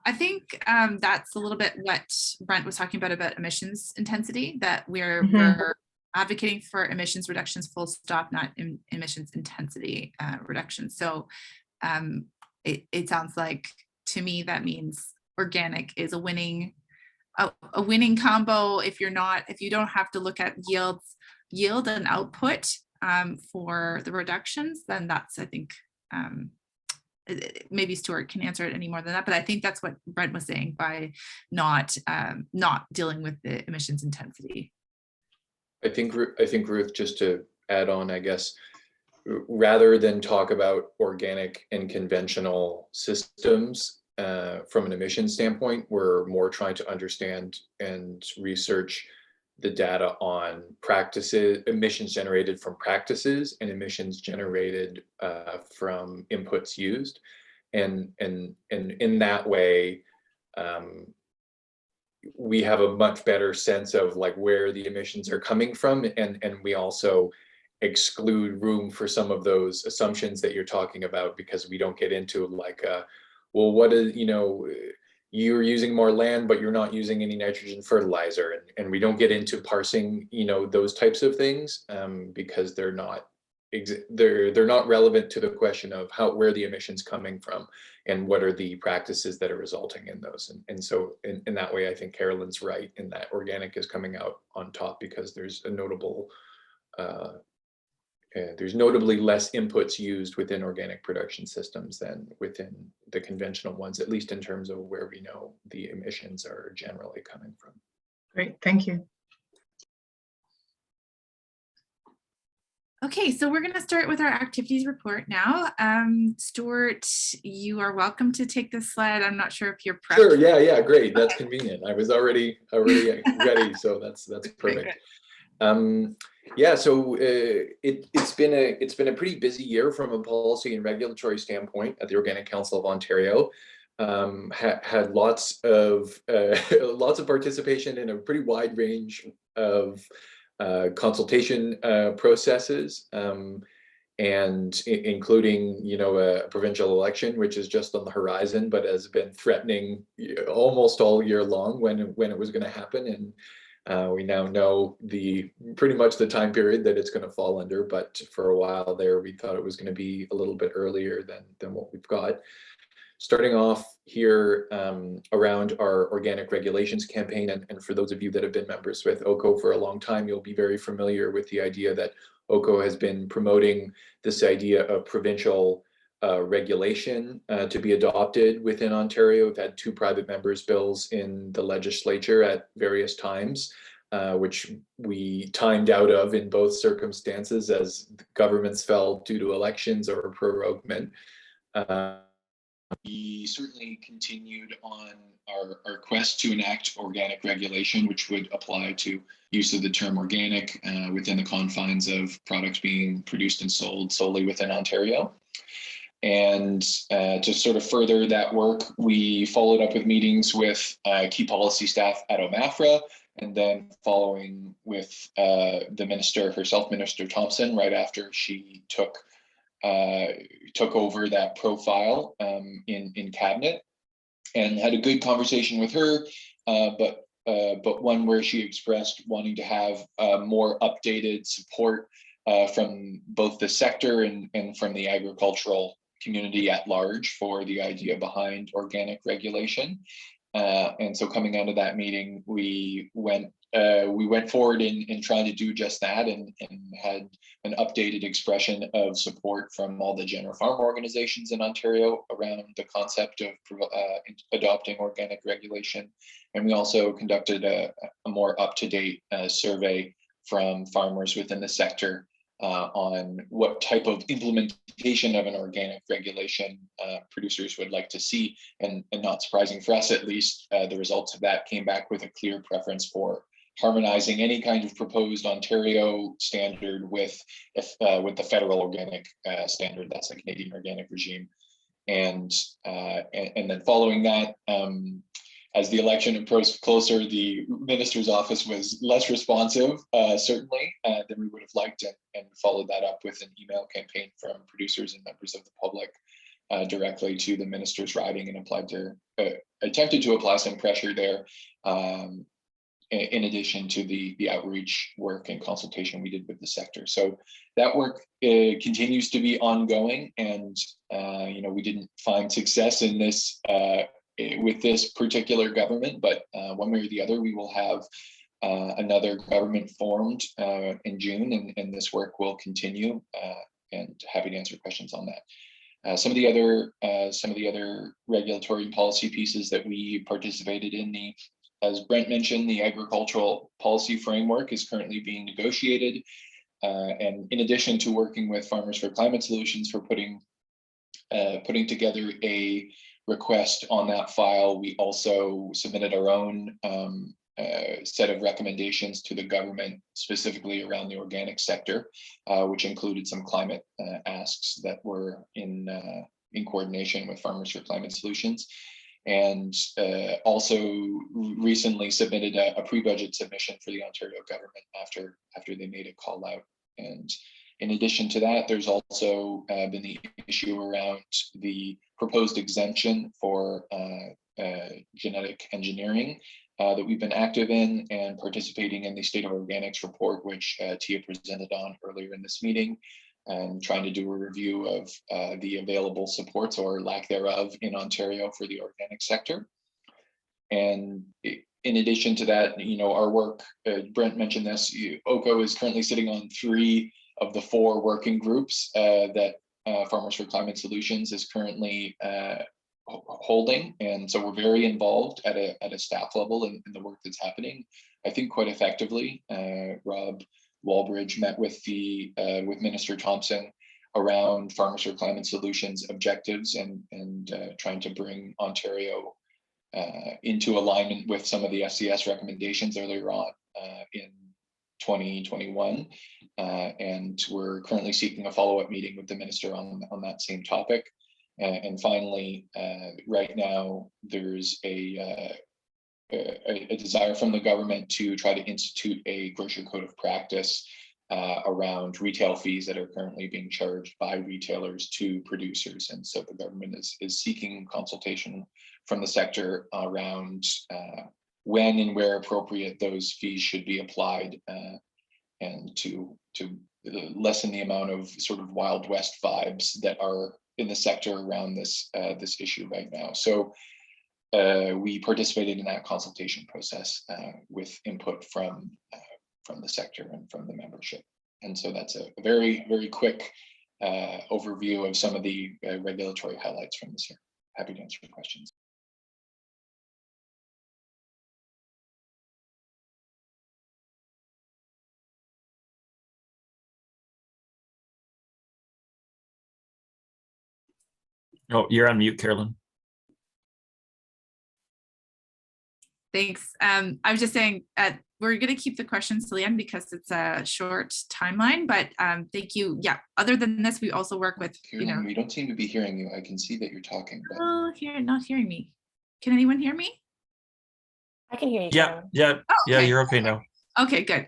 I think that's a little bit what Brent was talking about emissions intensity, that we're advocating for emissions reductions full stop, not emissions intensity reduction. So it sounds like to me that means organic is a winning combo. If you don't have to look at yield and output for the reductions, then that's, I think, maybe Stuart can answer it any more than that, but I think that's what Brent was saying by not dealing with the emissions intensity. I think Ruth, just to add on, I guess, rather than talk about organic and conventional systems from an emission standpoint, we're more trying to understand and research the data on practices, emissions generated from practices and emissions generated from inputs used. And in that way, we have a much better sense of like where the emissions are coming from. And we also exclude room for some of those assumptions that you're talking about, because we don't get into like, well, what is, you're using more land, but you're not using any nitrogen fertilizer. And we don't get into parsing, those types of things because they're not relevant to the question of where the emissions coming from and what are the practices that are resulting in those. And so in that way, I think Carolyn's right in that organic is coming out on top because there's a notable, there's notably less inputs used within organic production systems than within the conventional ones, at least in terms of where we know the emissions are generally coming from. Great, thank you. Okay, so we're going to start with our activities report now. Stuart, you are welcome to take this slide. I'm not sure if you're prepped. Sure, yeah, great. That's convenient. I was already ready, so that's perfect. Yeah, so it's been a pretty busy year from a policy and regulatory standpoint at the Organic Council of Ontario. Had lots of participation in a pretty wide range of consultation processes, and including a provincial election, which is just on the horizon, but has been threatening almost all year long when it was going to happen. And we now know pretty much the time period that it's going to fall under, but for a while there, we thought it was going to be a little bit earlier than what we've got. Starting off here around our organic regulations campaign, and for those of you that have been members with OCO for a long time, you'll be very familiar with the idea that OCO has been promoting this idea of provincial regulation to be adopted within Ontario. We've had 2 private members' bills in the legislature at various times, which we timed out of in both circumstances as governments fell due to elections or proroguement. We certainly continued on our quest to enact organic regulation, which would apply to use of the term organic within the confines of products being produced and sold solely within Ontario. And to sort of further that work, we followed up with meetings with key policy staff at OMAFRA, and then following with the minister herself, Minister Thompson, right after she took over that profile in cabinet, and had a good conversation with her, but one where she expressed wanting to have more updated support from both the sector and from the agricultural community at large for the idea behind organic regulation. And so coming out of that meeting, we went forward in trying to do just that, and had an updated expression of support from all the general farm organizations in Ontario around the concept of adopting organic regulation. And we also conducted a more up-to-date survey from farmers within the sector on what type of implementation of an organic regulation producers would like to see. And not surprising for us, at least, the results of that came back with a clear preference for harmonizing any kind of proposed Ontario standard with the federal organic standard. That's the Canadian organic regime. And then following that, as the election approached closer, the minister's office was less responsive, certainly, than we would have liked, and followed that up with an email campaign from producers and members of the public directly to the minister's riding, and attempted to apply some pressure there, in addition to the outreach work and consultation we did with the sector. So that work continues to be ongoing, and we didn't find success in this with this particular government, but one way or the other, we will have another government formed in June, and this work will continue, and happy to answer questions on that. Some of the other regulatory and policy pieces that we participated in, as Brent mentioned, the agricultural policy framework is currently being negotiated, and in addition to working with Farmers for Climate Solutions for putting together a request on that file, we also submitted our own set of recommendations to the government, specifically around the organic sector, which included some climate asks that were in coordination with Farmers for Climate Solutions, and also recently submitted a pre-budget submission for the Ontario government after they made a call out. And in addition to that, there's also been the issue around the proposed exemption for genetic engineering that we've been active in, and participating in the State of Organics report, which Tia presented on earlier in this meeting, and trying to do a review of the available supports or lack thereof in Ontario for the organic sector. And in addition to that, our work, Brent mentioned this, OCO is currently sitting on 3 of the 4 working groups that Farmers for Climate Solutions is currently holding, and so we're very involved at a staff level in the work that's happening, I think quite effectively. Rob Wallbridge met with Minister Thompson around Farmers for Climate Solutions objectives, and trying to bring Ontario into alignment with some of the FCS recommendations earlier on in 2021, and we're currently seeking a follow-up meeting with the minister on that same topic. And finally, right now there's a desire from the government to try to institute a grocery code of practice around retail fees that are currently being charged by retailers to producers. And so the government is seeking consultation from the sector around when and where appropriate those fees should be applied, and to lessen the amount of sort of Wild West vibes that are in the sector around this issue right now. So we participated in that consultation process with input from the sector and from the membership. And so that's a very, very quick overview of some of the regulatory highlights from this year. Happy to answer your questions. Oh, you're on mute, Carolyn. Thanks. I was just saying, we're going to keep the questions to the end because it's a short timeline, but thank you. Yeah, other than this, we also work with, Carolyn, we don't seem to be hearing you. I can see that you're talking. But... Oh, not hearing me. Can anyone hear me? I can hear you. Yeah, Carolyn. yeah, Oh, okay. Yeah, you're okay now. Okay, good.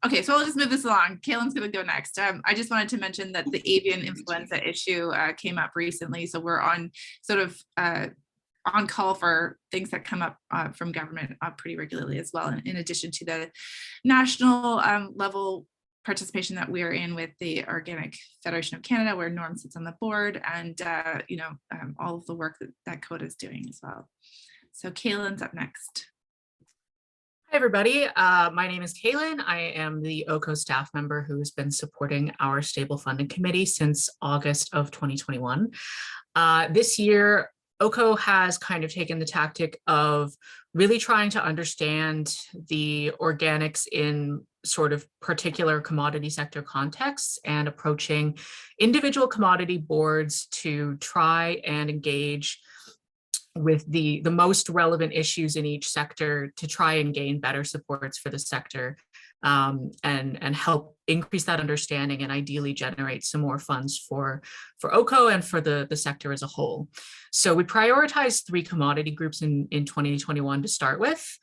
Okay, so I'll just move this along. Kaelin's going to go next. I just wanted to mention that the avian influenza issue came up recently, so we're on sort of on call for things that come up from government pretty regularly as well, in addition to the national level participation that we are in with the Organic Federation of Canada, where Norm sits on the board, and all of the work that CODA is doing as well. So Kaelin's up next. Hi, everybody. My name is Kaelin. I am the OCO staff member who has been supporting our stable funding committee since August of 2021. This year, OCO has kind of taken the tactic of really trying to understand the organics in sort of particular commodity sector contexts and approaching individual commodity boards to try and engage with the most relevant issues in each sector to try and gain better supports for the sector, and help increase that understanding and ideally generate some more funds for OCO and for the sector as a whole. So we prioritized 3 commodity groups in 2021 to start with.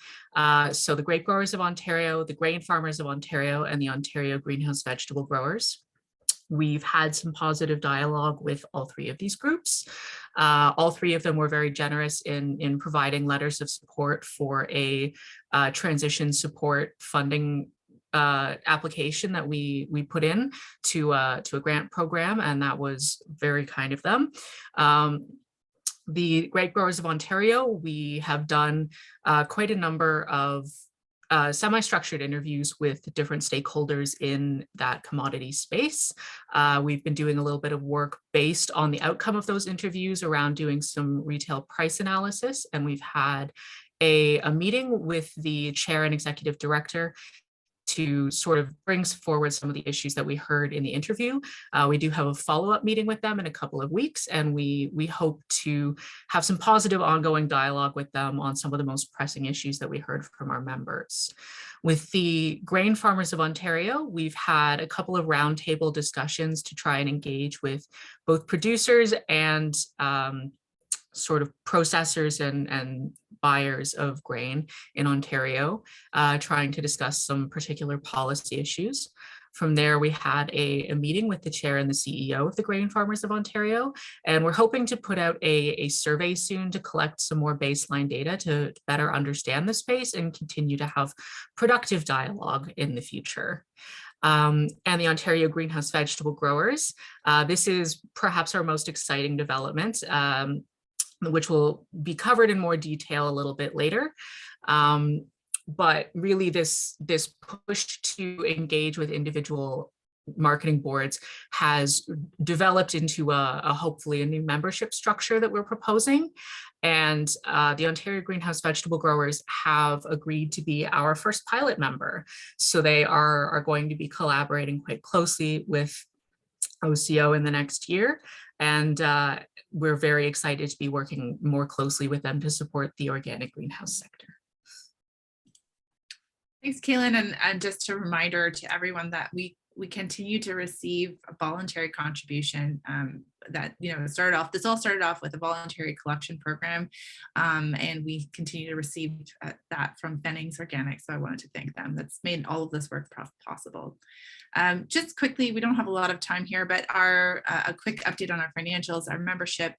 So the grape growers of Ontario, the grain farmers of Ontario, and the Ontario greenhouse vegetable growers. We've had some positive dialogue with all 3 of these groups. All 3 of them were very generous in providing letters of support for a transition support funding application that we put in to a grant program, and that was very kind of them. The grape growers of Ontario, we have done quite a number of semi-structured interviews with different stakeholders in that commodity space. We've been doing a little bit of work based on the outcome of those interviews around doing some retail price analysis, and we've had a meeting with the chair and executive director to sort of brings forward some of the issues that we heard in the interview. We do have a follow-up meeting with them in a couple of weeks, and we hope to have some positive ongoing dialogue with them on some of the most pressing issues that we heard from our members. With the grain farmers of Ontario, we've had a couple of roundtable discussions to try and engage with both producers and sort of processors and buyers of grain in Ontario, trying to discuss some particular policy issues. From there, we had a meeting with the chair and the CEO of the Grain Farmers of Ontario, and we're hoping to put out a survey soon to collect some more baseline data to better understand the space and continue to have productive dialogue in the future. And the Ontario greenhouse vegetable growers. This is perhaps our most exciting development, which will be covered in more detail a little bit later. But really this push to engage with individual marketing boards has developed into hopefully a new membership structure that we're proposing. And the Ontario Greenhouse Vegetable Growers have agreed to be our first pilot member. So they are going to be collaborating quite closely with OCO in the next year. And we're very excited to be working more closely with them to support the organic greenhouse sector. Thanks, Kaelin. And just a reminder to everyone that we continue to receive a voluntary contribution that, this all started off with a voluntary collection program. And we continue to receive that from Bennings Organic. So I wanted to thank them. That's made all of this work possible. Just quickly, we don't have a lot of time here, but a quick update on our financials. Our membership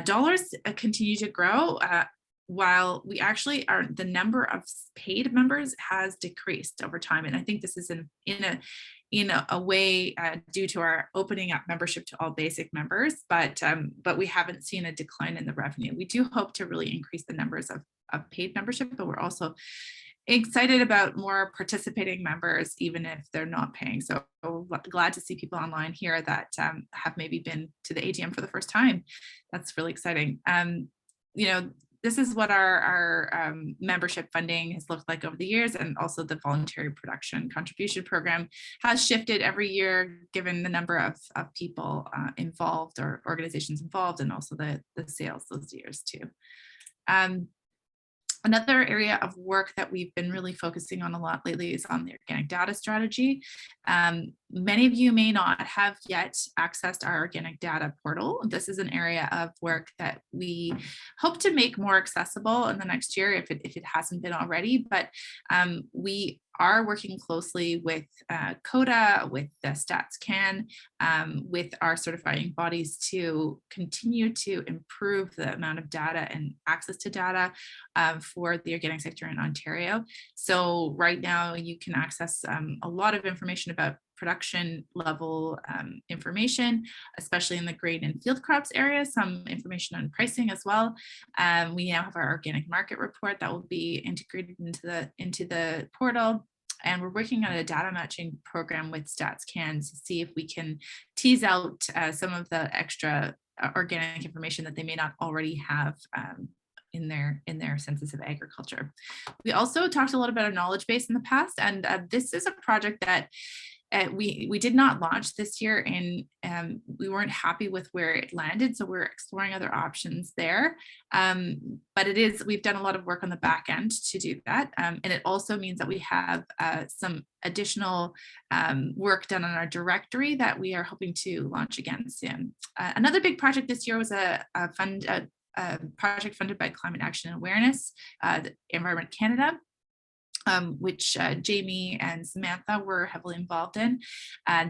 dollars continue to grow. While we actually the number of paid members has decreased over time. And I think this is in a way due to our opening up membership to all basic members, but we haven't seen a decline in the revenue. We do hope to really increase the numbers of paid membership, but we're also excited about more participating members, even if they're not paying. So glad to see people online here that have maybe been to the AGM for the first time. That's really exciting. This is what our membership funding has looked like over the years, and also the voluntary production contribution program has shifted every year given the number of people involved or organizations involved, and also the sales those years too. Another area of work that we've been really focusing on a lot lately is on the organic data strategy. Many of you may not have yet accessed our organic data portal. This is an area of work that we hope to make more accessible in the next year if it hasn't been already, but we are working closely with CODA, with the StatsCan, with our certifying bodies to continue to improve the amount of data and access to data for the organic sector in Ontario. So right now you can access a lot of information about production level information, especially in the grain and field crops area, some information on pricing as well. We now have our organic market report that will be integrated into the portal. And we're working on a data matching program with StatsCan to see if we can tease out some of the extra organic information that they may not already have in their census of agriculture. We also talked a lot about a knowledge base in the past, and this is a project that we did not launch this year, and we weren't happy with where it landed, so we're exploring other options there. But we've done a lot of work on the back end to do that, and it also means that we have some additional work done on our directory that we are hoping to launch again soon. Another big project this year was a project funded by Climate Action and Awareness, the Environment Canada, which Jamie and Samantha were heavily involved in.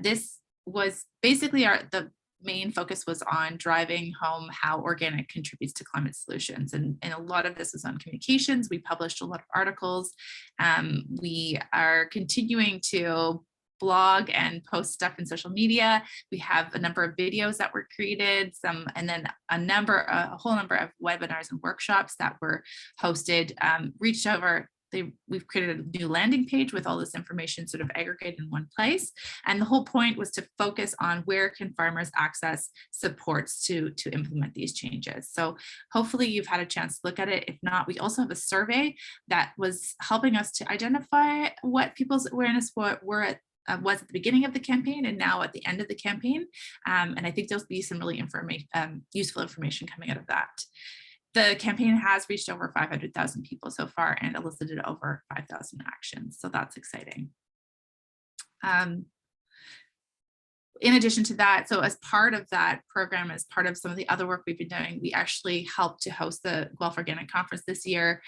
This was basically the main focus was on driving home how organic contributes to climate solutions. And a lot of this is on communications. We published a lot of articles. We are continuing to blog and post stuff in social media. We have a number of videos that were created, and then a whole number of webinars and workshops that were hosted, we've created a new landing page with all this information sort of aggregated in one place. And the whole point was to focus on where can farmers access supports to implement these changes. So hopefully you've had a chance to look at it. If not, we also have a survey that was helping us to identify what people's awareness was at the beginning of the campaign and now at the end of the campaign. And I think there'll be some really useful information coming out of that. The campaign has reached over 500,000 people so far and elicited over 5,000 actions. So that's exciting. In addition to that, so as part of that program, as part of some of the other work we've been doing, we actually helped to host the Guelph Organic Conference this year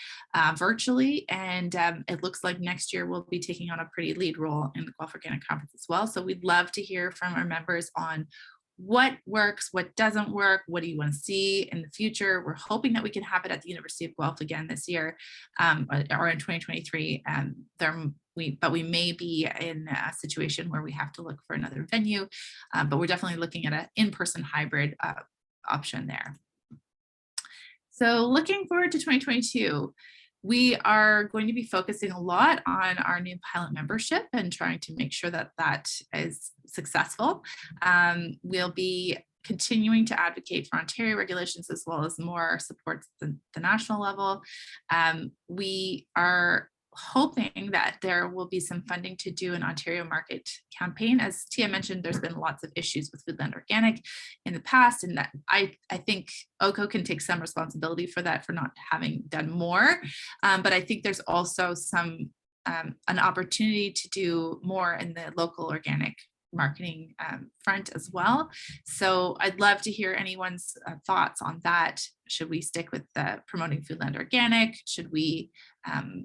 virtually. And it looks like next year we'll be taking on a pretty lead role in the Guelph Organic Conference as well. So we'd love to hear from our members on what works, what doesn't work, what do you want to see in the future. We're hoping that we can have it at the University of Guelph again this year, or in 2023. But we may be in a situation where we have to look for another venue, but we're definitely looking at an in-person hybrid option there. So looking forward to 2022, we are going to be focusing a lot on our new pilot membership and trying to make sure that that is successful. We'll be continuing to advocate for Ontario regulations as well as more supports at the national level. We are hoping that there will be some funding to do an Ontario market campaign. As Tia mentioned, there's been lots of issues with Foodland Organic in the past, and that I think OCO can take some responsibility for that, for not having done more. But I think there's also an opportunity to do more in the local organic marketing front as well. So I'd love to hear anyone's thoughts on that. Should we stick with promoting Foodland Organic? Should we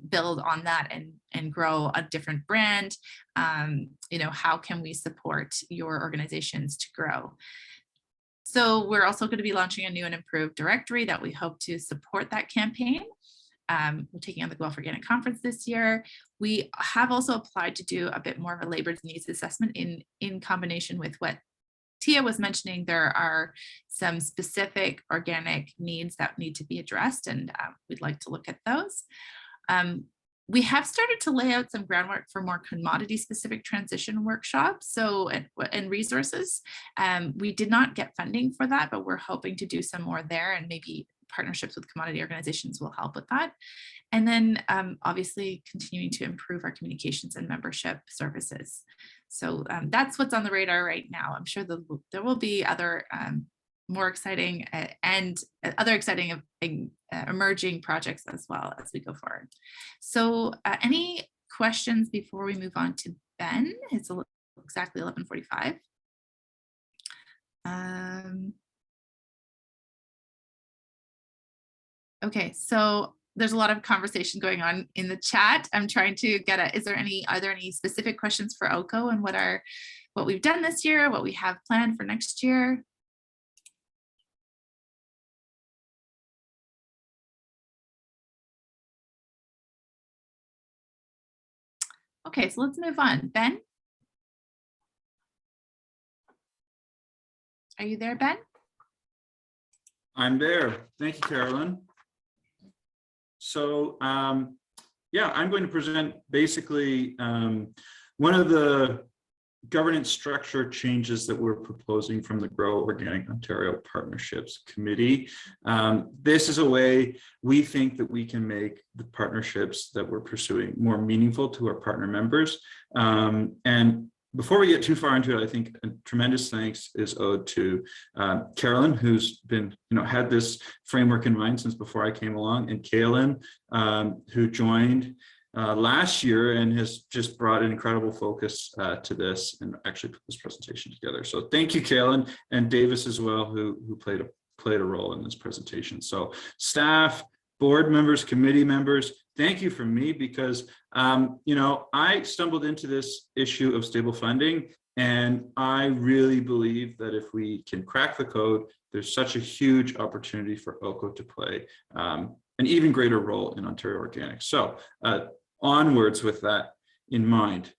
build on that and grow a different brand? How can we support your organizations to grow? So we're also going to be launching a new and improved directory that we hope to support that campaign. We're taking on the Guelph Organic Conference this year. We have also applied to do a bit more of a labor needs assessment in combination with what Tia was mentioning. There are some specific organic needs that need to be addressed, and we'd like to look at those. We have started to lay out some groundwork for more commodity specific transition workshops and resources. We did not get funding for that, but we're hoping to do some more there, and maybe partnerships with commodity organizations will help with that. And then obviously continuing to improve our communications and membership services. So that's what's on the radar right now. I'm sure there will be other more exciting and other exciting emerging projects as well as we go forward. So any questions before we move on to Ben? It's exactly 11:45. Okay, so there's a lot of conversation going on in the chat. I'm trying to get at, are there any specific questions for OCO and what we've done this year, what we have planned for next year? Okay, so let's move on. Ben? Are you there, Ben? I'm there. Thank you, Carolyn. So yeah, I'm going to present basically one of the governance structure changes that we're proposing from the Grow Organic Ontario Partnerships Committee. This is a way we think that we can make the partnerships that we're pursuing more meaningful to our partner members. And before we get too far into it, I think a tremendous thanks is owed to Carolyn, who's been, had this framework in mind since before I came along, and Kaelin, who joined last year and has just brought an incredible focus to this and actually put this presentation together. So thank you, Kaelin, and Davis as well, who played a role in this presentation. So staff, board members, committee members, thank you from me, because I stumbled into this issue of stable funding, and I really believe that if we can crack the code, there's such a huge opportunity for OCO to play an even greater role in Ontario Organics. So onwards with that in mind,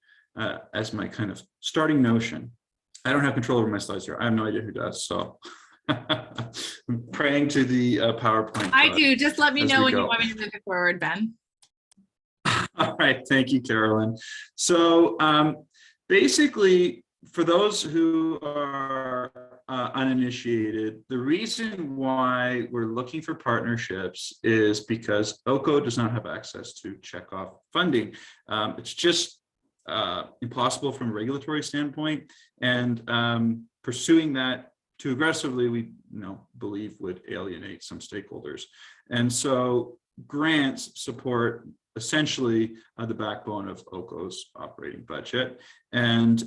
as my kind of starting notion. I don't have control over my slides here. I have no idea who does, so I'm praying to the PowerPoint. I do. Just let me know when you want me to move it forward, Ben. All right, thank you, Carolyn. So basically, for those who are uninitiated, the reason why we're looking for partnerships is because OCO does not have access to checkoff funding. It's just impossible from a regulatory standpoint, and pursuing that too aggressively, we believe would alienate some stakeholders. And so grants support essentially the backbone of OCO's operating budget, and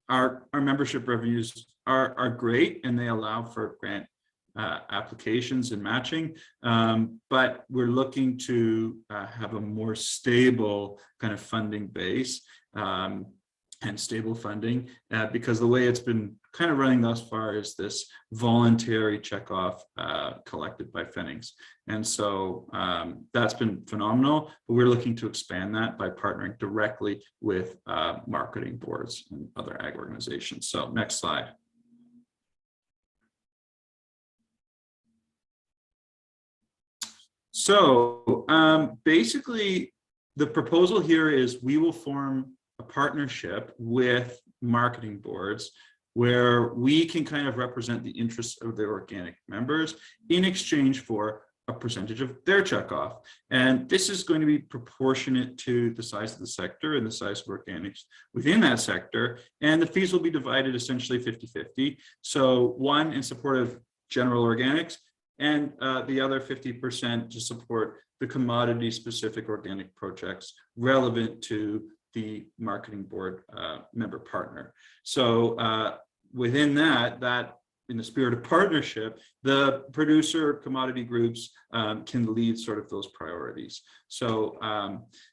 our membership revenues are great, and they allow for grant applications and matching, but we're looking to have a more stable kind of funding base and stable funding, because the way it's been kind of running thus far is this voluntary checkoff collected by Fennings. And so that's been phenomenal, but we're looking to expand that by partnering directly with marketing boards and other ag organizations. So next slide. So basically, the proposal here is we will form a partnership with marketing boards where we can kind of represent the interests of their organic members in exchange for a percentage of their checkoff. And this is going to be proportionate to the size of the sector and the size of organics within that sector. And the fees will be divided essentially 50-50. So one in support of general organics, and the other 50% to support the commodity specific organic projects relevant to the marketing board member partner. So within that in the spirit of partnership, the producer commodity groups can lead sort of those priorities. So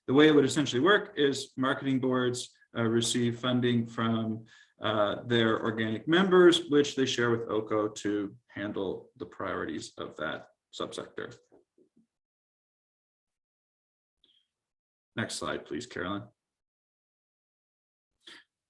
the way it would essentially work is marketing boards receive funding from their organic members, which they share with OCO to handle the priorities of that subsector. Next slide, please, Carolyn.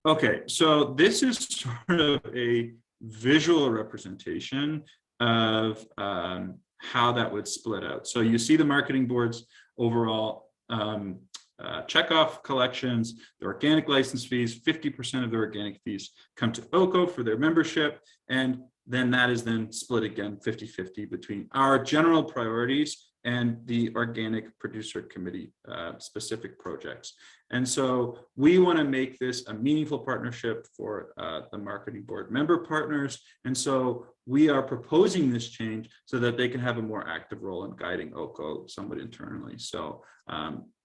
Okay, so this is sort of a visual representation of how that would split out. So you see the marketing board's overall checkoff collections, the organic license fees, 50% of the organic fees come to OCO for their membership, and then that is then split again 50-50 between our general priorities and the organic producer committee specific projects. And so we want to make this a meaningful partnership for the marketing board member partners. And so we are proposing this change so that they can have a more active role in guiding OCO somewhat internally. So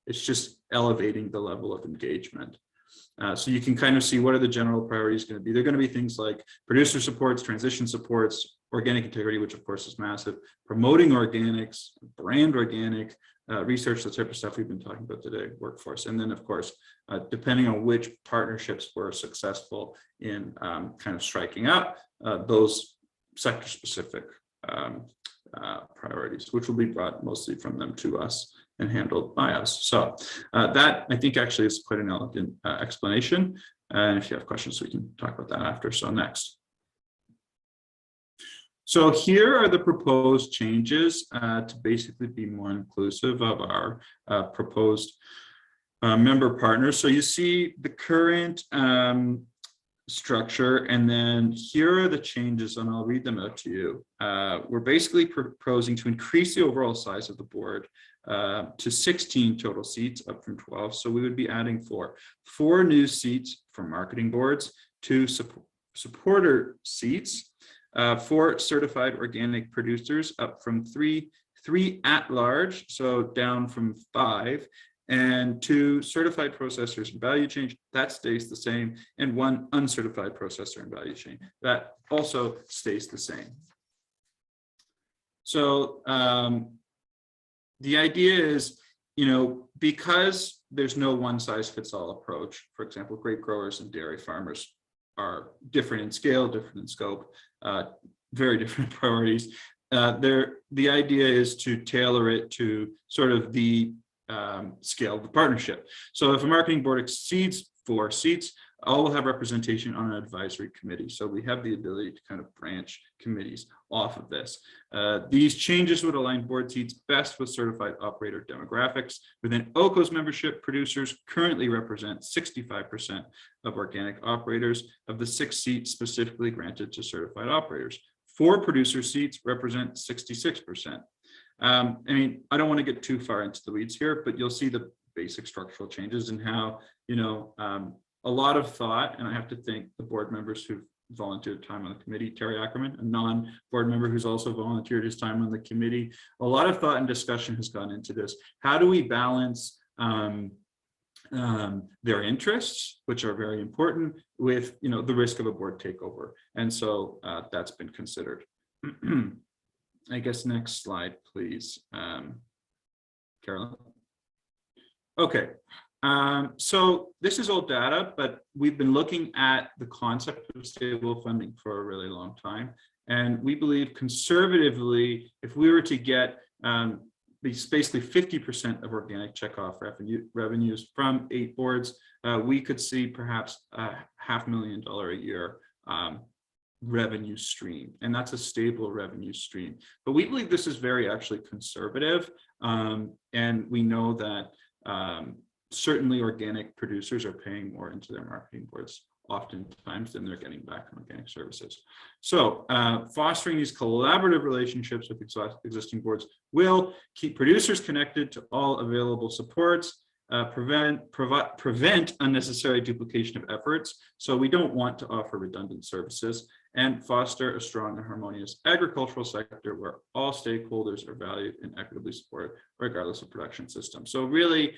it's just elevating the level of engagement. So you can kind of see what are the general priorities going to be. They're going to be things like producer supports, transition supports, organic integrity, which of course is massive, promoting organics, brand organic, research, the type of stuff we've been talking about today, workforce. And then of course, depending on which partnerships were successful in kind of striking up, those sector specific priorities, which will be brought mostly from them to us and handled by us. So that I think actually is quite an elegant explanation. And if you have questions, we can talk about that after. So next. So here are the proposed changes to basically be more inclusive of our proposed member partners. So you see the current structure, and then here are the changes, and I'll read them out to you. We're basically proposing to increase the overall size of the board to 16 total seats, up from 12. So we would be adding four new seats for marketing boards, 2 supporter seats, 4 certified organic producers, up from 3 at large, so down from 5, and 2 certified processors and value chain, that stays the same, and 1 uncertified processor and value chain, that also stays the same. So the idea is, because there's no one size fits all approach, for example, grape growers and dairy farmers are different in scale, different in scope, very different priorities. The idea is to tailor it to sort of the scale of the partnership. So if a marketing board exceeds 4 seats, all will have representation on an advisory committee. So we have the ability to kind of branch committees off of this. These changes would align board seats best with certified operator demographics. Within OCO's membership, producers currently represent 65% of organic operators of the 6 seats specifically granted to certified operators. 4 producer seats represent 66%. I mean, I don't want to get too far into the weeds here, but you'll see the basic structural changes and how, a lot of thought, and I have to thank the board members who've volunteered time on the committee, Terry Ackerman, a non-board member who's also volunteered his time on the committee. A lot of thought and discussion has gone into this. How do we balance their interests, which are very important, with the risk of a board takeover? And so that's been considered. I guess next slide, please, Carolyn. Okay. So this is old data, but we've been looking at the concept of stable funding for a really long time. And we believe conservatively, if we were to get basically 50% of organic checkoff revenues from 8 boards, we could see perhaps a $500,000 a year revenue stream. And that's a stable revenue stream. But we believe this is very actually conservative. And we know that certainly organic producers are paying more into their marketing boards oftentimes than they're getting back in organic services. So fostering these collaborative relationships with existing boards will keep producers connected to all available supports, prevent unnecessary duplication of efforts. So we don't want to offer redundant services, and foster a strong and harmonious agricultural sector where all stakeholders are valued and equitably supported regardless of production system. So really,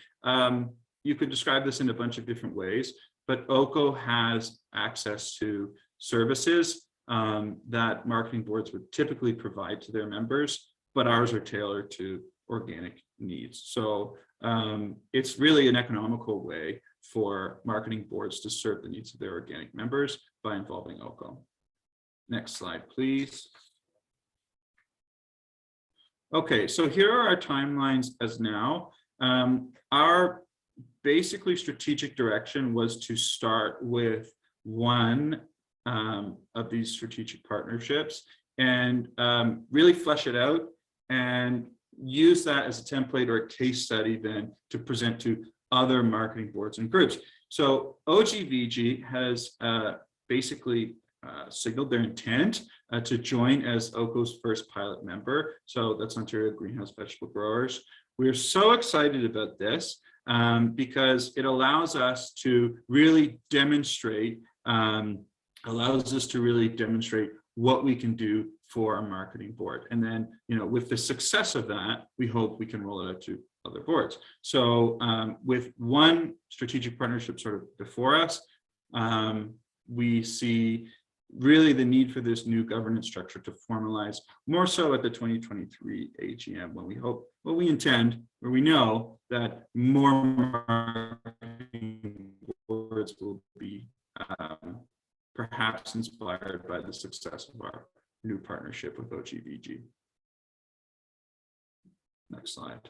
you could describe this in a bunch of different ways, but OCO has access to services that marketing boards would typically provide to their members, but ours are tailored to organic needs. So it's really an economical way for marketing boards to serve the needs of their organic members by involving OCO. Next slide, please. Okay, so here are our timelines as now. Our basically strategic direction was to start with one of these strategic partnerships and really flesh it out and use that as a template or a case study then to present to other marketing boards and groups. So OGVG has basically signaled their intent to join as OCO's first pilot member. So that's Ontario Greenhouse Vegetable Growers. We're so excited about this because it allows us to really demonstrate what we can do for a marketing board. And then, with the success of that, we hope we can roll it out to other boards. So with one strategic partnership sort of before us, we see really the need for this new governance structure to formalize more so at the 2023 AGM, when we hope, well, we intend, or we know that more marketing boards will be perhaps inspired by the success of our new partnership with OGVG. Next slide.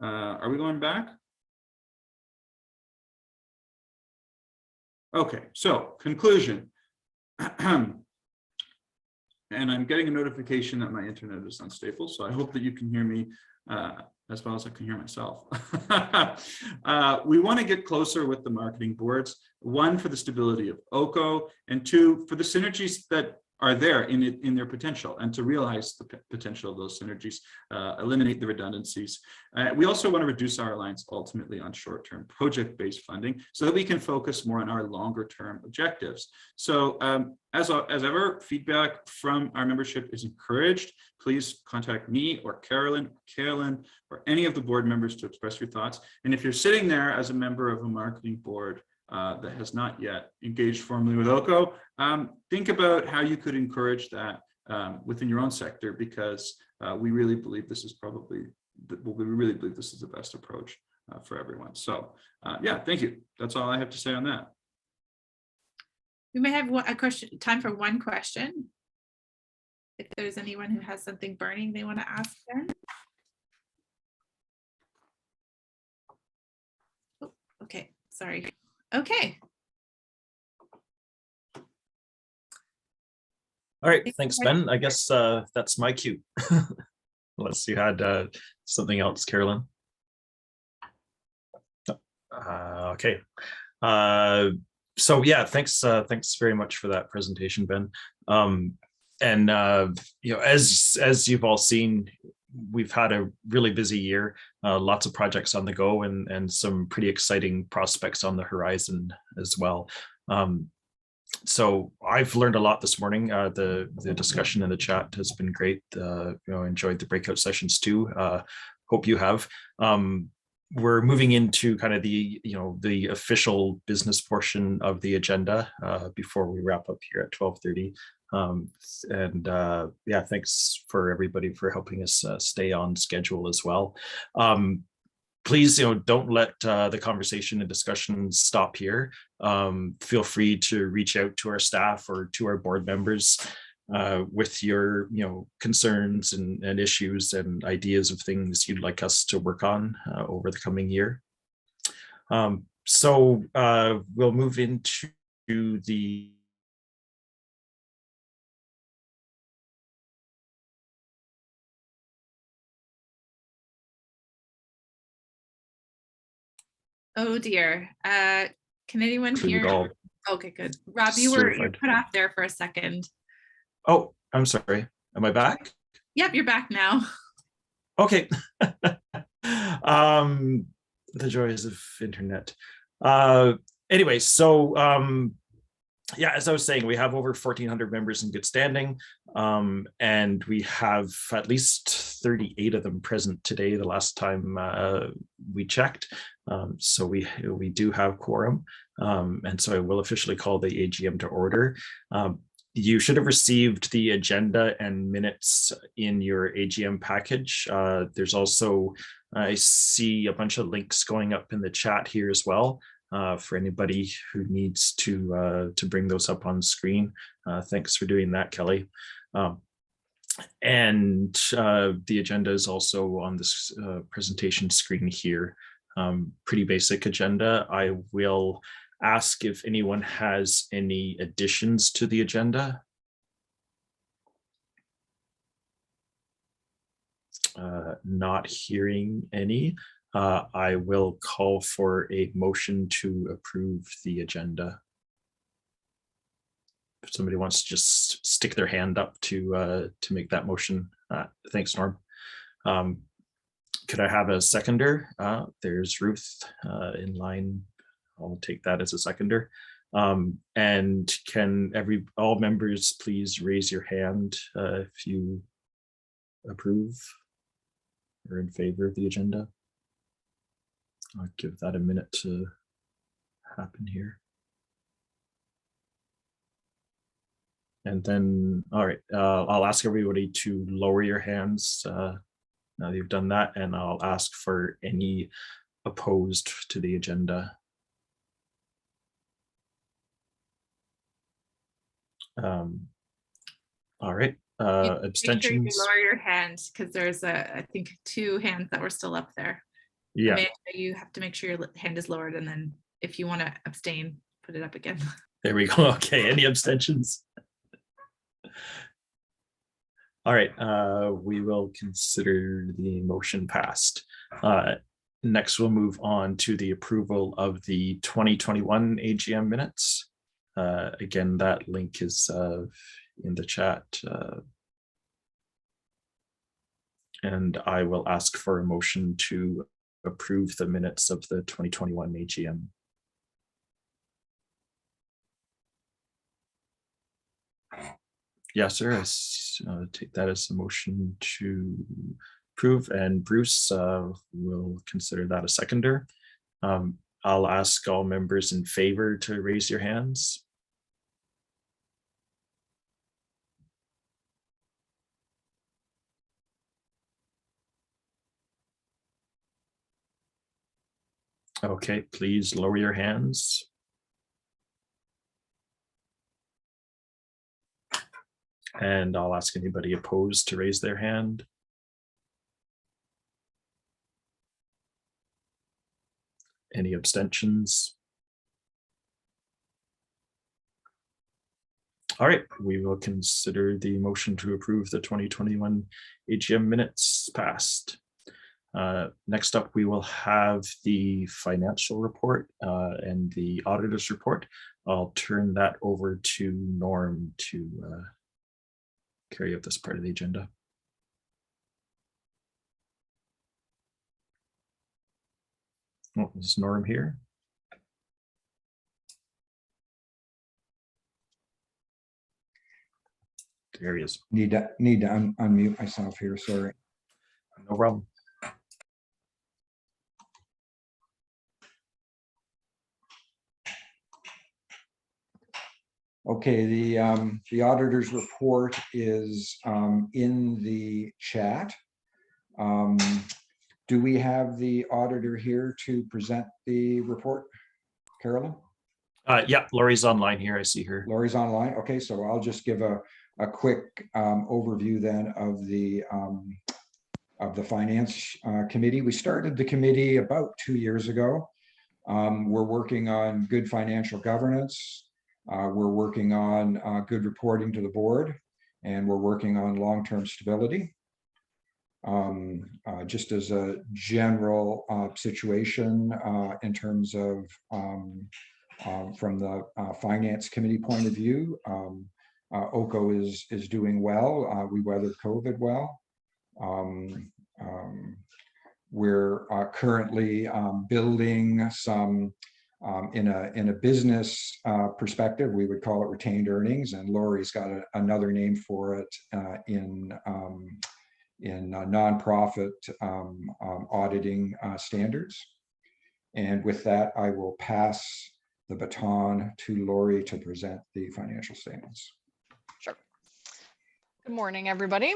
Are we going back? Okay, so conclusion. And I'm getting a notification that my internet is unstable, so I hope that you can hear me as well as I can hear myself. We want to get closer with the marketing boards, one, for the stability of OCO, and two, for the synergies that are there in their potential, and to realize the potential of those synergies, eliminate the redundancies. We also want to reduce our reliance ultimately on short-term project-based funding so that we can focus more on our longer-term objectives. So as ever, feedback from our membership is encouraged. Please contact me or Carolyn, Kaelin, or any of the board members to express your thoughts. And if you're sitting there as a member of a marketing board that has not yet engaged formally with OCO, think about how you could encourage that within your own sector, because we really believe this is the best approach for everyone. So yeah, thank you. That's all I have to say on that. We may have time for one question. If there's anyone who has something burning they want to ask then. Oh, okay, sorry. Okay. All right, thanks, Ben. I guess that's my cue. Unless you had something else, Carolyn. Okay. So yeah, thanks very much for that presentation, Ben. And as you've all seen, we've had a really busy year, lots of projects on the go, and some pretty exciting prospects on the horizon as well. So I've learned a lot this morning. The discussion in the chat has been great. Enjoyed the breakout sessions too. Hope you have. We're moving into kind of the official business portion of the agenda before we wrap up here at 12:30. Yeah, thanks for everybody for helping us stay on schedule as well. Please, don't let the conversation and discussion stop here. Feel free to reach out to our staff or to our board members with your, concerns and issues and ideas of things you'd like us to work on over the coming year. So we'll move into the Oh dear. Can anyone hear? Okay, good. Rob, you were put off there for a second. Oh, I'm sorry. Am I back? Yep, you're back now. Okay. The joys of internet. Anyway, so yeah, as I was saying, we have over 1,400 members in good standing, and we have at least 38 of them present today, the last time we checked. So we do have quorum, and so I will officially call the AGM to order. You should have received the agenda and minutes in your AGM package. There's also, I see a bunch of links going up in the chat here as well. For anybody who needs to bring those up on screen. Thanks for doing that, Kelly. And the agenda is also on this presentation screen here. Pretty basic agenda. I will ask if anyone has any additions to the agenda. Not hearing any. I will call for a motion to approve the agenda. If somebody wants to just stick their hand up to make that motion. Thanks, Norm. Could I have a seconder? There's Ruth in line. I'll take that as a seconder. And can all members please raise your hand if you approve or in favor of the agenda? I'll give that a minute to happen here. And then, all right, I'll ask everybody to lower your hands now that you've done that, and I'll ask for any opposed to the agenda. All right, abstentions. Make sure you lower your hand because there's I think 2 hands that were still up there. Yeah. Amanda, you have to make sure your hand is lowered, and then if you want to abstain, put it up again. There we go. Okay, any abstentions? All right, we will consider the motion passed. Next, we'll move on to the approval of the 2021 AGM minutes. Again, that link is in the chat. And I will ask for a motion to approve the minutes of the 2021 AGM. Yes, sir. I take that as a motion to approve, and Bruce will consider that a seconder. I'll ask all members in favor to raise your hands. Okay, please lower your hands. And I'll ask anybody opposed to raise their hand. Any abstentions? All right, we will consider the motion to approve the 2021 AGM minutes passed. Next up, we will have the financial report and the auditor's report. I'll turn that over to Norm to carry out this part of the agenda. Oh, is Norm here? There he is. Need to unmute myself here, sorry. No problem. Okay, the auditor's report is in the chat. Do we have the auditor here to present the report, Carolyn? Yeah, Lori's online here. I see her. Lori's online. Okay, so I'll just give a quick overview then of the finance committee. We started the committee about 2 years ago. We're working on good financial governance. We're working on good reporting to the board, and we're working on long-term stability. Just as a general situation in terms of from the finance committee point of view, OCO is doing well. We weathered COVID well. We're currently building some in a business perspective, we would call it retained earnings, and Lori's got another name for it in nonprofit auditing standards. And with that, I will pass the baton to Lori to present the financial statements. Sure. Good morning, everybody.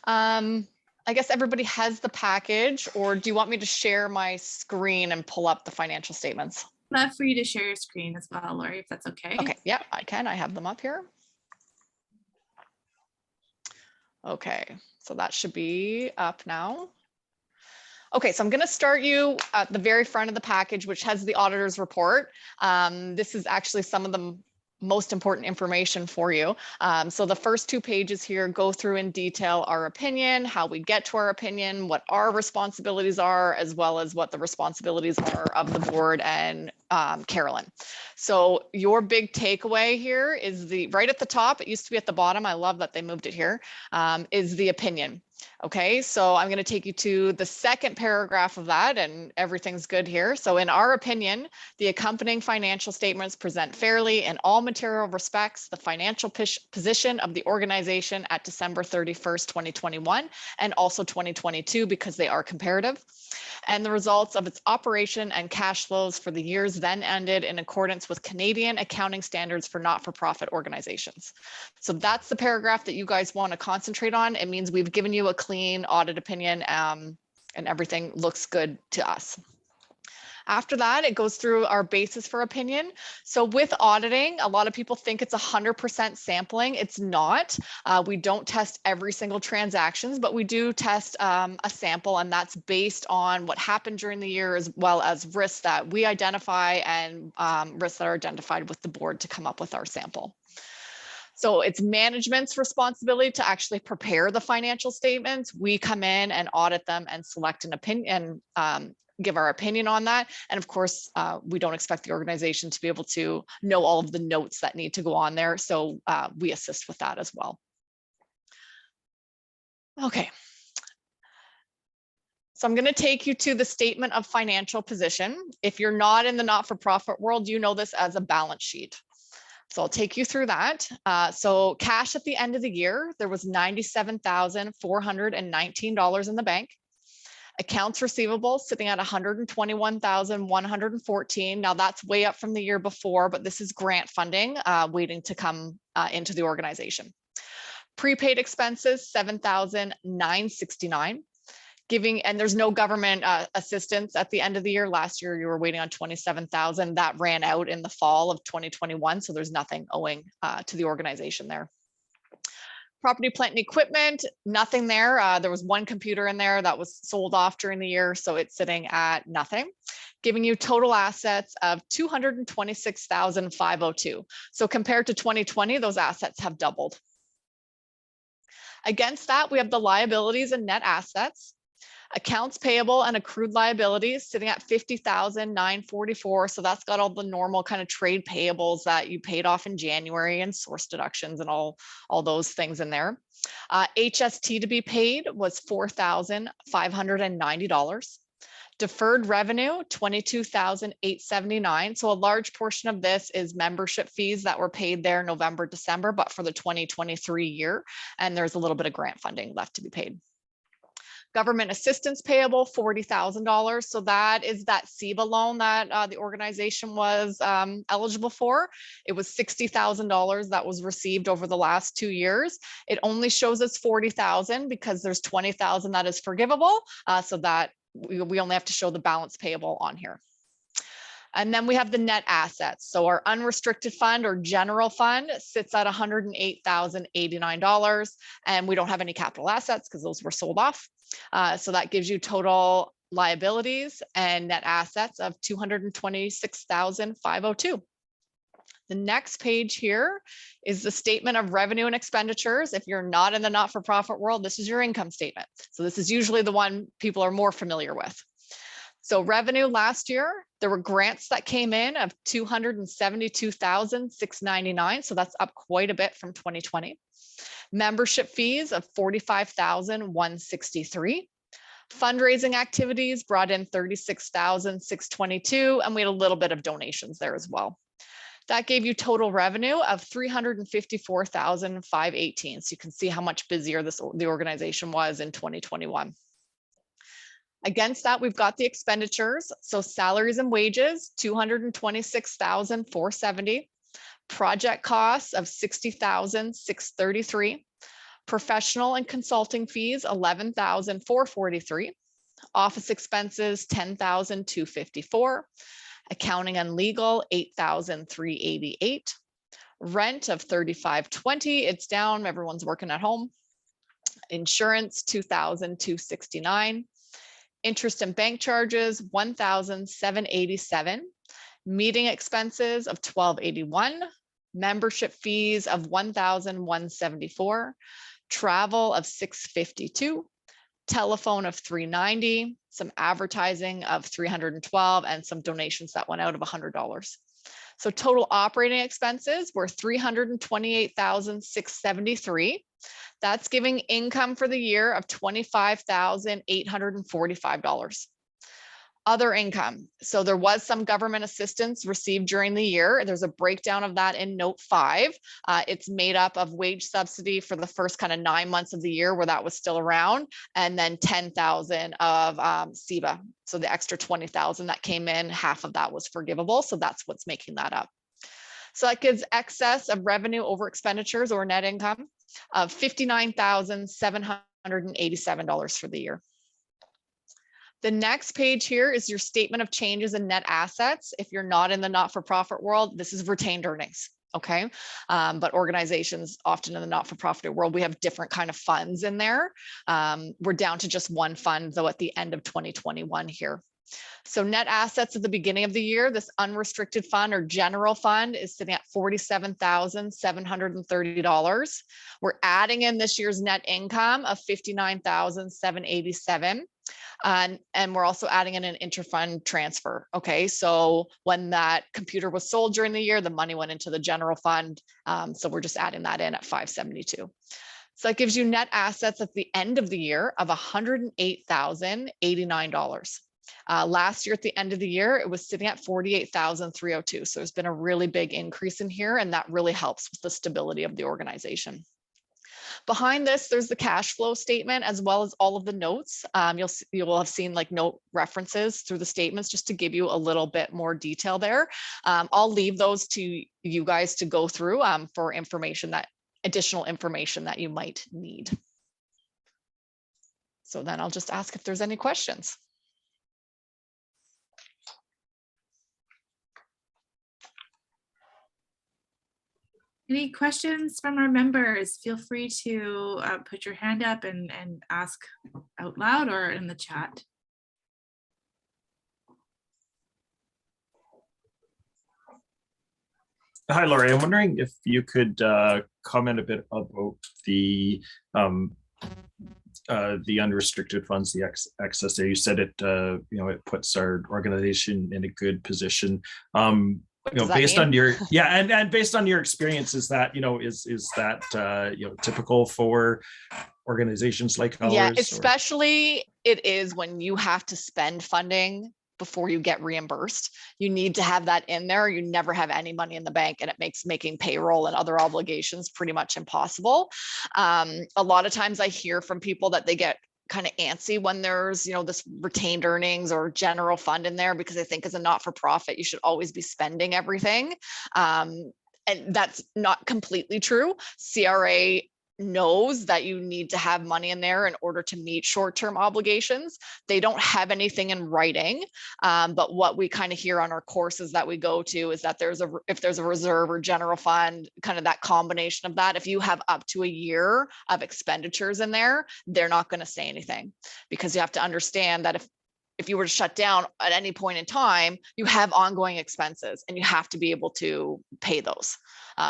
I guess everybody has the package, or do you want me to share my screen and pull up the financial statements? I'd love for you to share your screen as well, Lori, if that's okay. Okay, yeah, I can. I have them up here. Okay, so that should be up now. Okay, so I'm going to start you at the very front of the package, which has the auditor's report. This is actually some of the most important information for you. So the first 2 pages here go through in detail our opinion, how we get to our opinion, what our responsibilities are, as well as what the responsibilities are of the board and Carolyn. So your big takeaway here is the right at the top. It used to be at the bottom. I love that they moved it here. Is the opinion. Okay, so I'm going to take you to the second paragraph of that, and everything's good here. So in our opinion, the accompanying financial statements present fairly in all material respects the financial position of the organization at December 31st, 2021, and also 2022, because they are comparative, and the results of its operation and cash flows for the years then ended in accordance with Canadian accounting standards for not-for-profit organizations. So that's the paragraph that you guys want to concentrate on. It means we've given you a clean audit opinion and everything looks good to us. After that, it goes through our basis for opinion. So with auditing, a lot of people think it's 100% sampling. It's not. We don't test every single transactions, but we do test a sample, and that's based on what happened during the year, as well as risks that we identify and risks that are identified with the board to come up with our sample. So it's management's responsibility to actually prepare the financial statements. We come in and audit them and select an opinion, give our opinion on that. And of course, we don't expect the organization to be able to know all of the notes that need to go on there. So we assist with that as well. Okay. So I'm going to take you to the statement of financial position. If you're not in the not-for-profit world, you know this as a balance sheet. So I'll take you through that. So cash at the end of the year, there was $97,419 in the bank. Accounts receivable sitting at $121,114. Now that's way up from the year before, but this is grant funding waiting to come into the organization. Prepaid expenses, $7,969. And there's no government assistance at the end of the year. Last year, you were waiting on 27,000. That ran out in the fall of 2021. So there's nothing owing to the organization there. Property, plant, and equipment, nothing there. There was one computer in there that was sold off during the year. So it's sitting at nothing, giving you total assets of $226,502. So compared to 2020, those assets have doubled. Against that, we have the liabilities and net assets. Accounts payable and accrued liabilities sitting at $50,944. So that's got all the normal kind of trade payables that you paid off in January and source deductions and all those things in there. HST to be paid was $4,590. Deferred revenue, $22,879. So a large portion of this is membership fees that were paid there November, December, but for the 2023 year. And there's a little bit of grant funding left to be paid. Government assistance payable, $40,000. So that is that CEBA loan that the organization was eligible for. It was $60,000 that was received over the last 2 years. It only shows us $40,000 because there's $20,000 that is forgivable. So that we only have to show the balance payable on here. And then we have the net assets. So our unrestricted fund or general fund sits at $108,089. And we don't have any capital assets because those were sold off. So that gives you total liabilities and net assets of $226,502. The next page here is the statement of revenue and expenditures. If you're not in the not-for-profit world, this is your income statement. So this is usually the one people are more familiar with. So revenue last year, there were grants that came in of $272,699. So that's up quite a bit from 2020. Membership fees of $45,163. Fundraising activities brought in $36,622, and we had a little bit of donations there as well. That gave you total revenue of $354,518. So you can see how much busier the organization was in 2021. Against that, we've got the expenditures. So salaries and wages, $226,470. Project costs of $60,633. Professional and consulting fees, $11,443. Office expenses, $10,254. Accounting and legal, $8,388. Rent of $3,520. It's down, everyone's working at home. Insurance, $2,269. Interest and bank charges, $1,787. Meeting expenses of $1,281. Membership fees of $1,174. Travel of $652. Telephone of $390. Some advertising of $312 and some donations that went out of $100. So total operating expenses were $328,673. That's giving income for the year of $25,845. Other income. So there was some government assistance received during the year. There's a breakdown of that in note 5. It's made up of wage subsidy for the first kind of 9 months of the year where that was still around, and then 10,000 of CEBA. So the extra 20,000 that came in, half of that was forgivable. So that's what's making that up. So that gives excess of revenue over expenditures or net income of $59,787 for the year. The next page here is your statement of changes in net assets. If you're not in the not-for-profit world, this is retained earnings, okay? But organizations often in the not-for-profit world, we have different kind of funds in there. We're down to just one fund though at the end of 2021 here. So net assets at the beginning of the year, this unrestricted fund or general fund is sitting at $47,730. We're adding in this year's net income of $59,787. And we're also adding in an interfund transfer. Okay, so when that computer was sold during the year, the money went into the general fund. So we're just adding that in at 572. So that gives you net assets at the end of the year of $108,089. Last year at the end of the year, it was sitting at $48,302. So there's been a really big increase in here, and that really helps with the stability of the organization. Behind this, there's the cash flow statement as well as all of the notes. You will have seen like note references through the statements just to give you a little bit more detail there. I'll leave those to you guys to go through for additional information that you might need. So then I'll just ask if there's any questions. Any questions from our members? Feel free to put your hand up and ask out loud or in the chat. Hi, Laurie. I'm wondering if you could comment a bit about the unrestricted funds, the excess there. You said it, it puts our organization in a good position. Based on your and based on your experience, is that is that typical for organizations like ours? Yeah, especially it is when you have to spend funding before you get reimbursed. You need to have that in there. You never have any money in the bank, and it makes making payroll and other obligations pretty much impossible. A lot of times I hear from people that they get kind of antsy when there's, this retained earnings or general fund in there, because I think as a not-for-profit, you should always be spending everything. And that's not completely true. CRA knows that you need to have money in there in order to meet short-term obligations. They don't have anything in writing, but what we kind of hear on our courses that we go to is that if there's a reserve or general fund, kind of that combination of that, if you have up to a year of expenditures in there, they're not going to say anything, because you have to understand that if you were to shut down at any point in time, you have ongoing expenses and you have to be able to pay those.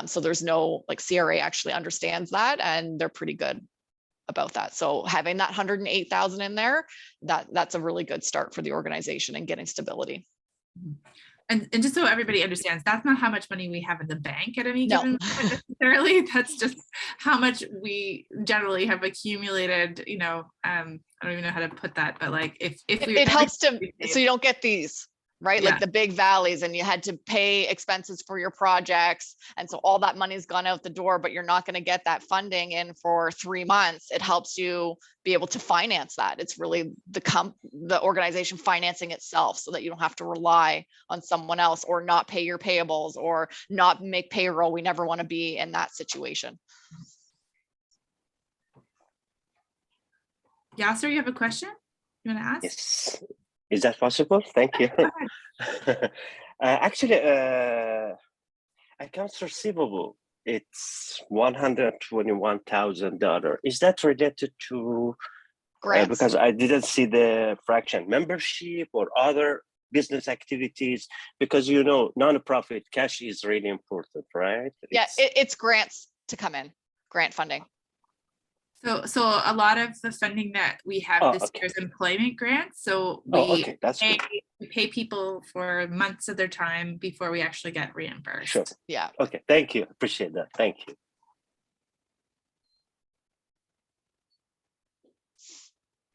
So there's no, CRA actually understands that, and they're pretty good about that. So having that 108,000 in there, that's a really good start for the organization and getting stability. And just so everybody understands, that's not how much money we have in the bank at any given moment necessarily. That's just how much we generally have accumulated. I don't even know how to put that, but if it helps to, so you don't get these, right? Yeah. Like the big valleys, and you had to pay expenses for your projects. And so all that money's gone out the door, but you're not going to get that funding in for 3 months. It helps you be able to finance that. It's really the organization financing itself, so that you don't have to rely on someone else or not pay your payables or not make payroll. We never want to be in that situation. Yasser, you have a question you want to ask? Yes. Is that possible? Thank you. Actually, accounts receivable, it's $121,000. Is that related to grants? Because I didn't see the fraction, membership or other business activities, because non-profit cash is really important, right? Yeah, it's grants to come in, grant funding. So a lot of the funding that we have this year is employment grants. So we pay people for months of their time before we actually get reimbursed. Sure. Yeah. Okay. Thank you. Appreciate that. Thank you.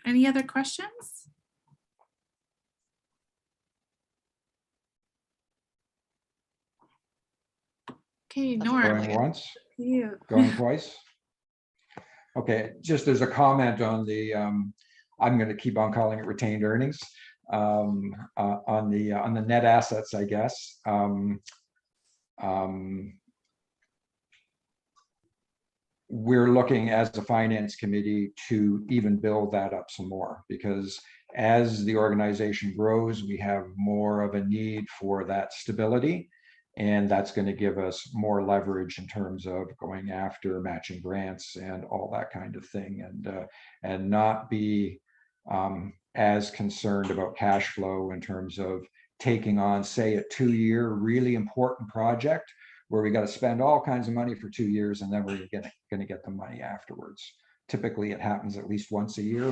Any other questions? Okay, Norm. Going once, You. going twice. Okay, just as a comment on the, I'm going to keep on calling it retained earnings, on the net assets, I guess. We're looking as a finance committee to even build that up some more, because as the organization grows, we have more of a need for that stability. And that's going to give us more leverage in terms of going after matching grants and all that kind of thing, and not be as concerned about cash flow in terms of taking on, say, a 2-year really important project where we got to spend all kinds of money for 2 years and then we're going to get the money afterwards. Typically, it happens at least once a year,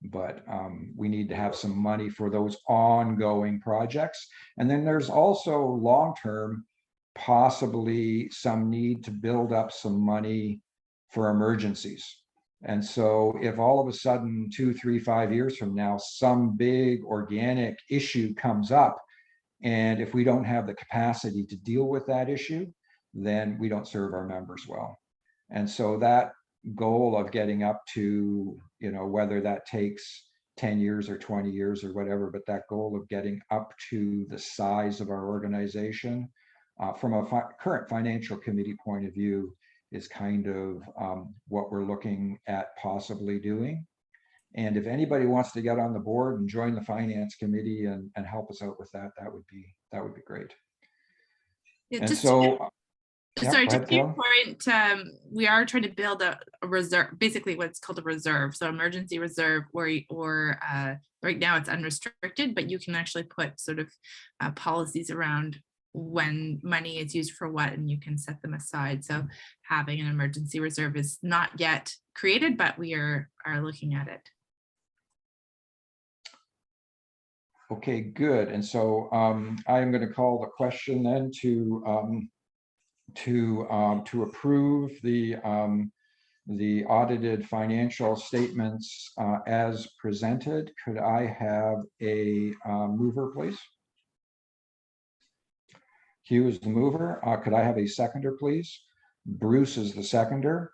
but we need to have some money for those ongoing projects. And then there's also long-term, possibly some need to build up some money for emergencies. And so if all of a sudden 2, 3, 5 years from now, some big organic issue comes up, and if we don't have the capacity to deal with that issue, then we don't serve our members well. And so that goal of getting up to, you know, whether that takes 10 years or 20 years or whatever, but that goal of getting up to the size of our organization from a current financial committee point of view is kind of what we're looking at possibly doing. And if anybody wants to get on the board and join the finance committee and help us out with that, that would be great. Yeah, and just so, sorry, yeah, to your point, we are trying to build a reserve, basically what's called a reserve. So emergency reserve, or right now it's unrestricted, but you can actually put sort of policies around when money is used for what, and you can set them aside. So having an emergency reserve is not yet created, but we are looking at it. Okay, good. And so I'm going to call the question then to approve the audited financial statements as presented. Could I have a mover, please? Hugh is the mover. Could I have a seconder, please? Bruce is the seconder.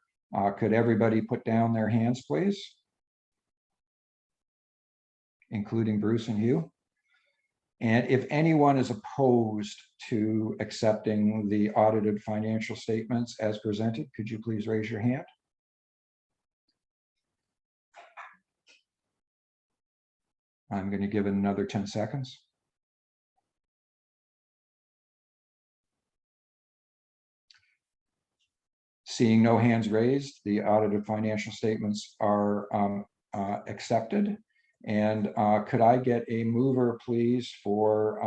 Could everybody put down their hands, please? Including Bruce and Hugh. And if anyone is opposed to accepting the audited financial statements as presented, could you please raise your hand? I'm going to give it another 10 seconds. Seeing no hands raised, the audited financial statements are accepted. And could I get a mover, please, for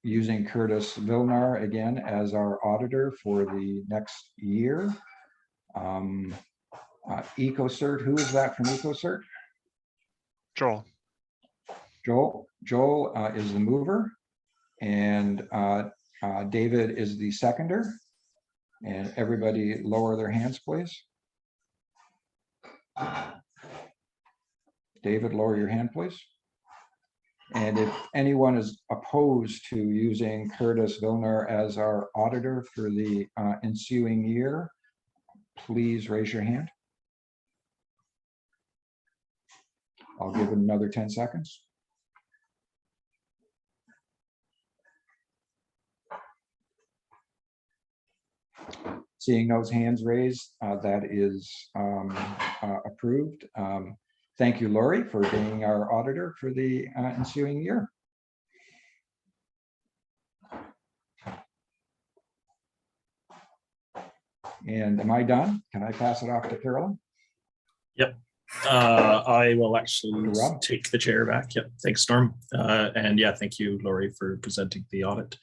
using Curtis-Villar again as our auditor for the next year? EcoCert, who is that from EcoCert? Joel. Joel is the mover, and David is the seconder. And everybody lower their hands, please. David, lower your hand, please. And if anyone is opposed to using Curtis-Villar as our auditor for the ensuing year, please raise your hand. I'll give it another 10 seconds. Seeing those hands raised, that is approved. Thank you, Laurie, for being our auditor for the ensuing year. And am I done? Can I pass it off to Carolyn? Yep. I will actually take the chair back. Yep. Thanks, Norm. And yeah, thank you, Laurie, for presenting the audit.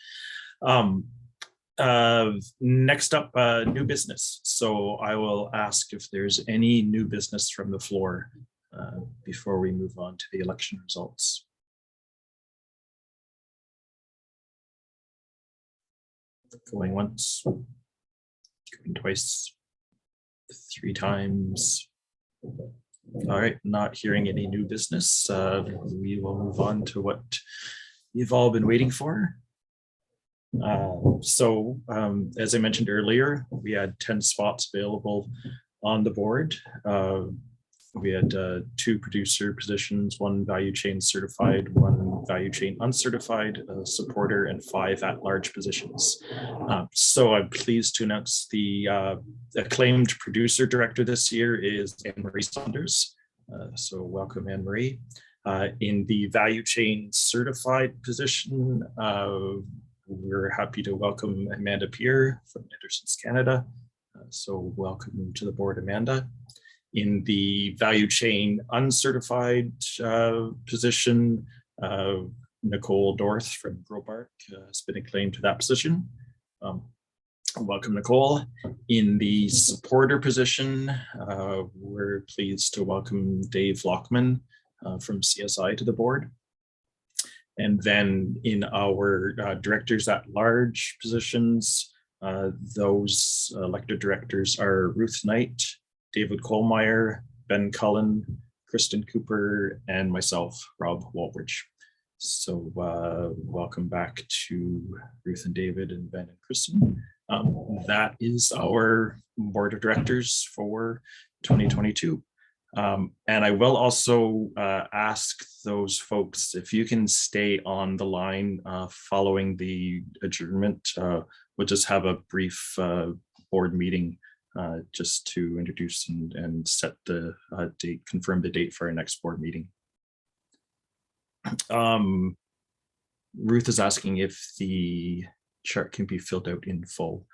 Next up, new business. So I will ask if there's any new business from the floor before we move on to the election results. Going once, going twice, 3 times. All right, not hearing any new business. We will move on to what you've all been waiting for. As I mentioned earlier, we had 10 spots available on the board. We had 2 producer positions, 1 value chain certified, 1 value chain uncertified, supporter, and 5 at-large positions. So I'm pleased to announce the acclaimed producer director this year is Anne-Marie Saunders. So welcome, Anne-Marie. In the value chain certified position, we're happy to welcome Amanda Peer from Anderson's Canada. So welcome to the board, Amanda. In the value chain uncertified position, Nicole Dorth from Grobark has been acclaimed to that position. Welcome, Nicole. In the supporter position, we're pleased to welcome Dave Lockman from CSI to the board. And then in our directors at large positions, those elected directors are Ruth Knight, David Kohlmeyer, Ben Cullen, Krysten Cooper, and myself, Rob Wallbridge. So welcome back to Ruth and David and Ben and Krysten. That is our board of directors for 2022. And I will also ask those folks if you can stay on the line following the adjournment. We'll just have a brief board meeting just to introduce and set the date, confirm the date for our next board meeting. Ruth is asking if the chart can be filled out in full.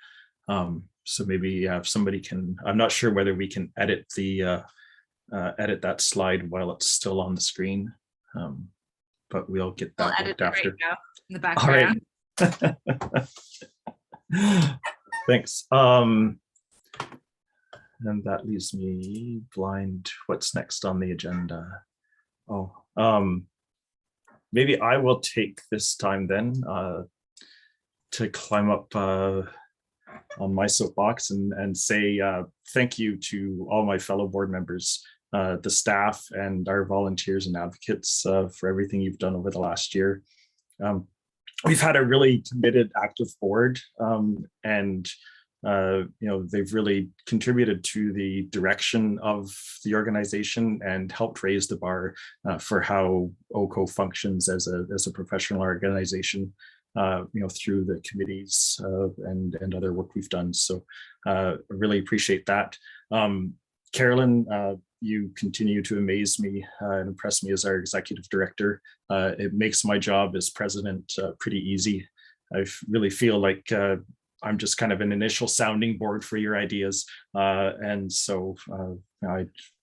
So maybe if somebody can, I'm not sure whether we can edit the edit that slide while it's still on the screen, but we'll get that edit worked after. right now in the background. All right. Thanks. And that leaves me blind. What's next on the agenda? Oh, maybe I will take this time then to climb up on my soapbox and say thank you to all my fellow board members, the staff and our volunteers and advocates for everything you've done over the last year. We've had a really committed, active board, and they've really contributed to the direction of the organization and helped raise the bar for how OCO functions as a professional organization, through the committees and other work we've done. So I really appreciate that. Carolyn, you continue to amaze me and impress me as our executive director. It makes my job as president pretty easy. I really feel like I'm just kind of an initial sounding board for your ideas. And so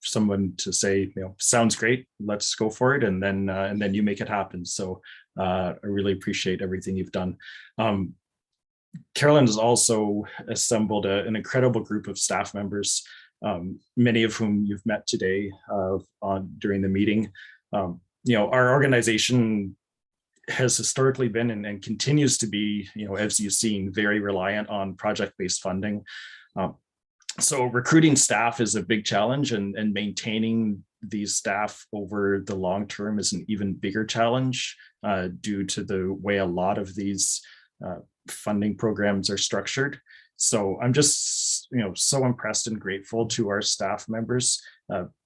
someone to say, sounds great, let's go for it. And then you make it happen. So I really appreciate everything you've done. Carolyn has also assembled an incredible group of staff members, many of whom you've met today during the meeting. Our organization has historically been and continues to be, as you've seen, very reliant on project-based funding. So recruiting staff is a big challenge, and maintaining these staff over the long term is an even bigger challenge due to the way a lot of these funding programs are structured. So I'm just, so impressed and grateful to our staff members.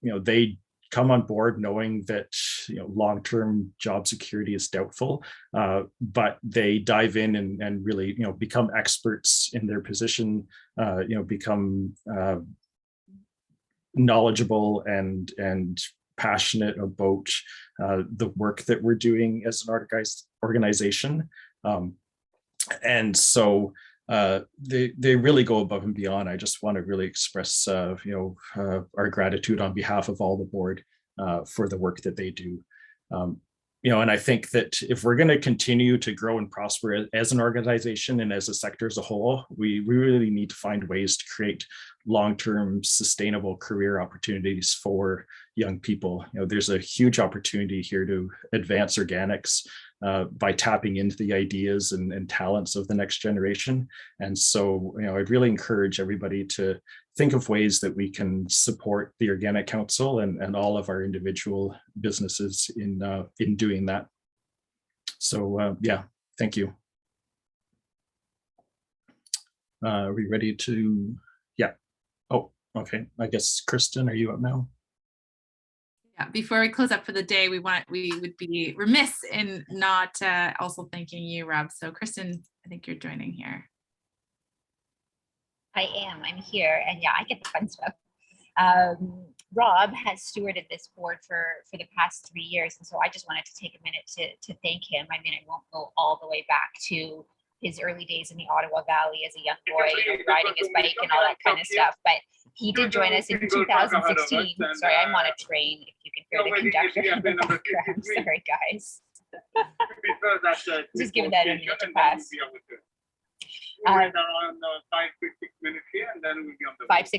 They come on board knowing that long-term job security is doubtful, but they dive in and really become experts in their position, become knowledgeable and passionate about the work that we're doing as an organization, and so they really go above and beyond. I just want to really express our gratitude on behalf of all the board for the work that they do. And I think that if we're going to continue to grow and prosper as an organization and as a sector as a whole, we really need to find ways to create long-term sustainable career opportunities for young people. There's a huge opportunity here to advance organics by tapping into the ideas and talents of the next generation. And so, I'd really encourage everybody to think of ways that we can support the Organic Council and all of our individual businesses in doing that. So thank you. Are we ready to, oh, okay. I guess, Krysten, are you up now? Yeah, before we close up for the day, we would be remiss in not also thanking you, Rob. So Krysten, I think you're joining here. I am. I'm here, and I get the fun stuff. Rob has stewarded this board for the past 3 years, and so I just wanted to take a minute to thank him. I mean, I won't go all the way back to his early days in the Ottawa Valley as a young boy, riding his bike and all that kind of stuff. But He did join us in 2016. Sorry, I'm on a train. If you can hear the conductor in the background. Sorry, guys. Just give that a minute to pass. 5-6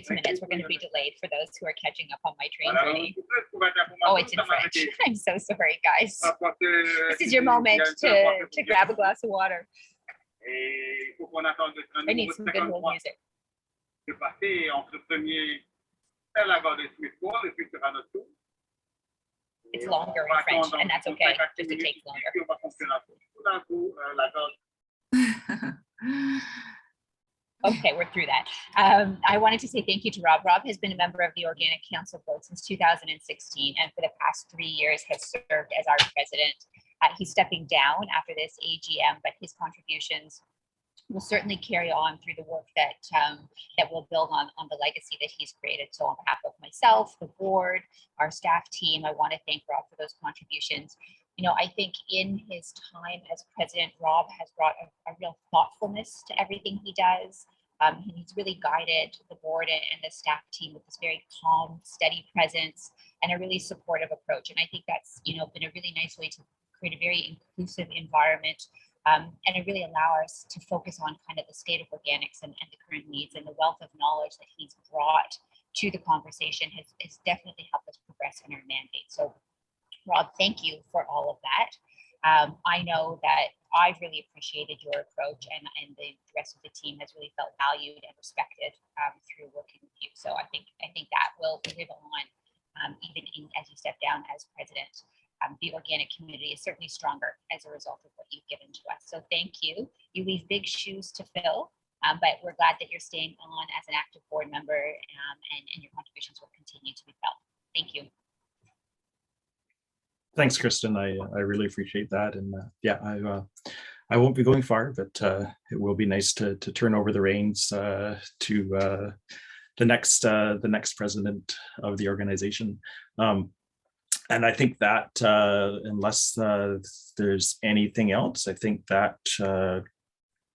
minutes. We're going to be delayed for those who are catching up on my train journey. Oh, it's in French. I'm so sorry, guys. This is your moment to grab a glass of water. I need some good hold music. It's longer in French, and that's okay. Just it takes longer. Okay, we're through that. I wanted to say thank you to Rob. Rob has been a member of the Organic Council Board since 2016, and for the past 3 years has served as our president. He's stepping down after this AGM, but his contributions will certainly carry on through the work that that will build on the legacy that he's created. So on behalf of myself, the board, our staff team, I want to thank Rob for those contributions. You know, I think in his time as president, Rob has brought a real thoughtfulness to everything he does. He's really guided the board and the staff team with this very calm, steady presence and a really supportive approach. And I think that's, you know, been a really nice way to create a very inclusive environment and it really allow us to focus on kind of the state of organics and the current needs, and the wealth of knowledge that he's brought to the conversation has definitely helped us progress in our mandate. So Rob, thank you for all of that. I know that I've really appreciated your approach, and the rest of the team has really felt valued and respected through working with you. So I think that will live on even as you step down as president. The organic community is certainly stronger as a result of what you've given to us. So thank you. You leave big shoes to fill, but we're glad that you're staying on as an active board member, and your contributions will continue to be felt. Thank you. Thanks, Krysten. I really appreciate that. And yeah, I won't be going far, but it will be nice to turn over the reins to the next president of the organization. And I think that unless there's anything else, I think that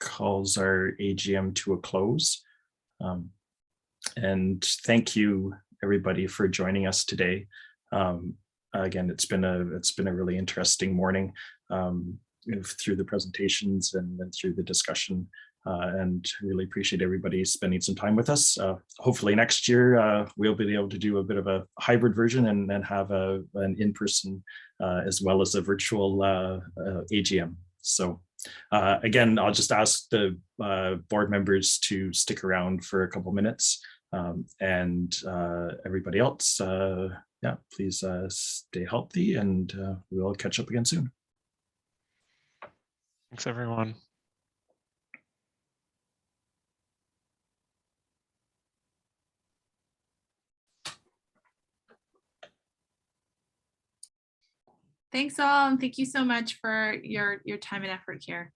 calls our AGM to a close. And thank you, everybody, for joining us today. Again, it's been a really interesting morning through the presentations and through the discussion, and really appreciate everybody spending some time with us. Hopefully next year we'll be able to do a bit of a hybrid version and then have an in-person as well as a virtual AGM. So again, I'll just ask the board members to stick around for a couple minutes, and everybody else, yeah, please stay healthy, and we'll catch up again soon. Thanks, everyone. Thanks all, and thank you so much for your time and effort here.